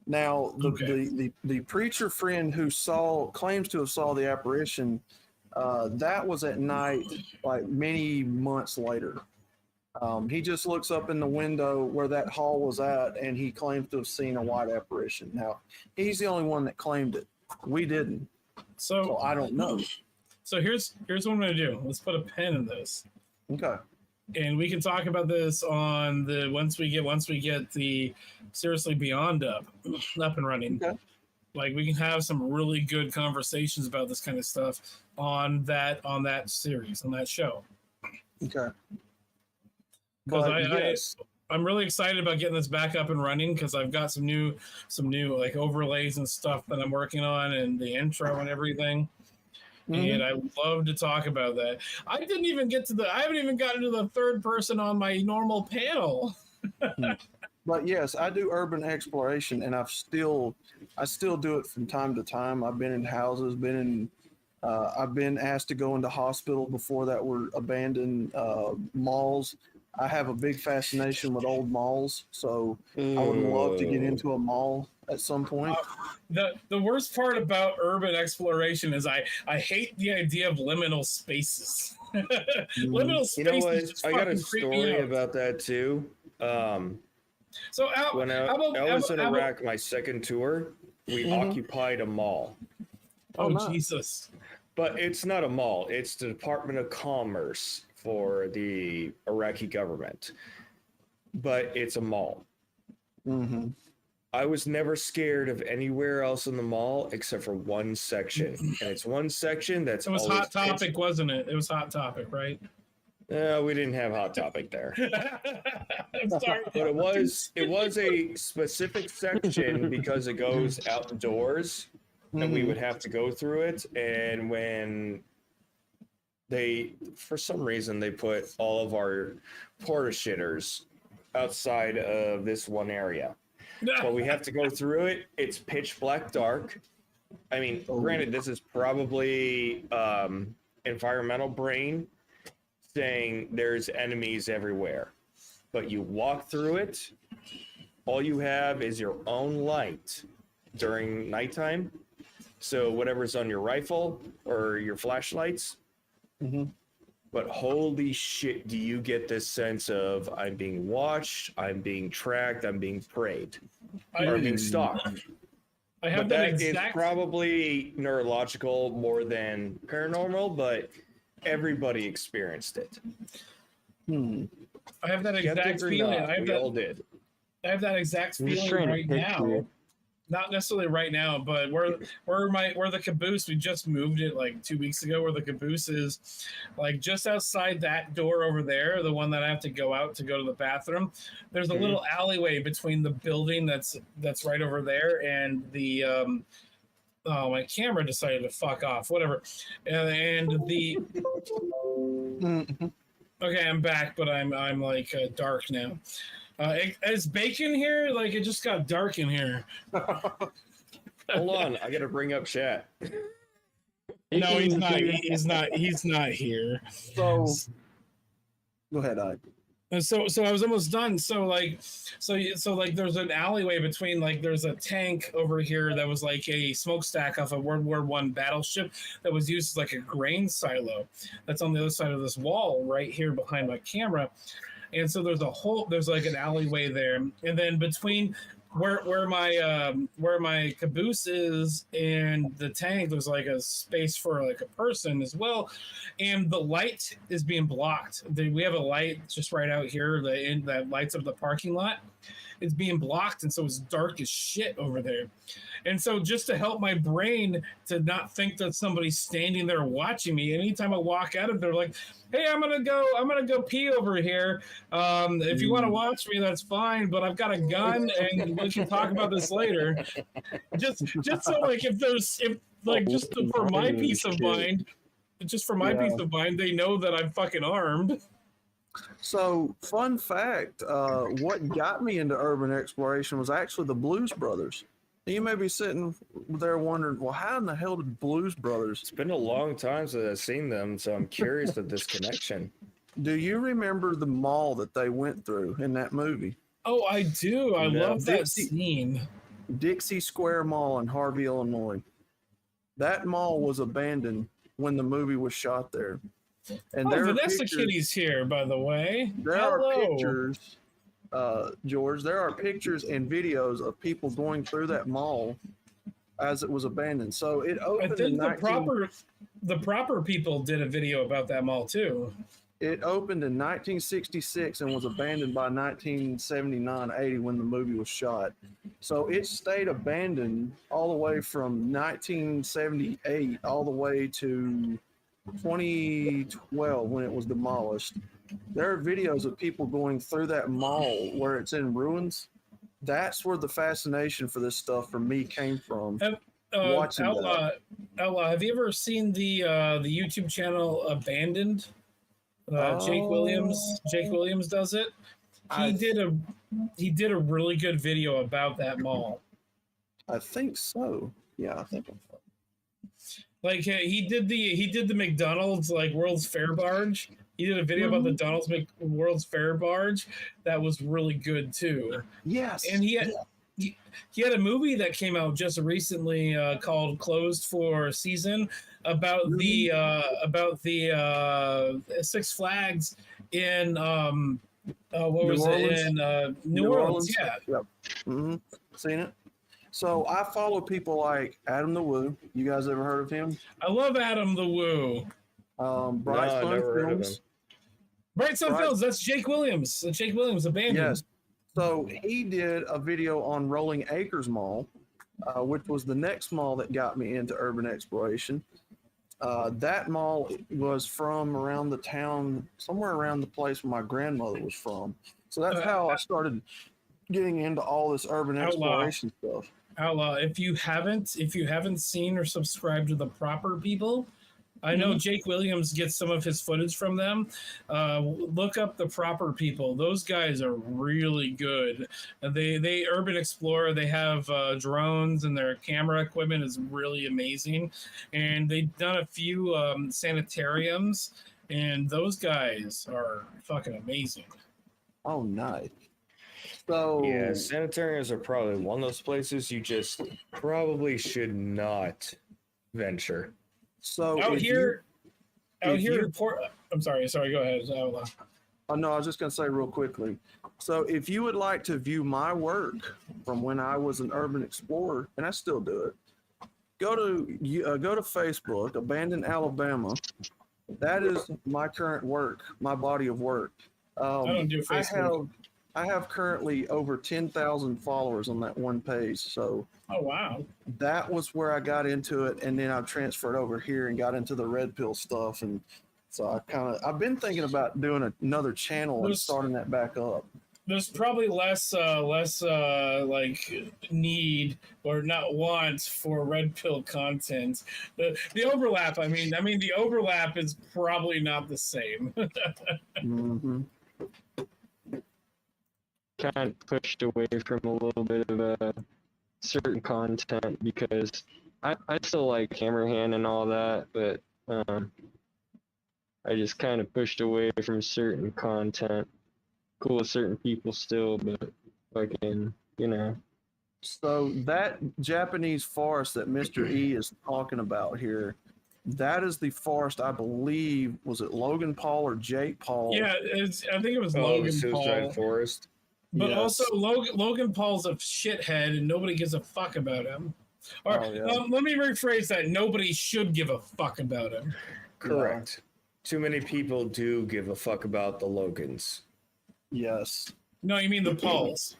Now, the preacher friend who claims to have saw the apparition, that was at night, like many months later. He just looks up in the window where that hall was at, and he claims to have seen a white apparition. Now, he's the only one that claimed it. We didn't. So I don't know. So here's what I'm going to do. Let's put a pin in this. Okay. And we can talk about this on the once we get the Seriously Beyond up and running. Okay. Like we can have some really good conversations about this kind of stuff on that series, on that show. Okay. Because I'm really excited about getting this back up and running because I've got some new like overlays and stuff that I'm working on and the intro and everything. And I would love to talk about that. I haven't even gotten to the third person on my normal panel. But yes, I do urban exploration, and I still do it from time to time. I've been in houses, I've been asked to go into hospital before that were abandoned malls. I have a big fascination with old malls, so I would love to get into a mall at some point. The worst part about urban exploration is I hate the idea of liminal spaces. Liminal spaces. You know what? I got a story about that too. So when I was in Iraq, my second tour, we occupied a mall. Oh, nice. Jesus! But it's not a mall; it's the Department of Commerce for the Iraqi government. But it's a mall. Mm-hmm. I was never scared of anywhere else in the mall except for one section, and it's one section that's. It was Hot Topic, wasn't it? It was Hot Topic, right? We didn't have Hot Topic there. I'm sorry. But it was a specific section because it goes outdoors, and we would have to go through it. And when for some reason, they put all of our porta shitters outside of this one area. But we have to go through it. It's pitch black dark. I mean, granted, this is probably environmental brain saying there's enemies everywhere. But you walk through it, all you have is your own light during nighttime. So whatever's on your rifle or your flashlights. But holy shit, do you get this sense of I'm being watched, I'm being tracked, I'm being preyed, or being stalked. I have that is probably neurological more than paranormal, but everybody experienced it. I have that exact feeling. We all did. I have that exact feeling right now. Not necessarily right now, but where the caboose, we just moved it like 2 weeks ago, where the caboose is, like just outside that door over there, the one that I have to go out to go to the bathroom. There's a little alleyway between the building that's right over there and the my camera decided to fuck off. Whatever, and the okay, I'm back, but I'm like dark now. Is Bacon here? Like, it just got dark in here. Hold on, I gotta bring up chat. No, he's not. He's not here. So, go ahead, Ike. So I was almost done. So there's an alleyway between, like, there's a tank over here that was like a smokestack off a World War I battleship that was used as like a grain silo. That's on the other side of this wall right here behind my camera. And so there's like an alleyway there. And then between where my caboose is and the tank, there's like a space for like a person as well, and the light is being blocked. We have a light just right out here that lights up the parking lot. It's being blocked, and so it's dark as shit over there. And so just to help my brain to not think that somebody's standing there watching me, anytime I walk out of there, like, hey, I'm gonna go pee over here. If you want to watch me, that's fine, but I've got a gun, and we can talk about this later. Just so like for my peace of mind, they know that I'm fucking armed. So, fun fact, what got me into urban exploration was actually the Blues Brothers. You may be sitting there wondering, well, how in the hell did Blues Brothers? It's been a long time since I've seen them, so I'm curious of this connection. Do you remember the mall that they went through in that movie? Oh, I do. I love that scene. Dixie Square Mall in Harvey, Illinois. That mall was abandoned when the movie was shot there. And Vanessa Kitty's here, by the way. There are pictures, George. There are pictures and videos of people going through that mall as it was abandoned. So it opened. I think the proper people did a video about that mall too. It opened in 1966 and was abandoned by 1979-80 when the movie was shot. So it stayed abandoned all the way from 1978 all the way to 2012 when it was demolished. There are videos of people going through that mall where it's in ruins. That's where the fascination for this stuff for me came from. Watching Outlaw, have you ever seen the YouTube channel Abandoned? Jake Williams does it. He did a really good video about that mall. I think so. Yeah, I think. Like he did the McDonald's like World's Fair barge. He did a video about the McDonald's World's Fair barge that was really good too. Yes, and he had a movie that came out just recently called Closed for a Season about the Six Flags in New Orleans. Yeah. Yep. Mm-hmm. Seen it. So I follow people like Adam the Woo. You guys ever heard of him? I love Adam the Woo. Bright Sun Films. Bright Sun Films. That's Jake Williams. Jake Williams, Abandoned. Yes. So he did a video on Rolling Acres Mall, which was the next mall that got me into urban exploration. That mall was from around the town, somewhere around the place where my grandmother was from. So that's how I started getting into all this urban exploration stuff. Outlaw, if you haven't seen or subscribed to the Proper People, I know Jake Williams gets some of his footage from them. Look up the Proper People. Those guys are really good. They urban explore. They have drones, and their camera equipment is really amazing. And they've done a few sanitariums, and those guys are fucking amazing. Oh, nice. So yeah, sanitariums are probably one of those places you just probably should not venture. So I'm sorry, go ahead. Oh no, I was just gonna say real quickly. So if you would like to view my work from when I was an urban explorer, and I still do it, go to Facebook, Abandoned Alabama. That is my current work, my body of work. I don't do Facebook. I have currently over 10,000 followers on that one page. So, oh wow, that was where I got into it, and then I transferred over here and got into the red pill stuff. And so I've been thinking about doing another channel and starting that back up. There's probably less like need or not want for red pill content. The overlap. I mean, the overlap is probably not the same. Mm-hmm. Kind of pushed away from a little bit of certain content because I still like Hammerhand and all that, but I just kind of pushed away from certain content. Cool with certain people still, but fucking, So that Japanese forest that Mr. E is talking about here, that is the forest, I believe, was it Logan Paul or Jake Paul? Yeah, I think it was Logan Paul. Suicide Forest. But Yes. also, Logan Paul's a shithead, and nobody gives a fuck about him. Or let me rephrase that: nobody should give a fuck about him. Correct. Too many people do give a fuck about the Logans. Yes. No, you mean the Pauls.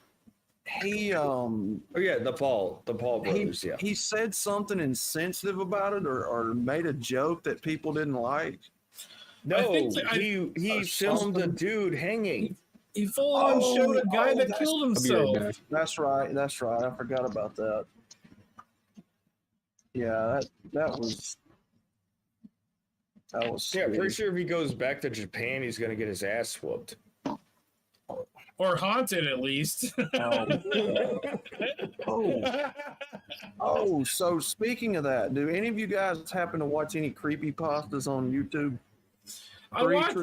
He Oh yeah, the Paul brothers. Yeah. He said something insensitive about it, or made a joke that people didn't like. No, he filmed a dude hanging. He full on showed a guy that killed himself. That's right. I forgot about that. Yeah, that was Yeah, stupid. pretty sure if he goes back to Japan, he's gonna get his ass whooped. Or haunted, at least. So speaking of that, do any of you guys happen to watch any creepypastas on YouTube? I watched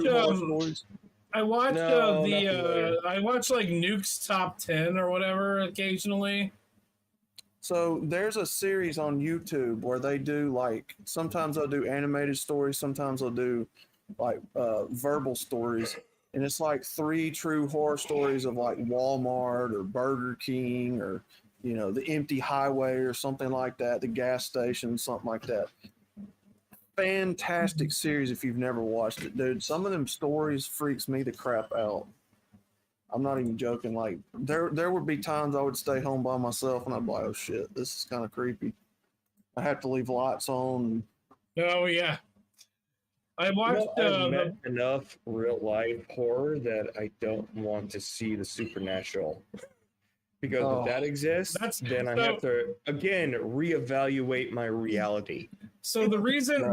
I watched I watched like Nuke's Top 10 or whatever occasionally. So there's a series on YouTube where they do like, sometimes they'll do animated stories, sometimes they'll do like verbal stories. And it's like 3 true horror stories of like Walmart or Burger King or, you know, the empty highway or something like that, the gas station, something like that. Fantastic series if you've never watched it, dude. Some of them stories freaks me the crap out. I'm not even joking. Like there would be times I would stay home by myself and I'd be like, oh shit, this is kind of creepy. I have to leave lights on. Oh yeah. I watched I've met enough real life horror that I don't want to see the supernatural. Because if that exists, then I have to again reevaluate my reality. So the reason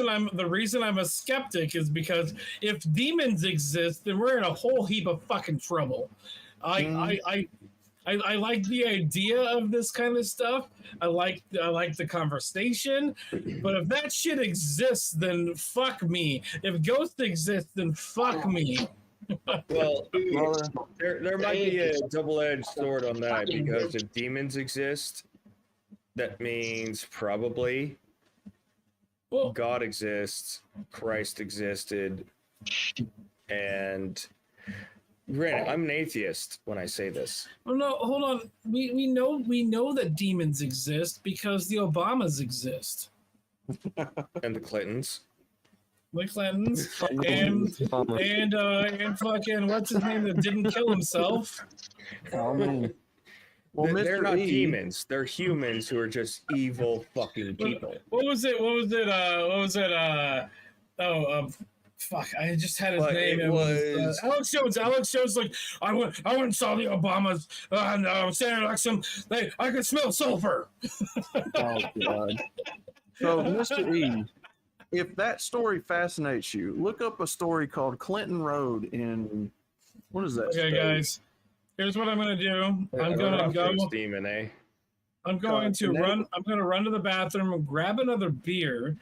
I'm a skeptic is because if demons exist, then we're in a whole heap of fucking trouble. I like the idea of this kind of stuff. I like the conversation, but if that shit exists, then fuck me. If ghosts exist, then fuck me. Well, there might be a double-edged sword on that, because if demons exist, that means probably God exists, Christ existed, and granted, I'm an atheist when I say this. Well, no, hold on. We know that demons exist because the Obamas exist. And the Clintons. The Clintons and fucking what's his name that didn't kill himself? Well, they're not demons. They're humans who are just evil fucking people. What was it? Fuck! I just had his name. It was Alex Jones. Alex Jones, like I went and saw the Obamas and Senator election. I could smell sulfur. Oh god! So, Mr. E, if that story fascinates you, look up a story called Clinton Road in what is that? Okay, guys. Here's what I'm gonna do. I'm gonna run to the bathroom and grab another beer.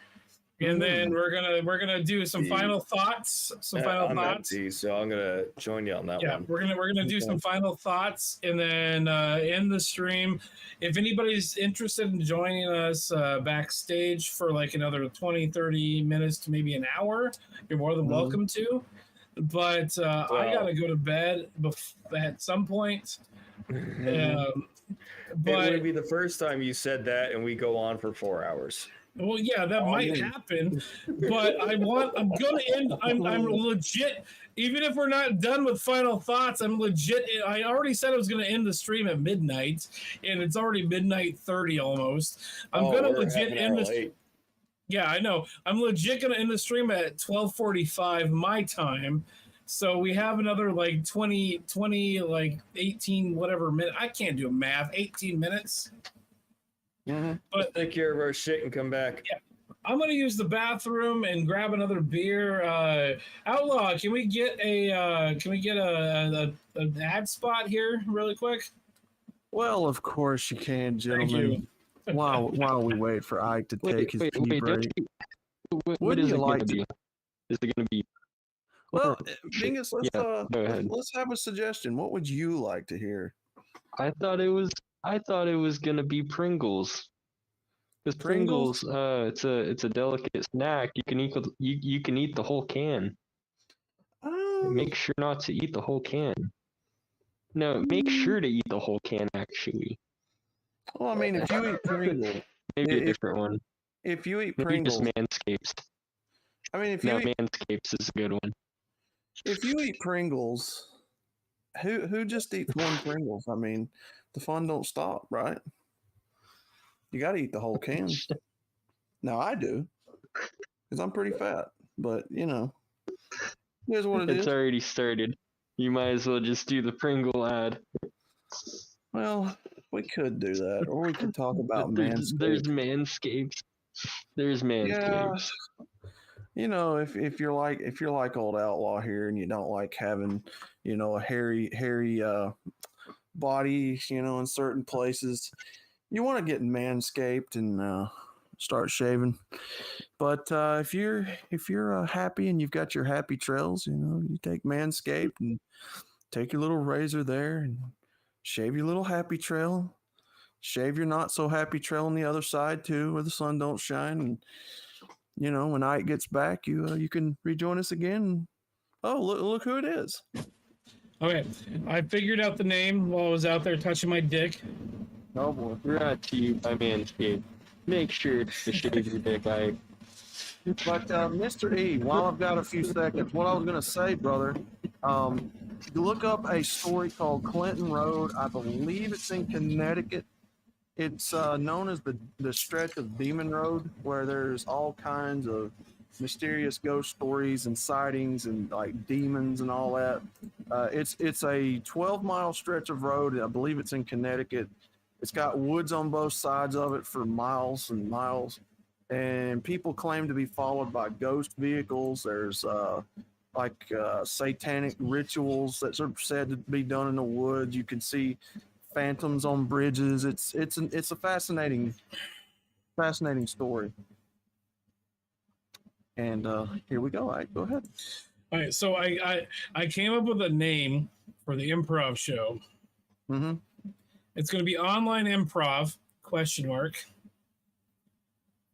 And then we're gonna do some final thoughts. I'm empty, so I'm gonna join you on that one. Yeah, we're gonna do some final thoughts, and then end the stream. If anybody's interested in joining us backstage for like another 20, 30 minutes to maybe an hour, you're more than welcome to. But I gotta go to bed at some point. It would be the first time you said that, and we go on for 4 hours. Well, yeah, that might happen, but I'm legit. Even if we're not done with final thoughts, I'm legit. I already said I was going to end the stream at midnight, and it's already midnight 30 almost. I'm going to legit end the. Yeah, I know. I'm legit going to end the stream at 12:45 my time. So we have another like 20, like 18, whatever minute. I can't do math. 18 minutes. But take care of our shit and come back. Yeah, I'm gonna use the bathroom and grab another beer. Outlaw, can we get an ad spot here really quick? Well, of course you can, gentlemen. While we wait for Ike to take his pee break. What is it like to be? Is it going to be? Well, Dingus, let's have a suggestion. What would you like to hear? I thought it was gonna be Pringles. Because Pringles, it's a delicate snack. You can eat the whole can. Make sure not to eat the whole can. No, make sure to eat the whole can. Actually, Well, I mean, if you eat Pringles, maybe a if, different one. if you eat Maybe just Pringles, Manscapes. I mean, if No, you eat, Manscapes is a good one. if you eat Pringles, who just eats one Pringles? I mean, the fun don't stop, right? You got to eat the whole can. Now I do, because I'm pretty fat. But you know, here's what it It's is. already started. You might as well just do the Pringle ad. Well, we could do that, or we could talk about There's Manscaped. Manscapes. There's Yeah, Manscapes. you know, if you're like old Outlaw here, and you don't like having, you know, a hairy body, you know, in certain places, you want to get Manscaped and start shaving. But if you're happy and you've got your happy trails, you know, you take Manscaped and take your little razor there and shave your little happy trail. Shave your not so happy trail on the other side too, where the sun don't shine. And you know, when night gets back, you can rejoin us again. Oh, look who it is! Okay, I figured out the name while I was out there touching my dick. Oh boy, brought to you by Manscaped. Make sure to shave your dick. But Mr. E, while I've got a few seconds, what I was going to say, brother, look up a story called Clinton Road. I believe it's in Connecticut. It's known as the stretch of Demon Road, where there's all kinds of mysterious ghost stories and sightings and like demons and all that. It's a 12-mile stretch of road. I believe it's in Connecticut. It's got woods on both sides of it for miles and miles. And people claim to be followed by ghost vehicles. There's satanic rituals that are said to be done in the woods. You can see phantoms on bridges. It's a fascinating story. And here we go. All right, go ahead. All right, so I came up with a name for the improv show. Mm-hmm. It's going to be online improv ?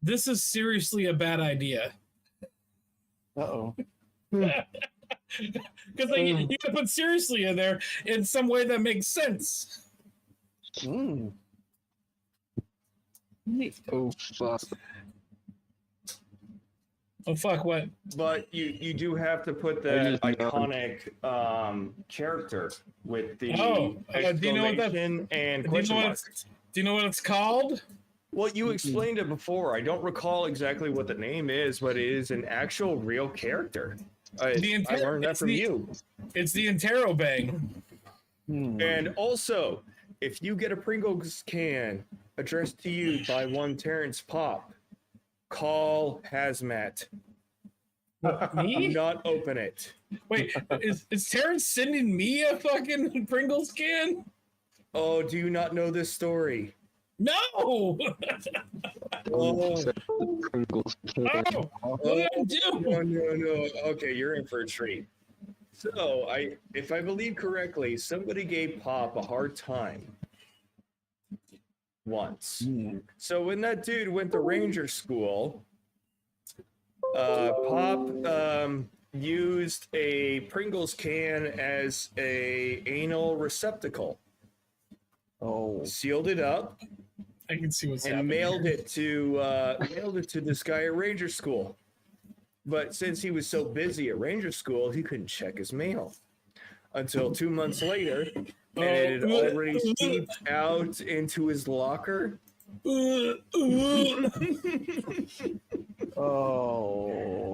This is seriously a bad idea. Uh-oh. Because you can put seriously in there in some way that makes sense. Mm. Oh fuck. Oh fuck! What? But you do have to put that iconic character with the do you know what that? and Do you question know what mark. do you know what it's called? Well, you explained it before. I don't recall exactly what the name is, but it is an actual real character. I learned that from you. It's the Interrobang. And also, if you get a Pringles can addressed to you by one Terrence Pop, call Hazmat. Me? Do not open it. Wait, is Terrence sending me a fucking Pringles can? Oh, do you not know this story? No! Oh, Pringles. What did I do? No. Okay, you're in for a treat. So, if I believe correctly, somebody gave Pop a hard time once. So when that dude went to Ranger School, Pop used a Pringles can as a anal receptacle. Oh, sealed it up. I can see what's and happening. mailed it to this guy at Ranger School. But since he was so busy at Ranger School, he couldn't check his mail until 2 months later, and it had already seeped out into his locker. Oh,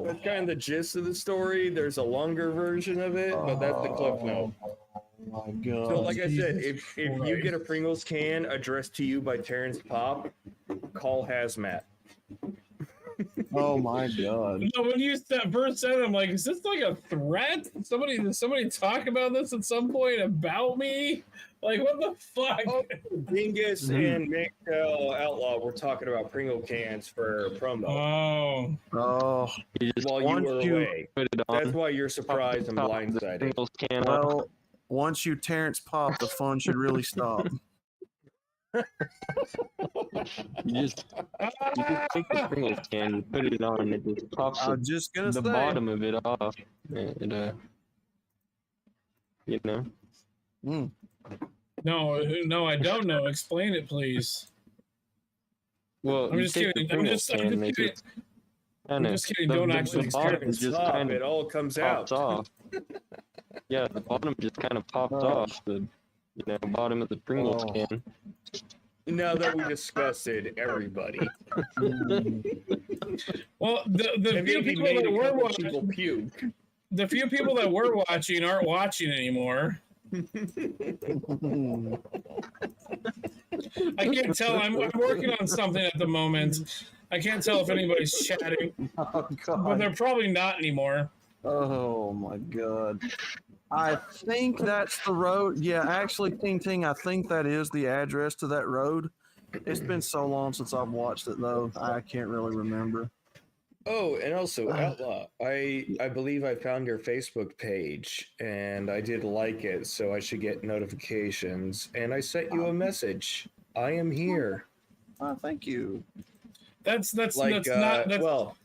that's kind of the gist of the story. There's a longer version of it, but that's the clip note. My God. So, like I said, if you get a Pringles can addressed to you by Terrence Pop, call Hazmat. Oh my God! No, when you first said it, I'm like, is this like a threat? Did somebody talk about this at some point about me? Like, what the fuck? Oh, Dingus and Miguel Outlaw were talking about Pringle cans for promo. Oh! While you were away. That's why you're surprised and blindsided. Well, once you Terrence Pop, the fun should really stop. You just take the Pringles can, put it on, it just pops the bottom of it off, and you know. No, I don't know. Explain it, please. Well, I'm you just take kidding. the I'm Pringles just can, kidding. they just I'm just kidding. Don't actually the explain bottom it. just Top, kind it of all comes pops out. off. Yeah, the bottom just kind of pops off the bottom of the Pringles can. Now that we discussed it, everybody. Well, the And few maybe people made that a were couple people watching, puke. the few people that were watching aren't watching anymore. I can't tell. I'm working on something at the moment. I can't tell if anybody's chatting, Oh, but God. they're probably not anymore. Oh, my God. I think that's the road. Yeah, actually, Ting Ting, I think that is the address to that road. It's been so long since I've watched it, though. I can't really remember. Oh, and also, Outlaw, I believe I found your Facebook page, and I did like it, so I should get notifications. And I sent you a message. I am here. Oh, thank you. That's Like, not. That's, well,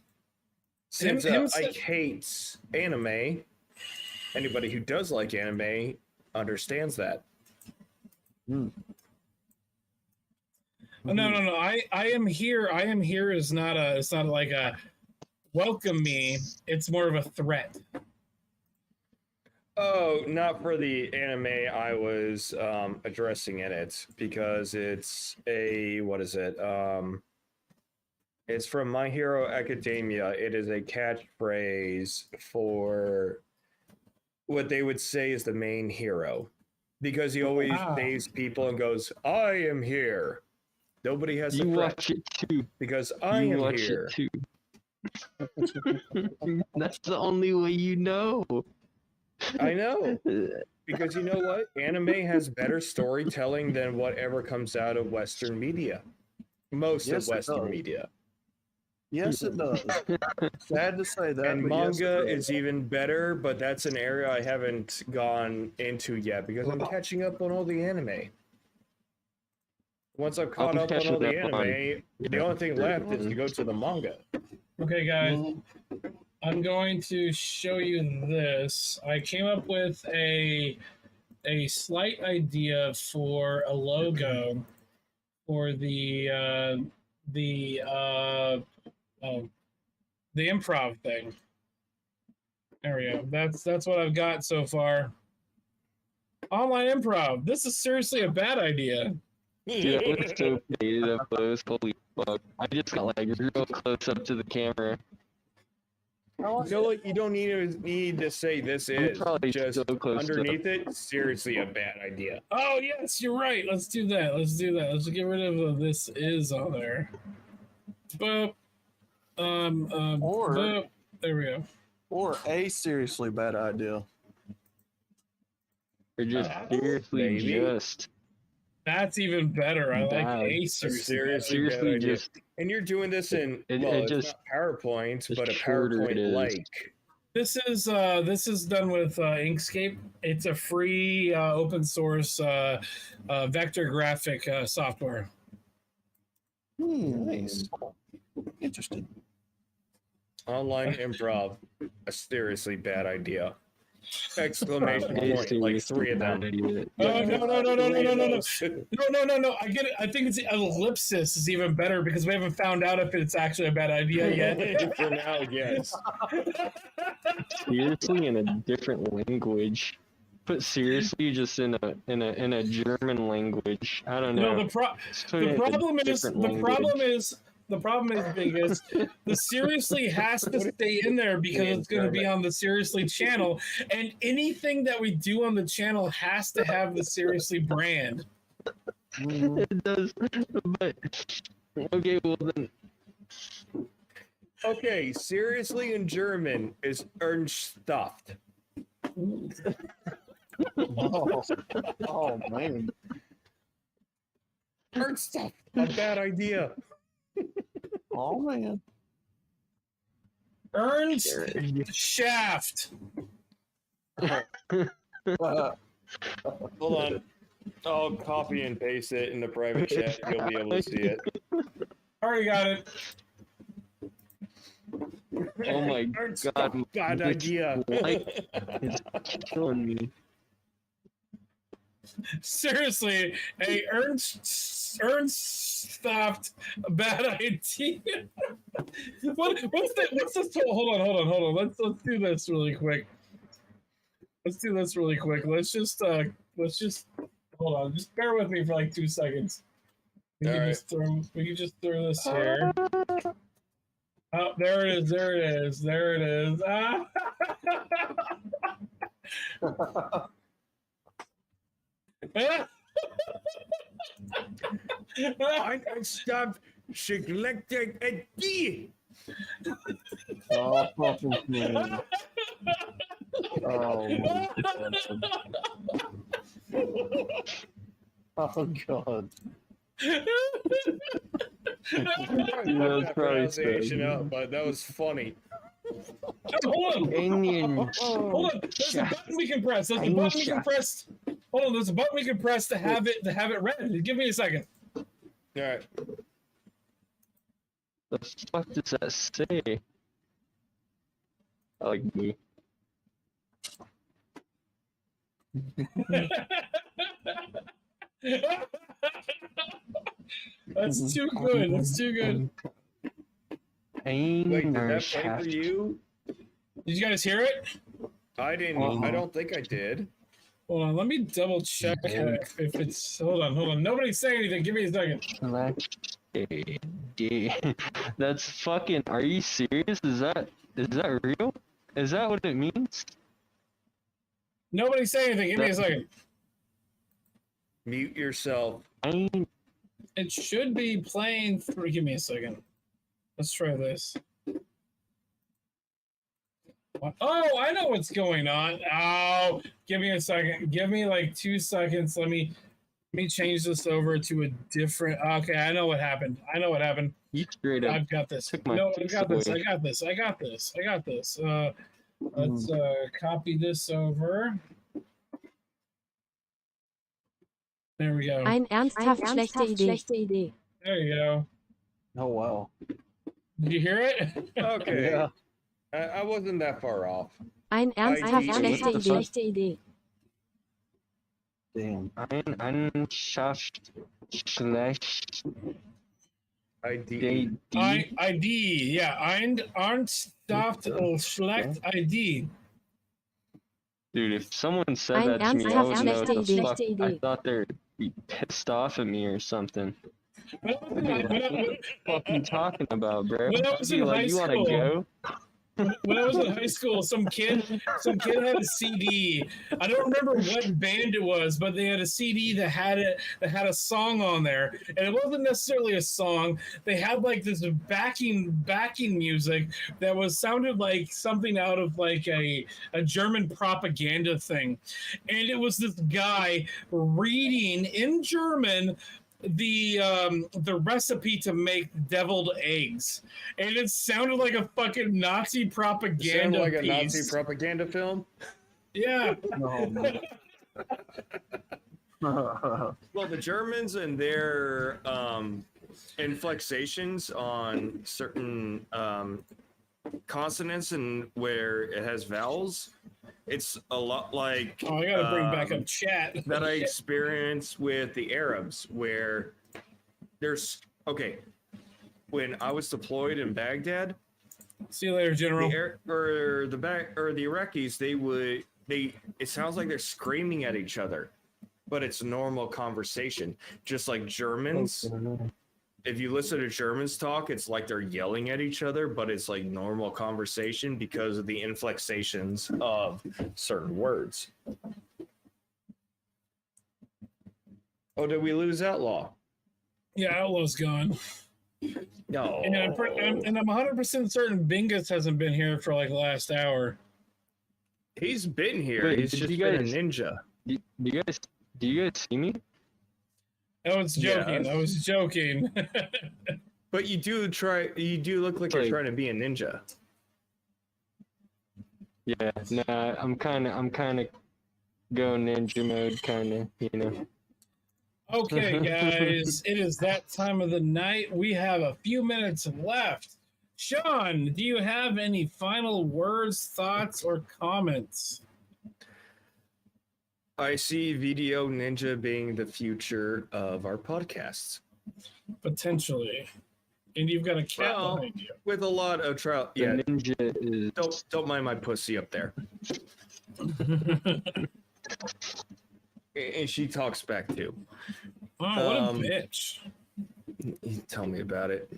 since him Ike hates anime, anybody who does like anime understands that. No. I am here. I am here is not a. It's not like a welcome me. It's more of a threat. Oh, not for the anime I was addressing in it, because it's a, what is it? It's from My Hero Academia. It is a catchphrase for what they would say is the main hero, because he always saves people and goes, "I am here." Nobody has to watch it too. Because I am watch here. it too. That's the only way you know. I know. Because you know what? Anime has better storytelling than whatever comes out of Western media. Most of Western media. Yes, it does. Sad to say that. And but yes, manga it does. is even better, but that's an area I haven't gone into yet because I'm catching up on all the anime. Once I've caught up on all the anime, the only thing left is to go to the manga. Okay, guys. I'm going to show you this. I came up with a slight idea for a logo for the improv thing. There we go. That's what I've got so far. Online improv. This is seriously a bad idea. Dude, I was so faded up close. Holy fuck. I just got like real close up to the camera. You know what? You don't need to say this is. Just so close underneath it, seriously a bad idea. Oh, yes, you're right. Let's do that. Let's get rid of this is on there. Boop. Or boop. There we go. Or a seriously bad idea. Or just seriously just. That's even better. I like a seriously bad idea. And you're doing this in it's not PowerPoint, but a PowerPoint like. This is done with Inkscape. It's a free open source vector graphic software. Nice. Interesting. Online improv, a seriously bad idea. Exclamation point, like 3 of them. Oh, no. No. I get it. I think it's ellipsis is even better because we haven't found out if it's actually a bad idea yet. For now, yes. Seriously in a different language. Put seriously just in a German language. I don't know. No, the problem is biggest. The seriously has to stay in there because it's going to be on the seriously channel, and anything that we do on the channel has to have the seriously brand. It does, but okay, well then. Okay, seriously in German is Ernsthaft. Oh man. Ernsthaft, a bad idea. Oh man. Ernst Shaft. Hold on. I'll copy and paste it in the private chat. You'll be able to see it. Already got it. Oh my god. Bad idea. It's killing me. Seriously, a Ernst stopped a bad idea. What's this? Hold on. Let's do this really quick. Let's just hold on. Just bear with me for like 2 seconds. We can just throw this here. Oh, there it is. Ah. I stopped selecting a D. Oh, fucking man. Oh, my God. Oh, God. That pronunciation up, but that was funny. Hold on. Indian. Hold on. There's a button we can press. Hold on. There's a button we can press to have it read. Give me a second. All right. The fuck does that say? I like me. That's too good. Wait, did that play for you? Did you guys hear it? I didn't. I don't think I did. Hold on. Let me double check if it's. Hold on. Nobody's saying anything. Give me a second. That's fucking. Are you serious? Is that real? Is that what it means? Nobody's saying anything. Give me a second. Mute yourself. It should be playing through. Give me a second. Let's try this. Oh, I know what's going on. Oh, give me a second. Give me like 2 seconds. Let me change this over to a different. Okay, I know what happened. You straight up. I've got this. No, I got this. Let's copy this over. There we go. Eine ernsthaft schlechte Idee. There you go. Oh wow. Did you hear it? Okay. Yeah. I wasn't that far off. Eine ernsthaft schlechte Idee. Damn. Eine ernsthaft schlecht. ID. ID. Yeah. Eine ernsthaft schlecht ID. Dude, if someone said that to me, I would know what the fuck. I thought they'd be pissed off at me or something. What are you fucking talking about, bro? When I was in high you want to go? When I was in high school, some kid had a CD. I don't remember what band it was, but they had a CD that had a song on there, and it wasn't necessarily a song. They had like this backing music that sounded like something out of like a German propaganda thing, and it was this guy reading in German the recipe to make deviled eggs, and it sounded like a fucking Nazi propaganda Like piece. a Nazi propaganda film. Yeah. Well, the Germans and their inflexations on certain consonants and where it has vowels, it's a lot like I gotta bring back up chat that I experienced with the Arabs, where there's when I was deployed in Baghdad. See you later, General. The Iraqis, it sounds like they're screaming at each other, but it's normal conversation, just like Germans. If you listen to Germans talk, it's like they're yelling at each other, but it's like normal conversation because of the inflexations of certain words. Oh, did we lose Outlaw? Yeah, Outlaw's gone. No. And I'm 100% certain Bingus hasn't been here for like the last hour. He's been here. Wait, He's just been a ninja. Do you guys see me? I was joking. Yes. I was joking. But you do look like you're trying to be a ninja. Yeah, nah, I'm kind of going ninja mode, kind of, you know. Okay, guys, it is that time of the night. We have a few minutes left. Sean, do you have any final words, thoughts, or comments? I see Video Ninja being the future of our podcasts. Potentially. And you've got a cat behind you. With a lot of trial. The ninja is. Don't mind my pussy up there. And she talks back too. Oh, what a bitch. Tell me about it.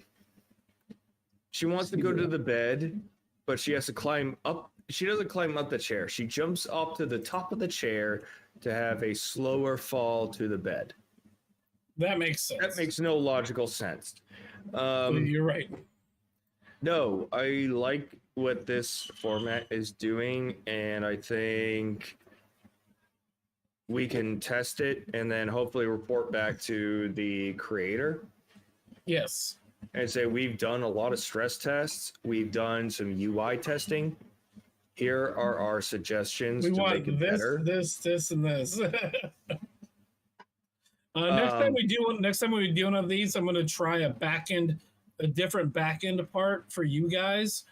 She wants to go to the bed, but she has to climb up. She doesn't climb up the chair. She jumps up to the top of the chair to have a slower fall to the bed. That makes sense. That makes no logical sense. You're right. No, I like what this format is doing, and I think we can test it and then hopefully report back to the creator. Yes. And say, we've done a lot of stress tests. We've done some UI testing. Here are our suggestions We to want make it this, better. this, and this. Next time we do one of these, I'm going to try a different backend part for you guys,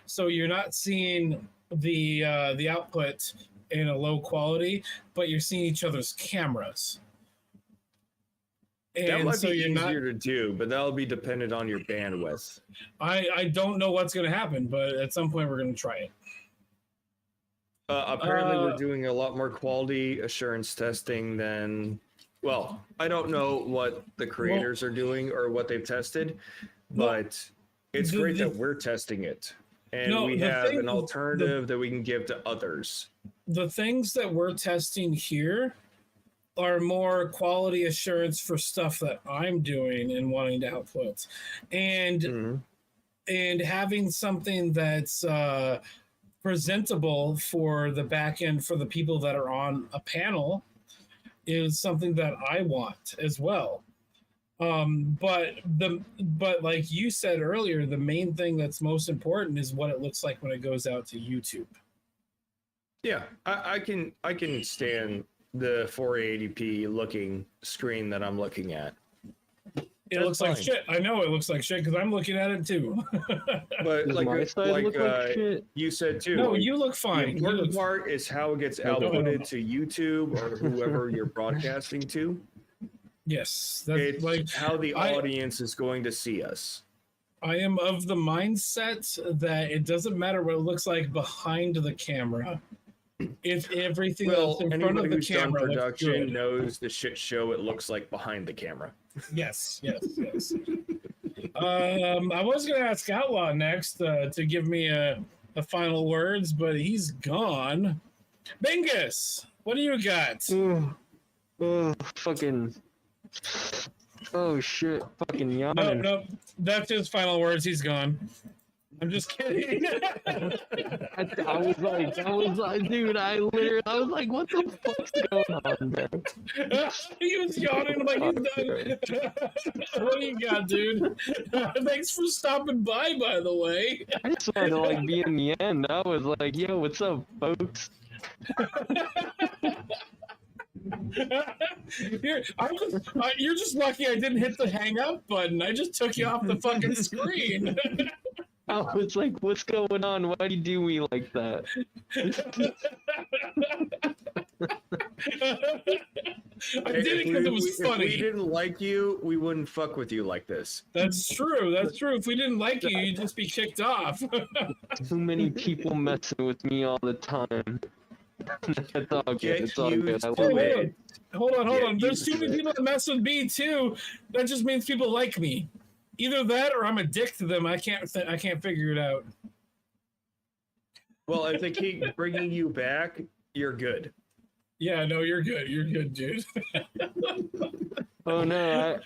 so you're not seeing the output in a low quality, but you're seeing each other's cameras. That might so be you're easier to do, but that'll be dependent on your bandwidth. I don't know what's going to happen, but at some point we're going to try it. Apparently, we're doing a lot more quality assurance testing than. Well, I don't know what the creators are doing or what they've tested, but it's great that we're testing it, and we have an alternative that we can give to others. The things that we're testing here are more quality assurance for stuff that I'm doing and wanting to output, and having something that's presentable for the back end for the people that are on a panel is something that I want as well. But like you said earlier, the main thing that's most important is what it looks like when it goes out to YouTube. Yeah, I can stand the 480p looking screen that I'm looking at. It looks like shit. I know it looks like shit because I'm looking at it too. But you said too. No, you look fine. The important part is how it gets outputted to YouTube or whoever you're broadcasting to. Yes, it's like how the audience is going to see us. I am of the mindset that it doesn't matter what it looks like behind the camera. If everything else in front of the camera production knows the shit show it looks like behind the camera. Yes. I was going to ask Outlaw next to give me a final words, but he's gone. Bingus, what do you got? Oh shit, fucking yawning. No, that's his final words. He's gone. I'm just kidding. I was like, dude, I was like, what the fuck's going on, bro? He was yawning like he's done. What do you got, dude? Thanks for stopping by the way. I just wanted to like be in the end. I was like, yo, what's up, folks? You're just lucky I didn't hit the hang up button. I just took you off the fucking screen. I was like, what's going on? Why do you do me like that? I did it because it was funny. If we didn't like you, we wouldn't fuck with you like this. That's true. If we didn't like you, you'd just be kicked off. Too many people messing with me all the time. It's all good. It's all good. I love it. Hold on. There's too many people that mess with me too. That just means people like me. Either that or I'm a dick to them. I can't figure it out. Well, if they keep bringing you back, you're good. Yeah, no, you're good. You're good, dude. Oh no!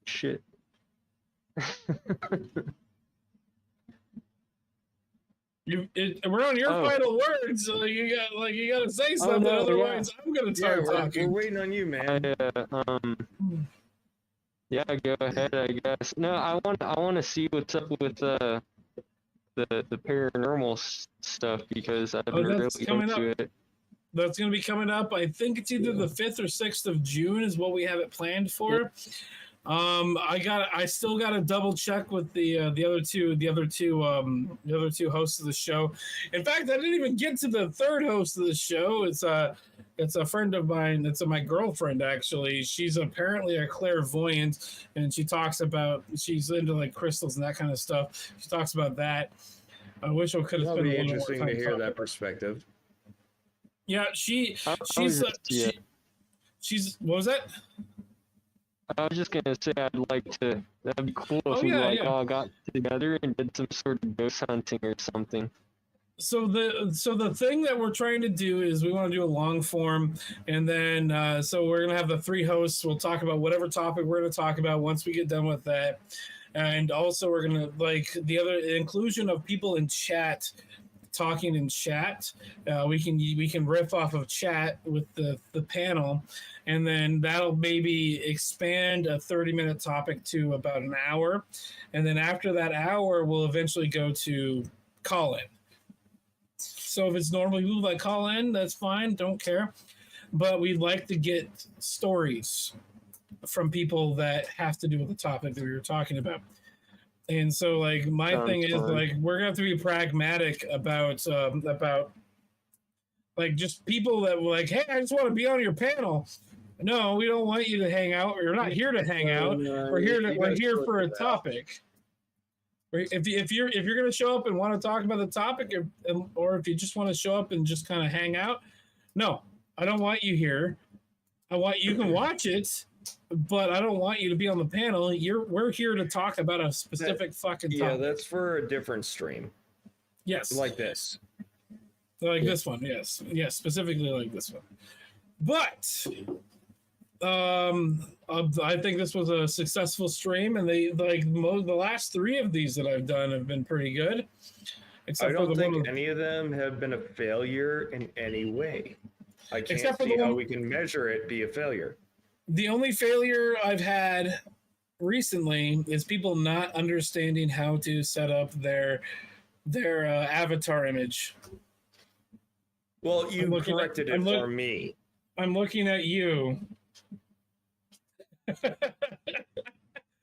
Shit. We're on your final words, so you gotta say something. Otherwise, I'm gonna start talking. We're waiting on you, man. Yeah, go ahead. I guess. No, I want to see what's up with the paranormal stuff because I've been really into it. That's going to be coming up. I think it's either the 5th or 6th of June is what we have it planned for. I still got to double check with the other two hosts of the show. In fact, I didn't even get to the third host of the show. It's a friend of mine. It's my girlfriend, actually. She's apparently a clairvoyant, and she's into like crystals and that kind of stuff. She talks about that. I wish I could have spent a little more interesting time to hear talking that about it. perspective. Yeah, she's what was that? I was just gonna say that'd be cool if we all got together and did some sort of ghost hunting or something. So the thing that we're trying to do is we want to do a long form, and then so we're gonna have the three hosts. We'll talk about whatever topic we're gonna talk about once we get done with that, and also we're gonna like the other inclusion of people in chat, talking in chat. We can riff off of chat with the panel, and then that'll maybe expand a 30-minute topic to about an hour, and then after that hour we'll eventually go to call in. So if it's normally people that call in, that's fine, don't care, but we'd like to get stories from people that have to do with the topic that we were talking about. And so, like, my thing is, like, we're gonna have to be pragmatic about like just people that were like, hey, I just want to be on your panel. No, we don't want you to hang out. We're not here to hang out. We're here for a topic. If you're gonna show up and want to talk about the topic, or if you just want to show up and just kind of hang out, no, I don't want you here. You can watch it, but I don't want you to be on the panel. We're here to talk about a specific fucking topic. Yeah, that's for a different stream. Yes, like this, this one. Yes, specifically like this one. But I think this was a successful stream, and the last three of these that I've done have been pretty good. I don't think any of them have been a failure in any way. I can't see how we can measure it be a failure. The only failure I've had recently is people not understanding how to set up their avatar image. Well, you corrected it for me. I'm looking at you. That's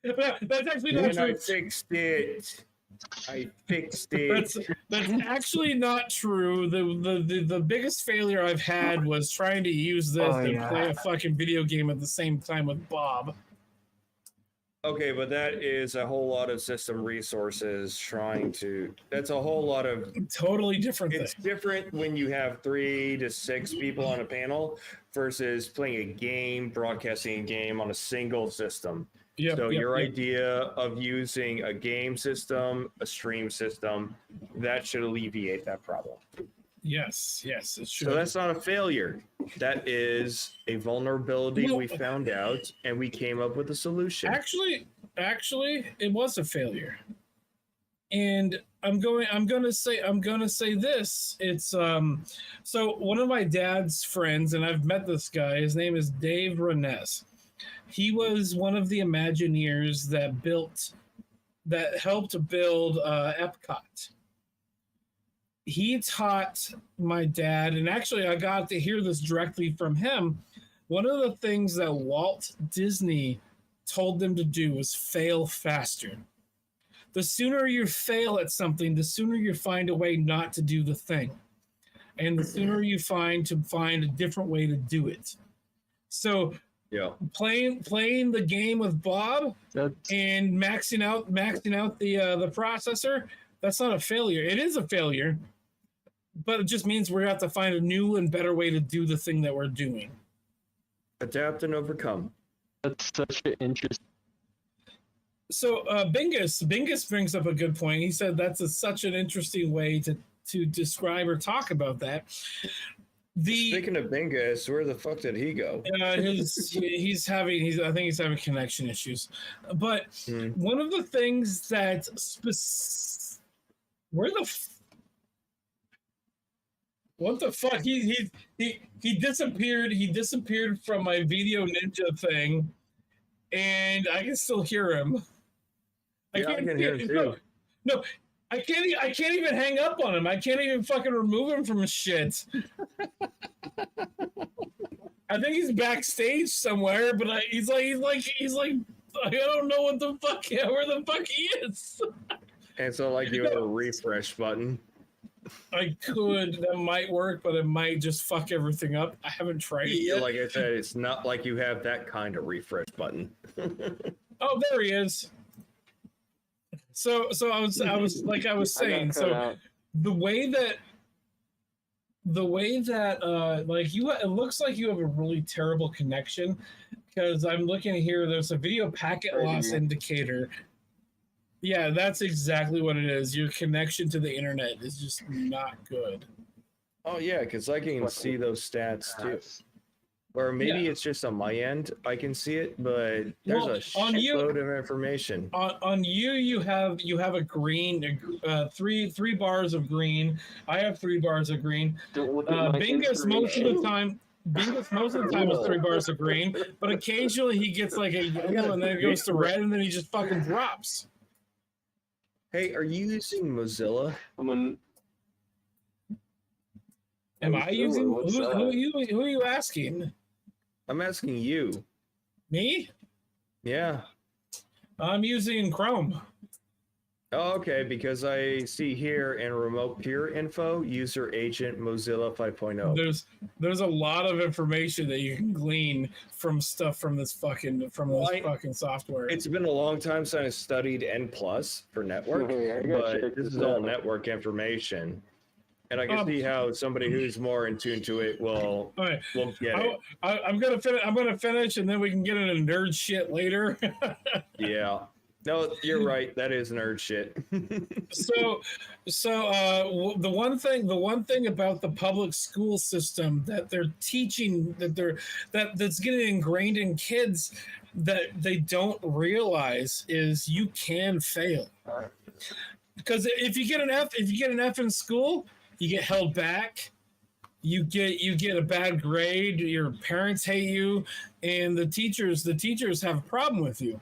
actually not true. I fixed it. That's actually not true. The biggest failure I've had was trying to use this to play a fucking video game at the same time with Bob. Okay, but that is a whole lot of system resources that's a whole lot of totally different. It's different when you have 3 to 6 people on a panel versus playing a game, broadcasting a game on a single system. Your idea of using a game system, a stream system, that should alleviate that problem. Yes, it should. So that's not a failure. That is a vulnerability we found out, and we came up with a solution. Actually, it was a failure. And I'm gonna say this. It's so one of my dad's friends, and I've met this guy. His name is Dave Renes. He was one of the Imagineers that helped build Epcot. He taught my dad, and actually I got to hear this directly from him. One of the things that Walt Disney told them to do was fail faster. The sooner you fail at something, the sooner you find a way not to do the thing. And the sooner you find a different way to do it. So playing the game with Bob and maxing out the processor, that's not a failure. It is a failure, but it just means we're going to have to find a new and better way to do the thing that we're doing. Adapt and overcome. That's such an interesting. So Bingus brings up a good point. He said that's such an interesting way to describe or talk about that. Speaking of Bingus, where the fuck did he go? I think he's having connection issues. But one of the things that what the fuck? He disappeared. He disappeared from my Video Ninja thing, and I can still hear him. I can hear him too. No, I can't even hang up on him. I can't even fucking remove him from his shit. I think he's backstage somewhere, but he's like I don't know what the fuck, where the fuck he is. And so, like, you have a refresh button. I could, that might work, but it might just fuck everything up. I haven't tried it yet. Like I said, it's not like you have that kind of refresh button. Oh, there he is. So I was like I was saying, so the way that like you, it looks like you have a really terrible connection, because I'm looking here, there's a video packet loss indicator. Yeah, that's exactly what it is. Your connection to the internet is just not good. Oh yeah, because I can see those stats too. Or maybe it's just on my end I can see it, but there's a shitload of information. On you have a green, three bars of green. I have 3 bars of green. Bingus most of the time. Bingus most of the time is 3 bars of green, but occasionally he gets like a yellow and then it goes to red and then he just fucking drops. Hey, are you using Mozilla? Am I using? Who are you asking? I'm asking you. Me? Yeah. I'm using Chrome. Oh, okay, because I see here in remote peer info, user agent Mozilla 5.0. There's a lot of information that you can glean from stuff from this fucking software. It's been a long time since I studied N+ for network, but this is all network information. And I can see how somebody who's more in tune to it will get it. I'm gonna finish, and then we can get into nerd shit later. Yeah. No, you're right. That is nerd shit. So the one thing about the public school system that they're teaching that's getting ingrained in kids that they don't realize is you can fail. Because if you get an F in school, you get held back. You get a bad grade. Your parents hate you, and the teachers have a problem with you.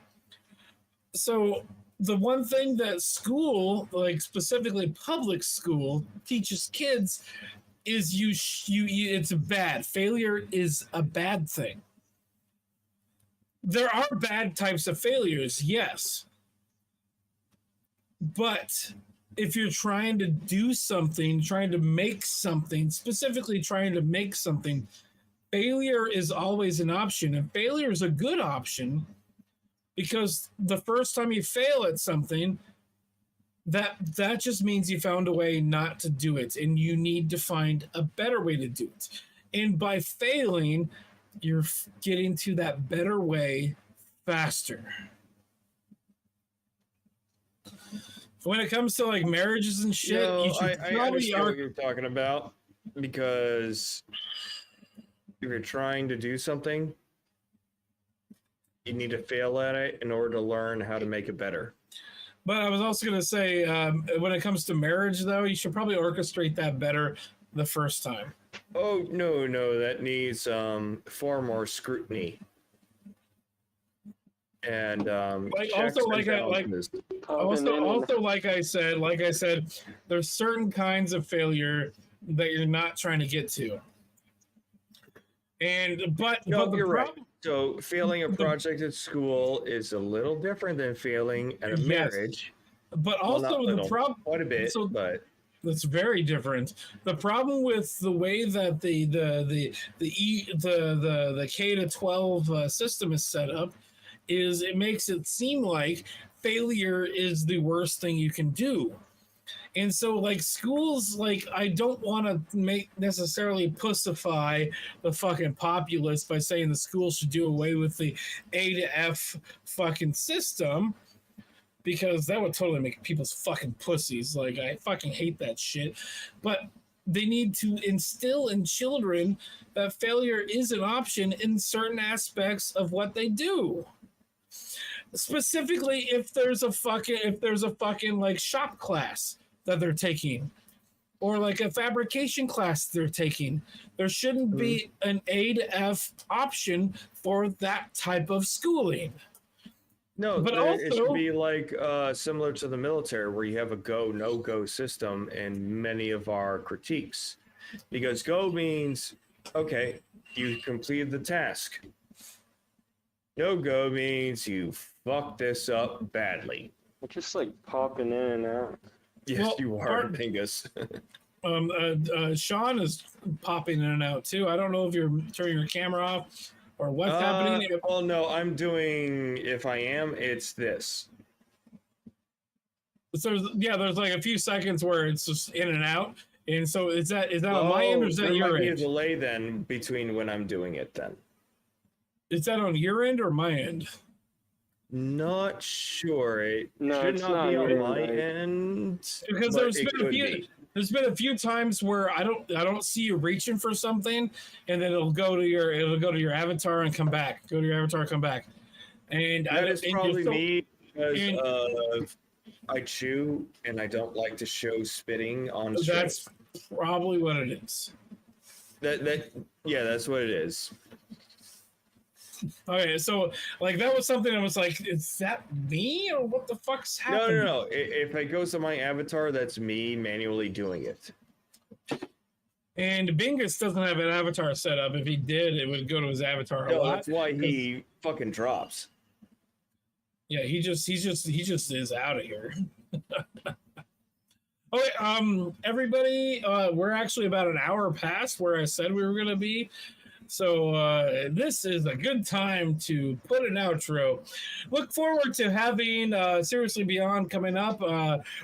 So the one thing that school, like specifically public school, teaches kids is it's bad. Failure is a bad thing. There are bad types of failures, yes. But if you're trying to do something, trying to make something, specifically trying to make something, failure is always an option, and failure is a good option. Because the first time you fail at something, that just means you found a way not to do it, and you need to find a better way to do it. And by failing, you're getting to that better way faster. When it comes to like marriages and shit, you should I understand what you're talking about, because if you're trying to do something, you need to fail at it in order to learn how to make it better. But I was also going to say, when it comes to marriage, though, you should probably orchestrate that better the first time. Oh, no, that needs far more scrutiny. And like I said, there's certain kinds of failure that you're not trying to get to. But you're right. So failing a project at school is a little different than failing at a marriage. But also the problem, quite a bit, but that's very different. The problem with the way that the K-12 system is set up is it makes it seem like failure is the worst thing you can do. And so, like, schools, like, I don't want to necessarily pussify the fucking populace by saying the school should do away with the A to F fucking system, because that would totally make people's fucking pussies. Like, I fucking hate that shit. But they need to instill in children that failure is an option in certain aspects of what they do. Specifically, if there's a fucking like shop class that they're taking, or like a fabrication class they're taking, there shouldn't be an A to F option for that type of schooling. No, but also, it should be like similar to the military, where you have a go, no-go system in many of our critiques. Because go means, okay, you completed the task. No go means you fucked this up badly. I'm just like popping in and out. Yes, Well, you are, Pingus. Sean is popping in and out too. I don't know if you're turning your camera off or what's happening. Well, no, I'm doing. If I am, it's this. So there's like a few seconds where it's just in and out, and so is that on my end or is that there your might be a end? delay then between when I'm doing it. Then Is that on your end or my end? not sure. It No, should it's not not be on your my end. end Because but there's it been a could few. be. There's been a few times where I don't see you reaching for something, and then it'll go to your avatar and come back. Go to your avatar, come back, and That is probably so, me because and- of I chew and I don't like to show spitting on stream. That's probably what it is. Yeah, that's what it is. Okay, so like that was something I was like, is that me or what the fuck's happening? No. If it goes to my avatar, that's me manually doing it. And Bingus doesn't have an avatar set up. If he did, it would go to his avatar a No, lot. that's why he fucking drops. Yeah, he just is out of here. Okay, everybody, we're actually about an hour past where I said we were gonna be. So this is a good time to put an outro. Look forward to having Seriously Beyond coming up.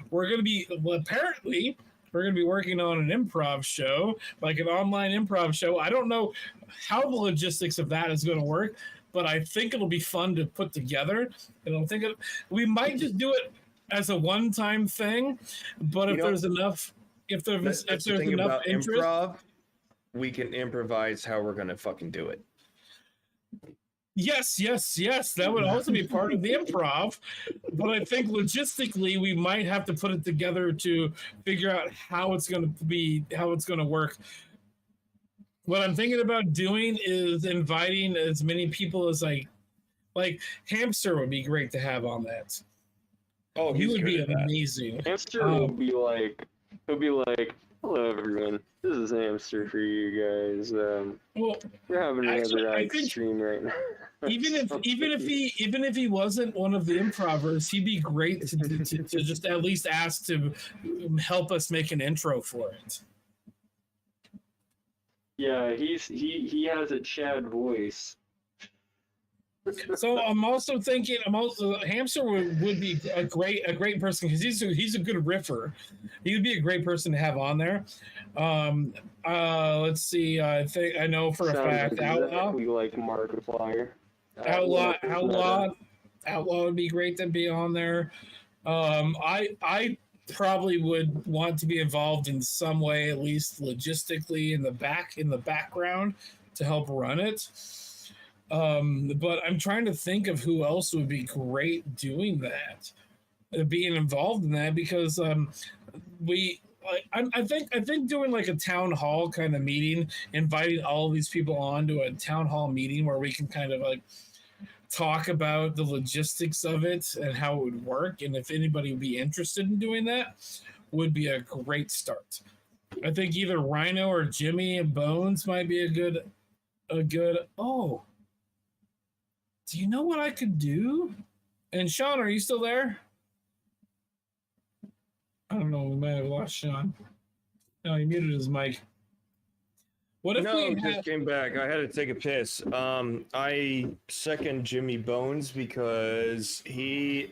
We're going to be, apparently, we're going to be working on an improv show, like an online improv show. I don't know how the logistics of that is going to work, but I think it'll be fun to put together. And we might just do it as a one-time thing, but if there's enough interest, improv, we can improvise how we're gonna fucking do it. Yes. That would also be part of the improv. But I think logistically, we might have to put it together to figure out how it's going to work. What I'm thinking about doing is inviting as many people as like Hamster would be great to have on that. Oh, he would be good at that. amazing. Hamster will be like, he'll be like, hello everyone, this is Hamster for you guys. Well, we're having actually, another I think stream right now. even if he wasn't one of the improvers, he'd be great to just at least ask to help us make an intro for it. Yeah, he has a Chad voice. So I'm also thinking, Hamster would be a great person because he's a good riffer. He would be a great person to have on there. Let's see. I think I know for a fact exactly like Markiplier. Outlaw would be great to be on there. I probably would want to be involved in some way, at least logistically in the background to help run it. But I'm trying to think of who else would be great doing that, being involved in that, because I think doing like a town hall kind of meeting, inviting all of these people on to a town hall meeting where we can kind of like talk about the logistics of it and how it would work, and if anybody would be interested in doing that, would be a great start. I think either Rhino or Jimmy and Bones might be a good. Oh. Do you know what I could do? And Sean, are you still there? I don't know. We might have lost Sean. No, he muted his mic. What if we just came back? I had to take a piss. I second Jimmy Bones because he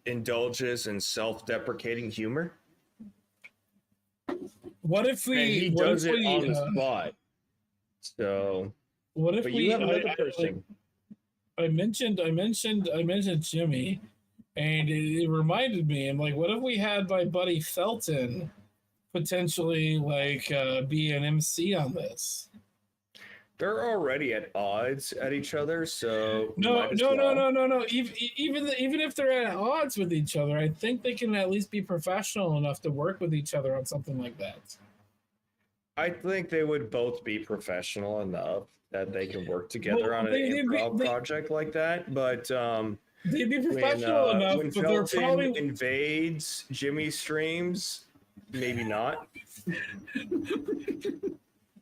indulges in self-deprecating humor. What if we? And he does it on the spot. So. What if we? I mentioned Jimmy, and it reminded me. I'm like, what if we had my buddy Felton potentially be an MC on this? They're already at odds at each other, so no. Even if they're at odds with each other, I think they can at least be professional enough to work with each other on something like that. I think they would both be professional enough that they can work together on an improv project like that. But they'd be professional enough. When Felton invades Jimmy's streams, maybe not.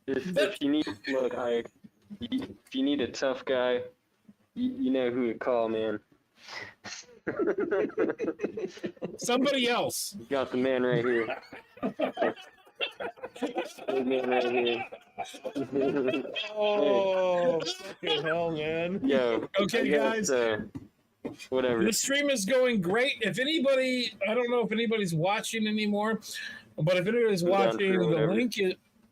If you need a tough guy, You know who to call, man. Somebody else. You got the man right here. The man right here. Oh, fucking hell, man. Yo. Okay, guys. Whatever. The stream is going great. If anybody, I don't know if anybody's watching anymore, but if anybody's watching,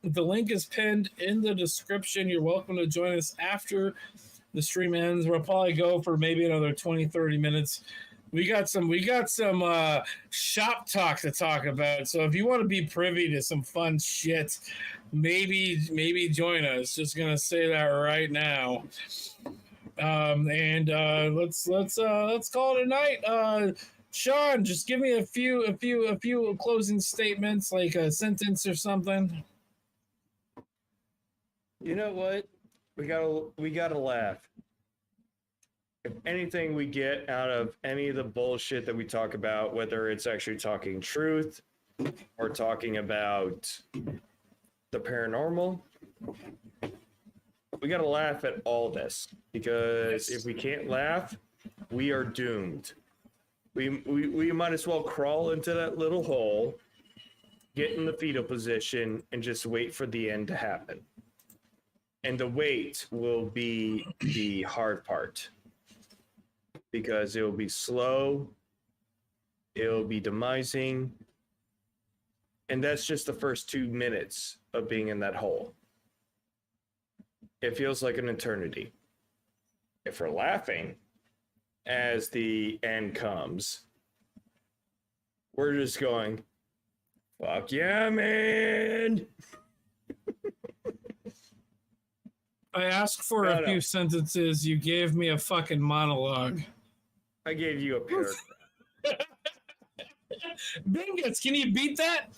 the link is pinned in the description. You're welcome to join us after the stream ends. We'll probably go for maybe another 20, 30 minutes. We got some shop talk to talk about. So if you want to be privy to some fun shit, maybe join us. Just gonna say that right now. Let's call it a night. Sean, just give me a few closing statements, like a sentence or something. You know what? We gotta laugh. If anything we get out of any of the bullshit that we talk about, whether it's actually talking truth or talking about the paranormal, we gotta laugh at all this, because if we can't laugh, we are doomed. We might as well crawl into that little hole, get in the fetal position, and just wait for the end to happen. And the wait will be the hard part, because it will be slow, it will be demising, and that's just the first 2 minutes of being in that hole. It feels like an eternity. If we're laughing as the end comes, we're just going, fuck yeah, man. I asked for a few sentences. You gave me a fucking monologue. I gave you a paragraph. Bingus, can you beat that?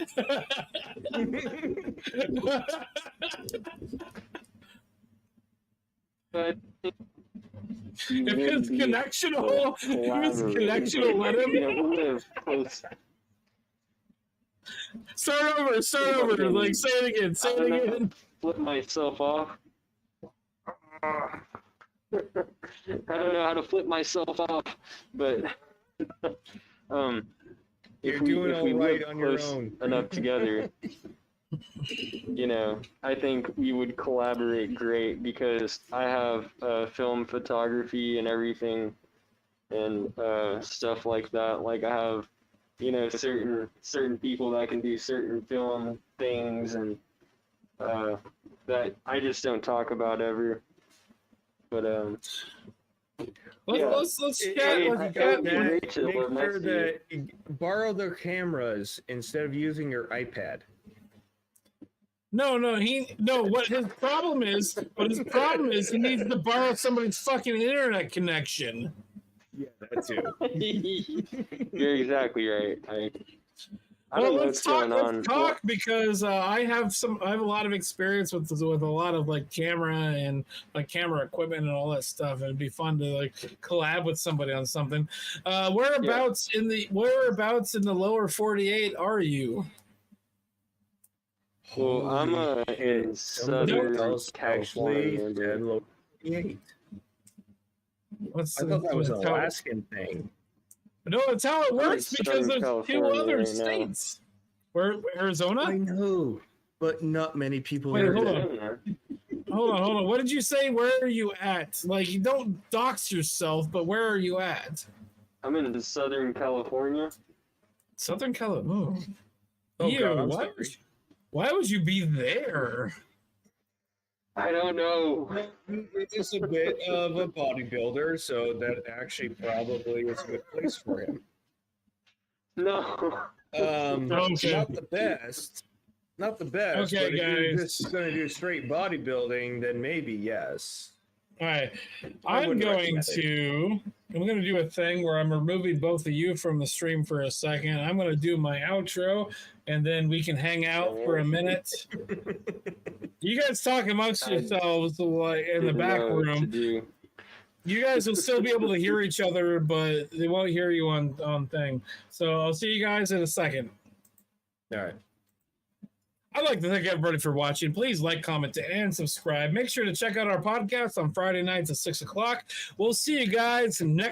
But if his connection will let him. Start over. Like, say it again. Flip myself off. I don't know how to flip myself off, but You're doing all right on your close own. enough together, you know, I think we would collaborate great, because I have film photography and everything, and stuff like that. Like, I have, you know, certain people that can do certain film things, and that I just don't talk about ever. But let's chat. Make sure that you borrow their cameras instead of using your iPad. What his problem is he needs to borrow somebody's fucking internet connection. Yeah, that too. You're exactly right. Let's talk because I have a lot of experience with a lot of like camera and like camera equipment and all that stuff. It'd be fun to like collab with somebody on something. Whereabouts in the lower 48 are you? Well, I'm in Southern California. I thought that was an Alaskan thing. No, it's how it works, because there's two other states. Where Arizona? I know, but not many people. Wait, hold on. What did you say? Where are you at? Like, you don't dox yourself, but where are you at? I'm in Southern California. Southern California. Oh, God, why would you be there? I don't know. It's a bit of a bodybuilder, so that actually probably is a good place for him. No. Okay. Not the best. Not the best. Okay, but guys. if you're just going to do straight bodybuilding, then maybe yes. All right. I'm going to do a thing where I'm removing both of you from the stream for a second. I'm going to do my outro, and then we can hang out for a minute. You guys talk amongst yourselves like in the back room. You guys will still be able to hear each other, but they won't hear you on thing. So I'll see you guys in a second. All right. I'd like to thank everybody for watching. Please like, comment, and subscribe. Make sure to check out our podcast on Friday nights at 6 o'clock. We'll see you guys next